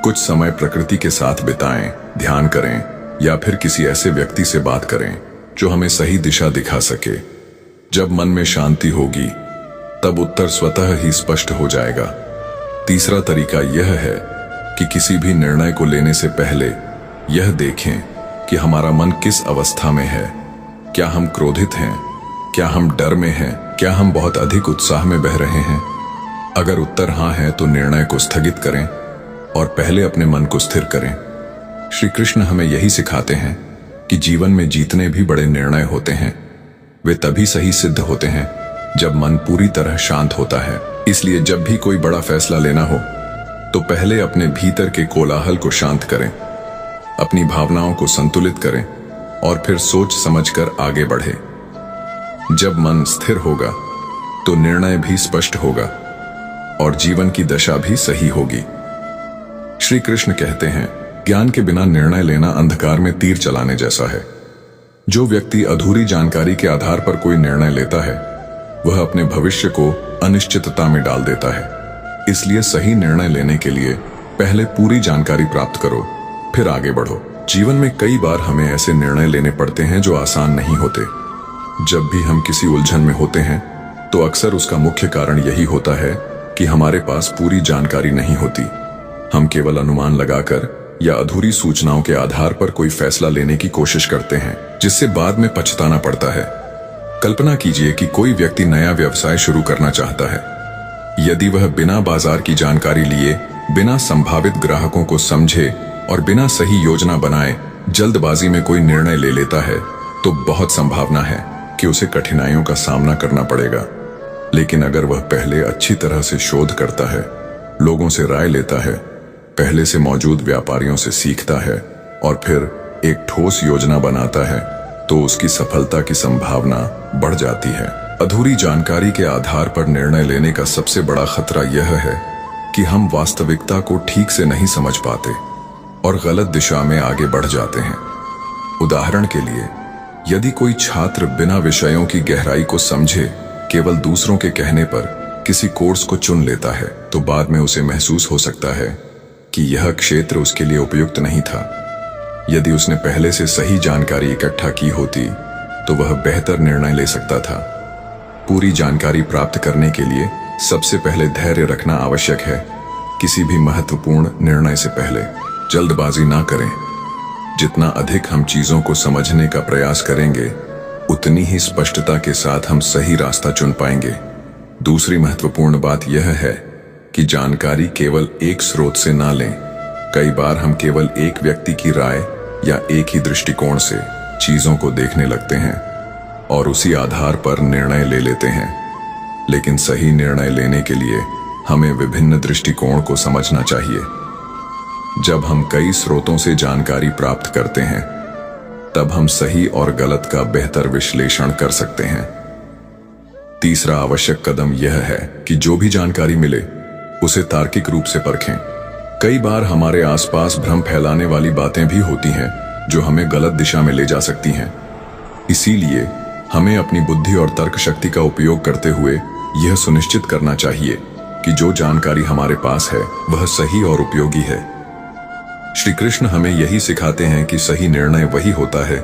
कुछ समय प्रकृति के साथ बिताएं, ध्यान करें या फिर किसी ऐसे व्यक्ति से बात करें जो हमें सही दिशा दिखा सके। जब मन में शांति होगी तब उत्तर स्वतः ही स्पष्ट हो जाएगा। तीसरा तरीका यह है कि किसी भी निर्णय को लेने से पहले यह देखें कि हमारा मन किस अवस्था में है। क्या हम क्रोधित हैं? क्या हम डर में हैं? क्या हम बहुत अधिक उत्साह में बह रहे हैं? अगर उत्तर हाँ है तो निर्णय को स्थगित करें और पहले अपने मन को स्थिर करें। श्री कृष्ण हमें यही सिखाते हैं कि जीवन में जितने भी बड़े निर्णय होते हैं वे तभी सही सिद्ध होते हैं जब मन पूरी तरह शांत होता है। इसलिए जब भी कोई बड़ा फैसला लेना हो तो पहले अपने भीतर के कोलाहल को शांत करें, अपनी भावनाओं को संतुलित करें और फिर सोच समझकर आगे बढ़े। जब मन स्थिर होगा तो निर्णय भी स्पष्ट होगा और जीवन की दशा भी सही होगी। श्री कृष्ण कहते हैं, ज्ञान के बिना निर्णय लेना अंधकार में तीर चलाने जैसा है। जो व्यक्ति अधूरी जानकारी के आधार पर कोई निर्णय लेता है वह अपने भविष्य को अनिश्चितता में डाल देता है। इसलिए सही निर्णय लेने के लिए पहले पूरी जानकारी प्राप्त करो, फिर आगे बढ़ो। जीवन में कई बार हमें ऐसे निर्णय लेने पड़ते हैं जो आसान नहीं होते। जब भी हम किसी उलझन में होते हैं तो अक्सर उसका मुख्य कारण यही होता है कि हमारे पास पूरी जानकारी नहीं होती। हम केवल अनुमान लगाकर या अधूरी सूचनाओं के आधार पर कोई फैसला लेने की कोशिश करते हैं, जिससे बाद में पछताना पड़ता है। कल्पना कीजिए कि कोई व्यक्ति नया व्यवसाय शुरू करना चाहता है। यदि वह बिना बाजार की जानकारी लिए, बिना संभावित ग्राहकों को समझे और बिना सही योजना बनाए जल्दबाजी में कोई निर्णय ले लेता है तो बहुत संभावना है कि उसे कठिनाइयों का सामना करना पड़ेगा। लेकिन अगर वह पहले अच्छी तरह से शोध करता है, लोगों से राय लेता है, पहले से मौजूद व्यापारियों से सीखता है और फिर एक ठोस योजना बनाता है तो उसकी सफलता की संभावना बढ़ जाती है। अधूरी जानकारी के आधार पर निर्णय लेने का सबसे बड़ा खतरा यह है कि हम वास्तविकता को ठीक से नहीं समझ पाते और गलत दिशा में आगे बढ़ जाते हैं। उदाहरण के लिए, यदि कोई छात्र बिना विषयों की गहराई को समझे केवल दूसरों के कहने पर किसी कोर्स को चुन लेता है तो बाद में उसे महसूस हो सकता है कि यह क्षेत्र उसके लिए उपयुक्त नहीं था। यदि उसने पहले से सही जानकारी इकट्ठा की होती तो वह बेहतर निर्णय ले सकता था। पूरी जानकारी प्राप्त करने के लिए सबसे पहले धैर्य रखना आवश्यक है। किसी भी महत्वपूर्ण निर्णय से पहले जल्दबाजी ना करें। जितना अधिक हम चीजों को समझने का प्रयास करेंगे उतनी ही स्पष्टता के साथ हम सही रास्ता चुन पाएंगे। दूसरी महत्वपूर्ण बात यह है कि जानकारी केवल एक स्रोत से ना लें। कई बार हम केवल एक व्यक्ति की राय या एक ही दृष्टिकोण से चीजों को देखने लगते हैं और उसी आधार पर निर्णय ले लेते हैं। लेकिन सही निर्णय लेने के लिए हमें विभिन्न दृष्टिकोण को समझना चाहिए। जब हम कई स्रोतों से जानकारी प्राप्त करते हैं तब हम सही और गलत का बेहतर विश्लेषण कर सकते हैं। तीसरा आवश्यक कदम यह है कि जो भी जानकारी मिले उसे तार्किक रूप से परखें। कई बार हमारे आसपास भ्रम फैलाने वाली बातें भी होती हैं जो हमें गलत दिशा में ले जा सकती हैं। इसीलिए हमें अपनी बुद्धि और तर्क शक्ति का उपयोग करते हुए यह सुनिश्चित करना चाहिए कि जो जानकारी हमारे पास है वह सही और उपयोगी है। श्री कृष्ण हमें यही सिखाते हैं कि सही निर्णय वही होता है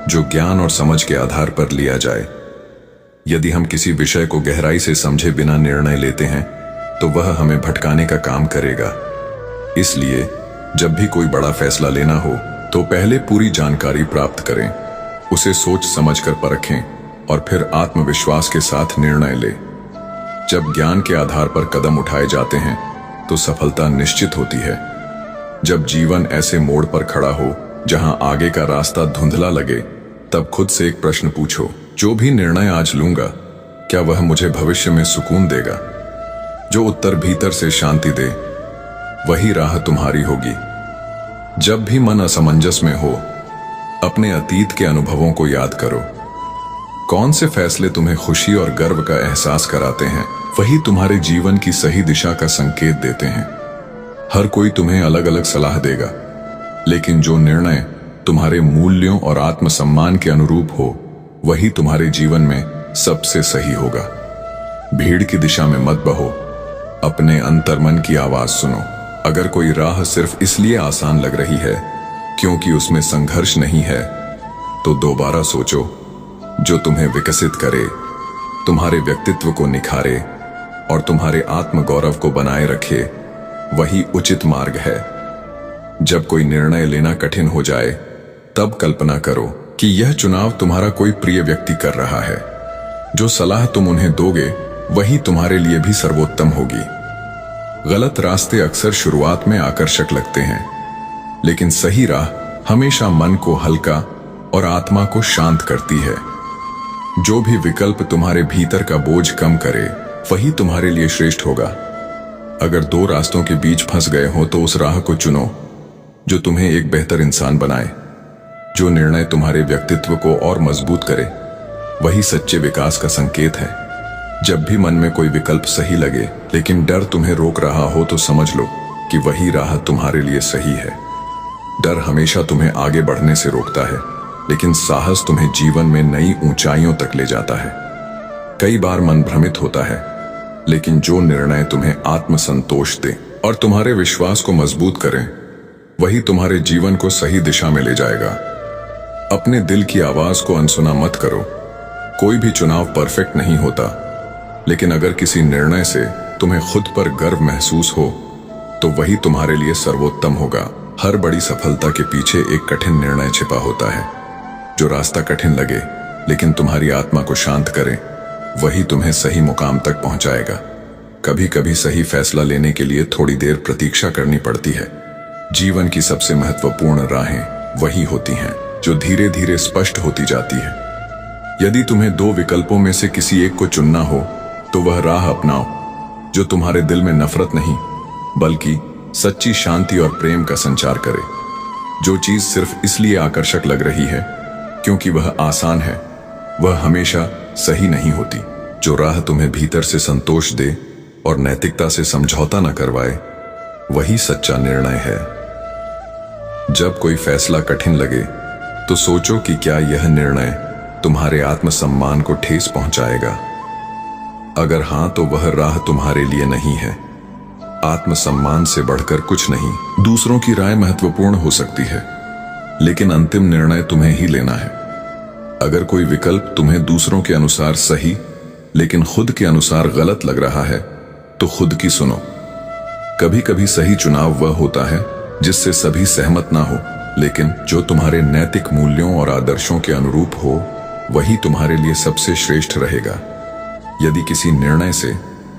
जो ज्ञान और समझ के आधार पर लिया जाए। यदि हम किसी विषय को गहराई से समझे बिना निर्णय लेते हैं तो वह हमें भटकाने का काम करेगा। इसलिए जब भी कोई बड़ा फैसला लेना हो तो पहले पूरी जानकारी प्राप्त करें, उसे सोच समझकर परखें और फिर आत्मविश्वास के साथ निर्णय लें। जब ज्ञान के आधार पर कदम उठाए जाते हैं तो सफलता निश्चित होती है। जब जीवन ऐसे मोड़ पर खड़ा हो जहां आगे का रास्ता धुंधला लगे तब खुद से एक प्रश्न पूछो, जो भी निर्णय आज लूंगा क्या वह मुझे भविष्य में सुकून देगा? जो उत्तर भीतर से शांति दे वही राह तुम्हारी होगी। जब भी मन असमंजस में हो अपने अतीत के अनुभवों को याद करो। कौन से फैसले तुम्हें खुशी और गर्व का एहसास कराते हैं वही तुम्हारे जीवन की सही दिशा का संकेत देते हैं। हर कोई तुम्हें अलग अलग सलाह देगा, लेकिन जो निर्णय तुम्हारे मूल्यों और आत्मसम्मान के अनुरूप हो, वही तुम्हारे जीवन में सबसे सही होगा। भीड़ की दिशा में मत बहो, अपने अंतर्मन की आवाज सुनो। अगर कोई राह सिर्फ इसलिए आसान लग रही है क्योंकि उसमें संघर्ष नहीं है, तो दोबारा सोचो। जो तुम्हें विकसित करे, तुम्हारे व्यक्तित्व को निखारे और तुम्हारे आत्मगौरव को बनाए रखे, वही उचित मार्ग है। जब कोई निर्णय लेना कठिन हो जाए, तब कल्पना करो कि यह चुनाव तुम्हारा कोई प्रिय व्यक्ति कर रहा है। जो सलाह तुम उन्हें दोगे, वही तुम्हारे लिए भी सर्वोत्तम होगी। गलत रास्ते अक्सर शुरुआत में आकर्षक लगते हैं, लेकिन सही राह हमेशा मन को हल्का और आत्मा को शांत करती है। जो भी विकल्प तुम्हारे भीतर का बोझ कम करे, वही तुम्हारे लिए श्रेष्ठ होगा। अगर दो रास्तों के बीच फंस गए हो, तो उस राह को चुनो जो तुम्हें एक बेहतर इंसान बनाए। जो निर्णय तुम्हारे व्यक्तित्व को और मजबूत करे, वही सच्चे विकास का संकेत है। जब भी मन में कोई विकल्प सही लगे लेकिन डर तुम्हें रोक रहा हो, तो समझ लो कि वही राह तुम्हारे लिए सही है। डर हमेशा तुम्हें आगे बढ़ने से रोकता है, लेकिन साहस तुम्हें जीवन में नई ऊंचाइयों तक ले जाता है। कई बार मन भ्रमित होता है, लेकिन जो निर्णय तुम्हें आत्मसंतोष दे और तुम्हारे विश्वास को मजबूत करें, वही तुम्हारे जीवन को सही दिशा में ले जाएगा। अपने दिल की आवाज को अनसुना मत करो। कोई भी चुनाव परफेक्ट नहीं होता, लेकिन अगर किसी निर्णय से तुम्हें खुद पर गर्व महसूस हो, तो वही तुम्हारे लिए सर्वोत्तम होगा। हर बड़ी सफलता के पीछे एक कठिन निर्णय छिपा होता है। जो रास्ता कठिन लगे लेकिन तुम्हारी आत्मा को शांत करे, वही तुम्हें सही मुकाम तक पहुंचाएगा। कभी कभी सही फैसला लेने के लिए थोड़ी देर प्रतीक्षा करनी पड़ती है। जीवन की सबसे महत्वपूर्ण राहें वही होती हैं जो धीरे धीरे स्पष्ट होती जाती है। यदि तुम्हें दो विकल्पों में से किसी एक को चुनना हो, तो वह राह अपनाओ जो तुम्हारे दिल में नफरत नहीं, बल्कि सच्ची शांति और प्रेम का संचार करे। जो चीज सिर्फ इसलिए आकर्षक लग रही है क्योंकि वह आसान है, वह हमेशा सही नहीं होती। जो राह तुम्हें भीतर से संतोष दे और नैतिकता से समझौता न करवाए, वही सच्चा निर्णय है। जब कोई फैसला कठिन लगे, तो सोचो कि क्या यह निर्णय तुम्हारे आत्मसम्मान को ठेस पहुंचाएगा। अगर हां, तो वह राह तुम्हारे लिए नहीं है। आत्मसम्मान से बढ़कर कुछ नहीं। दूसरों की राय महत्वपूर्ण हो सकती है, लेकिन अंतिम निर्णय तुम्हें ही लेना है। अगर कोई विकल्प तुम्हें दूसरों के अनुसार सही लेकिन खुद के अनुसार गलत लग रहा है, तो खुद की सुनो। कभी कभी सही चुनाव वह होता है जिससे सभी सहमत ना हो, लेकिन जो तुम्हारे नैतिक मूल्यों और आदर्शों के अनुरूप हो, वही तुम्हारे लिए सबसे श्रेष्ठ रहेगा। यदि किसी निर्णय से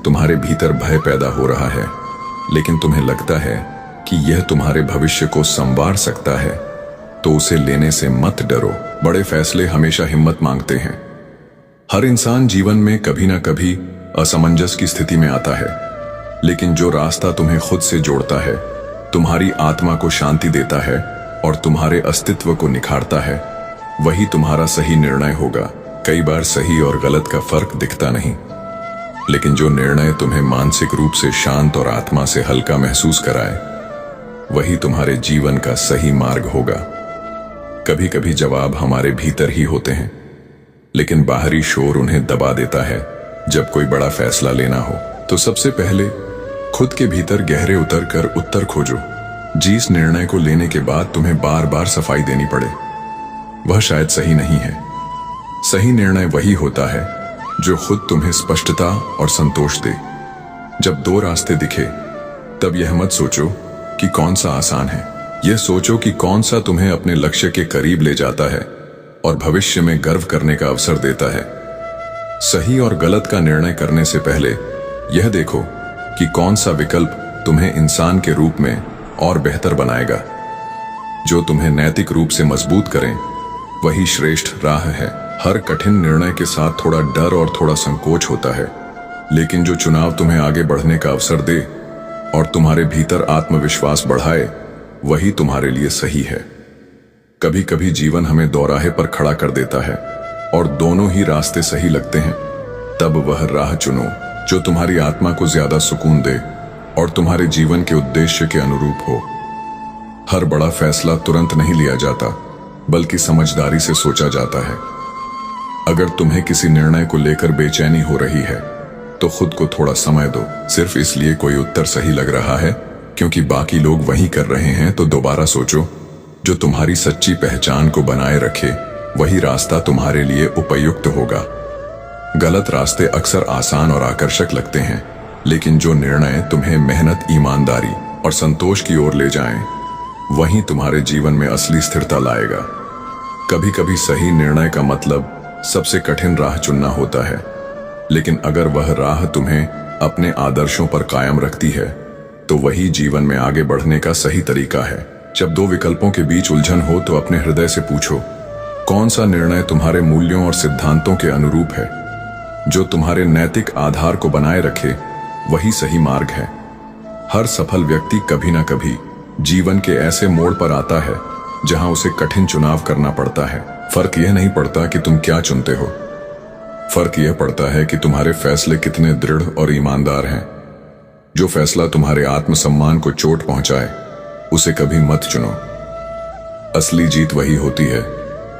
तुम्हारे भीतर भय पैदा हो रहा है, लेकिन तुम्हें लगता है कि यह तुम्हारे भविष्य को संवार सकता है, तो उसे लेने से मत डरो। बड़े फैसले हमेशा हिम्मत मांगते हैं। हर इंसान जीवन में कभी ना कभी असमंजस की स्थिति में आता है, लेकिन जो रास्ता तुम्हें खुद से जोड़ता है, तुम्हारी आत्मा को शांति देता है और तुम्हारे अस्तित्व को निखारता है, वही तुम्हारा सही निर्णय होगा। कई बार सही और गलत का फर्क दिखता नहीं, लेकिन जो निर्णय तुम्हें मानसिक रूप से शांत और आत्मा से हल्का महसूस कराए, वही तुम्हारे जीवन का सही मार्ग होगा। कभी कभी जवाब हमारे भीतर ही होते हैं, लेकिन बाहरी शोर उन्हें दबा देता है। जब कोई बड़ा फैसला लेना हो, तो सबसे पहले खुद के भीतर गहरे उतर कर उत्तर खोजो। जिस निर्णय को लेने के बाद तुम्हें बार बार सफाई देनी पड़े, वह शायद सही नहीं है। सही निर्णय वही होता है जो खुद तुम्हें स्पष्टता और संतोष दे। जब दो रास्ते दिखे, तब यह मत सोचो कि कौन सा आसान है। यह सोचो कि कौन सा तुम्हें अपने लक्ष्य के करीब ले जाता है और भविष्य में गर्व करने का अवसर देता है। सही और गलत का निर्णय करने से पहले यह देखो कि कौन सा विकल्प तुम्हें इंसान के रूप में और बेहतर बनाएगा। जो तुम्हें नैतिक रूप से मजबूत करें, वही श्रेष्ठ राह है। हर कठिन निर्णय के साथ थोड़ा डर और थोड़ा संकोच होता है, लेकिन जो चुनाव तुम्हें आगे बढ़ने का अवसर दे और तुम्हारे भीतर आत्मविश्वास बढ़ाए, वही तुम्हारे लिए सही है। कभी कभी जीवन हमें दोराहे पर खड़ा कर देता है और दोनों ही रास्ते सही लगते हैं। तब वह राह चुनो जो तुम्हारी आत्मा को ज्यादा सुकून दे और तुम्हारे जीवन के उद्देश्य के अनुरूप हो। हर बड़ा फैसला तुरंत नहीं लिया जाता, बल्कि समझदारी से सोचा जाता है। अगर तुम्हें किसी निर्णय को लेकर बेचैनी हो रही है तो खुद को थोड़ा समय दो। सिर्फ इसलिए कोई उत्तर सही लग रहा है क्योंकि बाकी लोग वही कर रहे हैं तो दोबारा सोचो। जो तुम्हारी सच्ची पहचान को बनाए रखे वही रास्ता तुम्हारे लिए उपयुक्त होगा। गलत रास्ते अक्सर आसान और आकर्षक लगते हैं, लेकिन जो निर्णय तुम्हें मेहनत, ईमानदारी और संतोष की ओर ले जाएं, वही तुम्हारे जीवन में असली स्थिरता लाएगा। कभी कभी सही निर्णय का मतलब सबसे कठिन राह चुनना होता है, लेकिन अगर वह राह तुम्हें अपने आदर्शों पर कायम रखती है तो वही जीवन में आगे बढ़ने का सही तरीका है। जब दो विकल्पों के बीच उलझन हो तो अपने हृदय से पूछो, कौन सा निर्णय तुम्हारे मूल्यों और सिद्धांतों के अनुरूप है। जो तुम्हारे नैतिक आधार को बनाए रखे वही सही मार्ग है। हर सफल व्यक्ति कभी ना कभी जीवन के ऐसे मोड़ पर आता है जहां उसे कठिन चुनाव करना पड़ता है। फर्क यह नहीं पड़ता कि तुम क्या चुनते हो, फर्क यह पड़ता है कि तुम्हारे फैसले कितने दृढ़ और ईमानदार हैं। जो फैसला तुम्हारे आत्मसम्मान को चोट पहुंचाए उसे कभी मत चुनो। असली जीत वही होती है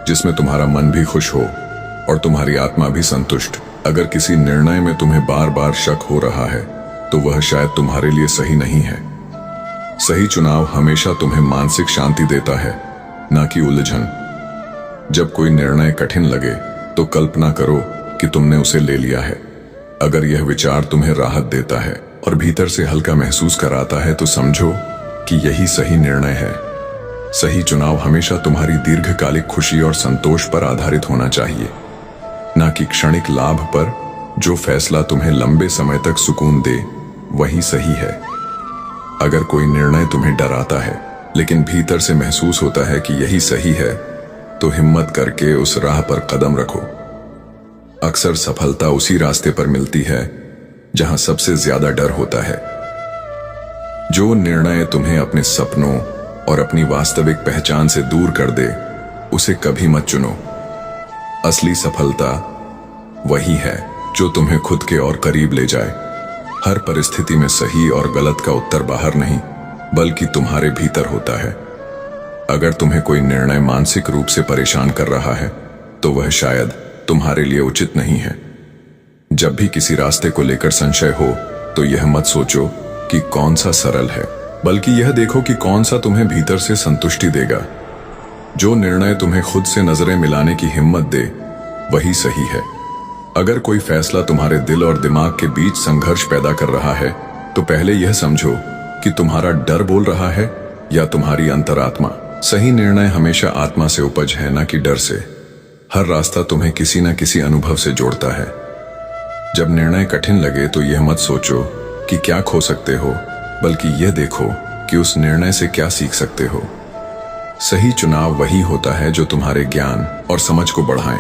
जिसमें तुम्हारा मन भी खुश हो और तुम्हारी आत्मा भी संतुष्ट। अगर किसी निर्णय में तुम्हें बार बार शक हो रहा है तो वह शायद तुम्हारे लिए सही नहीं है। सही चुनाव हमेशा तुम्हें मानसिक शांति देता है, ना कि उलझन। जब कोई निर्णय कठिन लगे तो कल्पना करो कि तुमने उसे ले लिया है। अगर यह विचार तुम्हें राहत देता है और भीतर से हल्का महसूस कराता है तो समझो कि यही सही निर्णय है। सही चुनाव हमेशा तुम्हारी दीर्घकालिक खुशी और संतोष पर आधारित होना चाहिए, ना कि क्षणिक लाभ पर। जो फैसला तुम्हें लंबे समय तक सुकून दे वही सही है। अगर कोई निर्णय तुम्हें डराता है लेकिन भीतर से महसूस होता है कि यही सही है, तो हिम्मत करके उस राह पर कदम रखो। अक्सर सफलता उसी रास्ते पर मिलती है जहां सबसे ज्यादा डर होता है। जो निर्णय तुम्हें अपने सपनों और अपनी वास्तविक पहचान से दूर कर दे उसे कभी मत चुनो। असली सफलता वही है जो तुम्हें खुद के और करीब ले जाए। हर परिस्थिति में सही और गलत का उत्तर बाहर नहीं बल्कि तुम्हारे भीतर होता है। अगर तुम्हें कोई निर्णय मानसिक रूप से परेशान कर रहा है तो वह शायद तुम्हारे लिए उचित नहीं है। जब भी किसी रास्ते को लेकर संशय हो तो यह मत सोचो कि कौन सा सरल है, बल्कि यह देखो कि कौन सा तुम्हें भीतर से संतुष्टि देगा। जो निर्णय तुम्हें खुद से नजरें मिलाने की हिम्मत दे वही सही है। अगर कोई फैसला तुम्हारे दिल और दिमाग के बीच संघर्ष पैदा कर रहा है तो पहले यह समझो कि तुम्हारा डर बोल रहा है या तुम्हारी अंतरात्मा। सही निर्णय हमेशा आत्मा से उपज है, ना कि डर से। हर रास्ता तुम्हें किसी न किसी अनुभव से जोड़ता है। जब निर्णय कठिन लगे तो यह मत सोचो कि क्या खो सकते हो, बल्कि यह देखो कि उस निर्णय से क्या सीख सकते हो। सही चुनाव वही होता है जो तुम्हारे ज्ञान और समझ को बढ़ाए।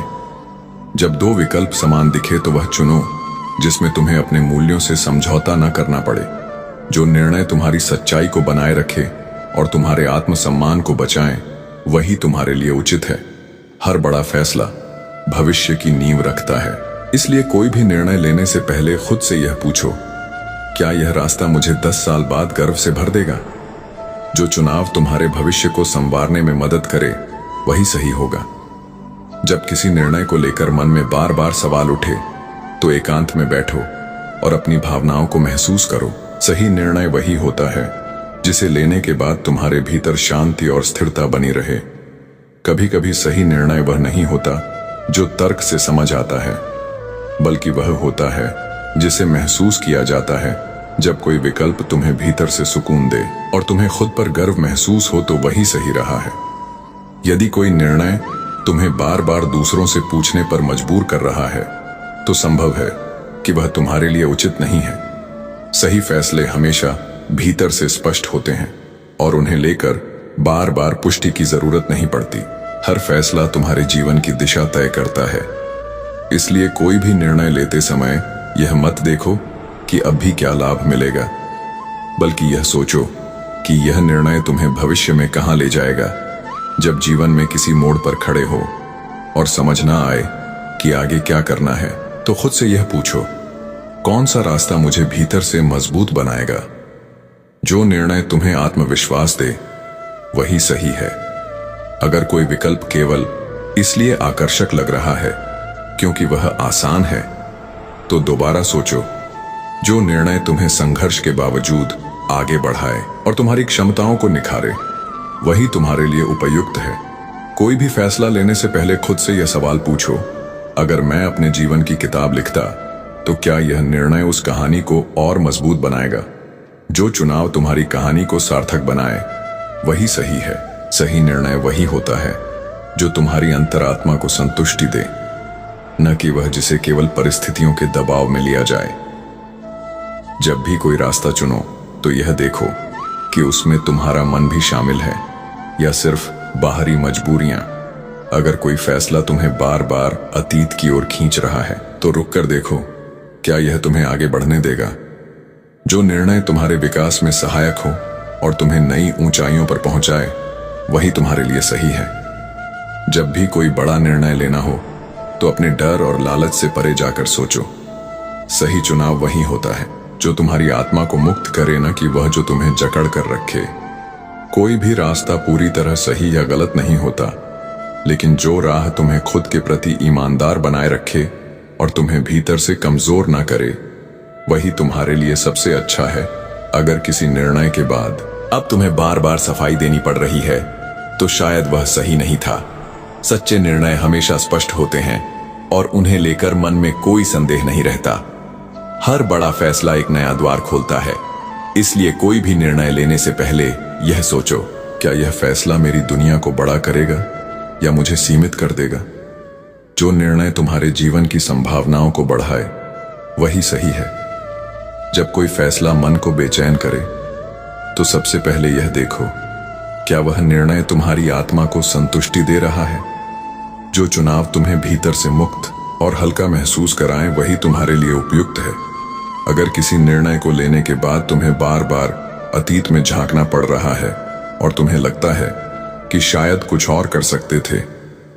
जब दो विकल्प समान दिखे तो वह चुनो जिसमें तुम्हें अपने मूल्यों से समझौता न करना पड़े। जो निर्णय तुम्हारी सच्चाई को बनाए रखे और तुम्हारे आत्मसम्मान को बचाए वही तुम्हारे लिए उचित है। हर बड़ा फैसला भविष्य की नींव रखता है, इसलिए कोई भी निर्णय लेने से पहले खुद से यह पूछो, क्या यह रास्ता मुझे 10 साल बाद गर्व से भर देगा? जो चुनाव तुम्हारे भविष्य को संवारने में मदद करे वही सही होगा। जब किसी निर्णय को लेकर मन में बार बार सवाल उठे तो एकांत में बैठो और अपनी भावनाओं को महसूस करो। सही निर्णय वही होता है जिसे लेने के बाद तुम्हारे भीतर शांति और स्थिरता बनी रहे। कभी कभी सही निर्णय वह नहीं होता जो तर्क से समझ आता है, बल्कि वह होता है जिसे महसूस किया जाता है। जब कोई विकल्प तुम्हें भीतर से सुकून दे और तुम्हें खुद पर गर्व महसूस हो तो वही सही रहा है। यदि कोई निर्णय तुम्हें बार बार दूसरों से पूछने पर मजबूर कर रहा है तो संभव है कि वह तुम्हारे लिए उचित नहीं है। सही फैसले हमेशा भीतर से स्पष्ट होते हैं और उन्हें लेकर बार बार पुष्टि की जरूरत नहीं पड़ती। हर फैसला तुम्हारे जीवन की दिशा तय करता है, इसलिए कोई भी निर्णय लेते समय यह मत देखो कि अब भी क्या लाभ मिलेगा, बल्कि यह सोचो कि यह निर्णय तुम्हें भविष्य में कहां ले जाएगा। जब जीवन में किसी मोड़ पर खड़े हो और समझ ना आए कि आगे क्या करना है तो खुद से यह पूछो, कौन सा रास्ता मुझे भीतर से मजबूत बनाएगा? जो निर्णय तुम्हें आत्मविश्वास दे वही सही है। अगर कोई विकल्प केवल इसलिए आकर्षक लग रहा है क्योंकि वह आसान है, तो दोबारा सोचो। जो निर्णय तुम्हें संघर्ष के बावजूद आगे बढ़ाए और तुम्हारी क्षमताओं को निखारे, वही तुम्हारे लिए उपयुक्त है। कोई भी फैसला लेने से पहले खुद से यह सवाल पूछो, अगर मैं अपने जीवन की किताब लिखता तो क्या यह निर्णय उस कहानी को और मजबूत बनाएगा? जो चुनाव तुम्हारी कहानी को सार्थक बनाए वही सही है। सही निर्णय वही होता है जो तुम्हारी अंतरात्मा को संतुष्टि दे, न कि वह जिसे केवल परिस्थितियों के दबाव में लिया जाए। जब भी कोई रास्ता चुनो तो यह देखो कि उसमें तुम्हारा मन भी शामिल है या सिर्फ बाहरी मजबूरियां। अगर कोई फैसला तुम्हें बार बार अतीत की ओर खींच रहा है तो रुक कर देखो, क्या यह तुम्हें आगे बढ़ने देगा? जो निर्णय तुम्हारे विकास में सहायक हो और तुम्हें नई ऊंचाइयों पर पहुंचाए, वही तुम्हारे लिए सही है। जब भी कोई बड़ा निर्णय लेना हो तो अपने डर और लालच से परे जाकर सोचो। सही चुनाव वही होता है जो तुम्हारी आत्मा को मुक्त करे, न कि वह जो तुम्हें जकड़ कर रखे। कोई भी रास्ता पूरी तरह सही या गलत नहीं होता, लेकिन जो राह तुम्हें खुद के प्रति ईमानदार बनाए रखे और तुम्हें भीतर से कमजोर ना करे, वही तुम्हारे लिए सबसे अच्छा है। अगर किसी निर्णय के बाद अब तुम्हें बार बार सफाई देनी पड़ रही है, तो शायद वह सही नहीं था। सच्चे निर्णय हमेशा स्पष्ट होते हैं और उन्हें लेकर मन में कोई संदेह नहीं रहता। हर बड़ा फैसला एक नया द्वार खोलता है, इसलिए कोई भी निर्णय लेने से पहले यह सोचो, क्या यह फैसला मेरी दुनिया को बड़ा करेगा या मुझे सीमित कर देगा? जो निर्णय तुम्हारे जीवन की संभावनाओं को बढ़ाए, वही सही है। जब कोई फैसला मन को बेचैन करे, तो सबसे पहले यह देखो, क्या वह निर्णय तुम्हारी आत्मा को संतुष्टि दे रहा है? जो चुनाव तुम्हें भीतर से मुक्त और हल्का महसूस कराएं, वही तुम्हारे लिए उपयुक्त है। अगर किसी निर्णय को लेने के बाद तुम्हें बार बार अतीत में झांकना पड़ रहा है और तुम्हें लगता है कि शायद कुछ और कर सकते थे,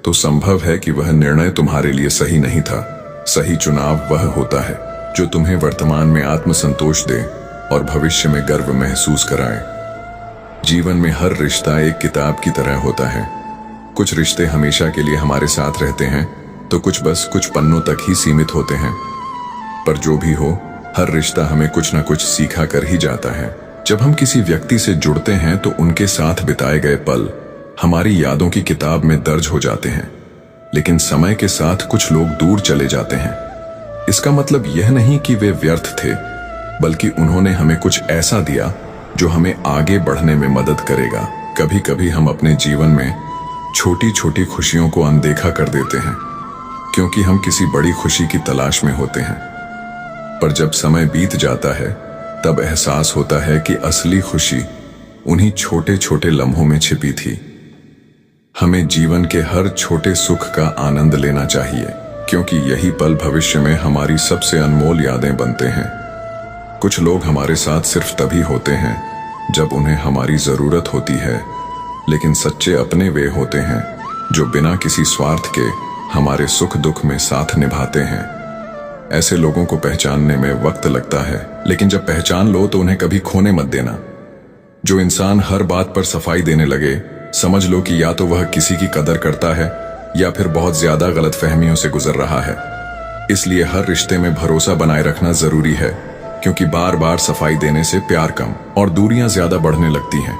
तो संभव है कि वह निर्णय तुम्हारे लिए सही नहीं था। सही चुनाव वह होता है जो तुम्हें वर्तमान में आत्मसंतोष दे और भविष्य में गर्व महसूस कराए। जीवन में हर रिश्ता एक किताब की तरह होता है। कुछ रिश्ते हमेशा के लिए हमारे साथ रहते हैं, तो कुछ बस कुछ पन्नों तक ही सीमित होते हैं। पर जो भी हो, हर रिश्ता हमें कुछ न कुछ सिखा कर ही जाता है। जब हम किसी व्यक्ति से जुड़ते हैं तो उनके साथ बिताए गए पल हमारी यादों की किताब में दर्ज हो जाते हैं। लेकिन समय के साथ कुछ लोग दूर चले जाते हैं। इसका मतलब यह नहीं कि वे व्यर्थ थे, बल्कि उन्होंने हमें कुछ ऐसा दिया जो हमें आगे बढ़ने में मदद करेगा। कभी कभी हम अपने जीवन में छोटी छोटी खुशियों को अनदेखा कर देते हैं, क्योंकि हम किसी बड़ी खुशी की तलाश में होते हैं। पर जब समय बीत जाता है, तब एहसास होता है कि असली खुशी उन्हीं छोटे छोटे लम्हों में छिपी थी। हमें जीवन के हर छोटे सुख का आनंद लेना चाहिए, क्योंकि यही पल भविष्य में हमारी सबसे अनमोल यादें बनते हैं। कुछ लोग हमारे साथ सिर्फ तभी होते हैं जब उन्हें हमारी जरूरत होती है, लेकिन सच्चे अपने वे होते हैं जो बिना किसी स्वार्थ के हमारे सुख दुख में साथ निभाते हैं। ऐसे लोगों को पहचानने में वक्त लगता है, लेकिन जब पहचान लो तो उन्हें कभी खोने मत देना। जो इंसान हर बात पर सफाई देने लगे, समझ लो कि या तो वह किसी की कदर करता है या फिर बहुत ज्यादा गलतफहमियों से गुजर रहा है। इसलिए हर रिश्ते में भरोसा बनाए रखना जरूरी है, क्योंकि बार बार सफाई देने से प्यार कम और दूरियां ज्यादा बढ़ने लगती हैं।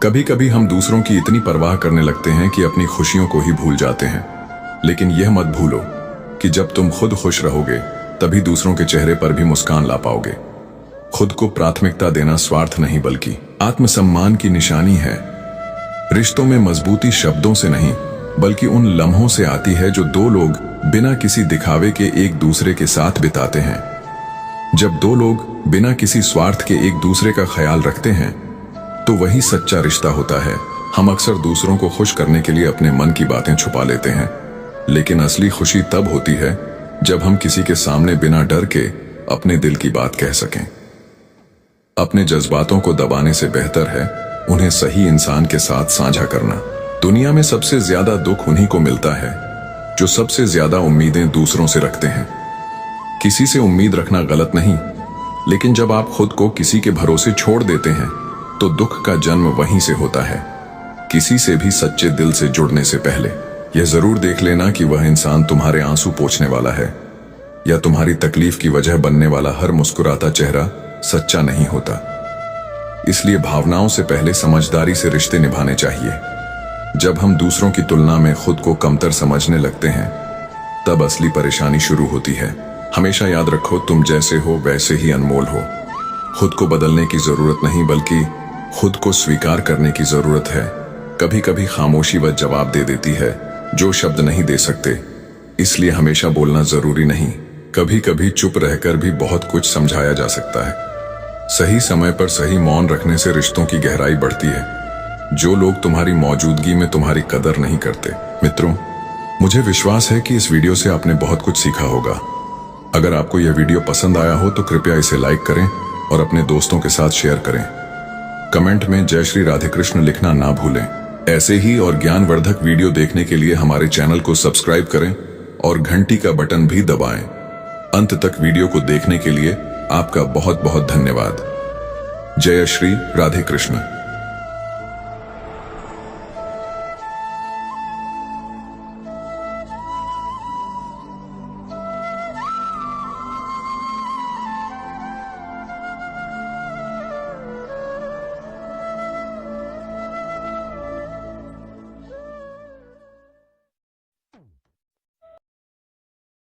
कभी कभी हम दूसरों की इतनी परवाह करने लगते हैं कि अपनी खुशियों को ही भूल जाते हैं। लेकिन यह मत भूलो कि जब तुम खुद खुश रहोगे, तभी दूसरों के चेहरे पर भी मुस्कान ला पाओगे। खुद को प्राथमिकता देना स्वार्थ नहीं, बल्कि आत्मसम्मान की निशानी है। रिश्तों में मजबूती शब्दों से नहीं, बल्कि उन लम्हों से आती है जो दो लोग बिना किसी दिखावे के एक दूसरे के साथ बिताते हैं। जब दो लोग बिना किसी स्वार्थ के एक दूसरे का ख्याल रखते हैं, तो वही सच्चा रिश्ता होता है। हम अक्सर दूसरों को खुश करने के लिए अपने मन की बातें छुपा लेते हैं, लेकिन असली खुशी तब होती है जब हम किसी के सामने बिना डर के अपने दिल की बात कह सकें। अपने जज्बातों को दबाने से बेहतर है उन्हें सही इंसान के साथ साझा करना। दुनिया में सबसे ज्यादा दुख उन्हीं को मिलता है जो सबसे ज्यादा उम्मीदें दूसरों से रखते हैं। किसी से उम्मीद रखना गलत नहीं, लेकिन जब आप खुद को किसी के भरोसे छोड़ देते हैं, तो दुख का जन्म वहीं से होता है। किसी से भी सच्चे दिल से जुड़ने से पहले यह जरूर देख लेना कि वह इंसान तुम्हारे आंसू पोंछने वाला है या तुम्हारी तकलीफ की वजह बनने वाला हर मुस्कुराता चेहरा सच्चा नहीं होता। इसलिए भावनाओं से पहले समझदारी से रिश्ते निभाने चाहिए। जब हम दूसरों की तुलना में खुद को कमतर समझने लगते हैं तब असली परेशानी शुरू होती है। हमेशा याद रखो, तुम जैसे हो वैसे ही अनमोल हो। खुद को बदलने की जरूरत नहीं बल्कि खुद को स्वीकार करने की जरूरत है। कभी कभी खामोशी वह जवाब दे देती है जो शब्द नहीं दे सकते, इसलिए हमेशा बोलना जरूरी नहीं। कभी कभी चुप रहकर भी बहुत कुछ समझाया जा सकता है। सही समय पर सही मौन रखने से रिश्तों की गहराई बढ़ती है। जो लोग तुम्हारी मौजूदगी में तुम्हारी कदर नहीं करते। मित्रों, मुझे विश्वास है कि इस वीडियो से आपने बहुत कुछ सीखा होगा। अगर आपको यह वीडियो पसंद आया हो तो कृपया इसे लाइक करें और अपने दोस्तों के साथ शेयर करें। कमेंट में जय श्री राधे कृष्ण लिखना ना भूलें। ऐसे ही और ज्ञानवर्धक वीडियो देखने के लिए हमारे चैनल को सब्सक्राइब करें और घंटी का बटन भी दबाएं। अंत तक वीडियो को देखने के लिए आपका बहुत बहुत धन्यवाद। जय श्री राधे कृष्ण।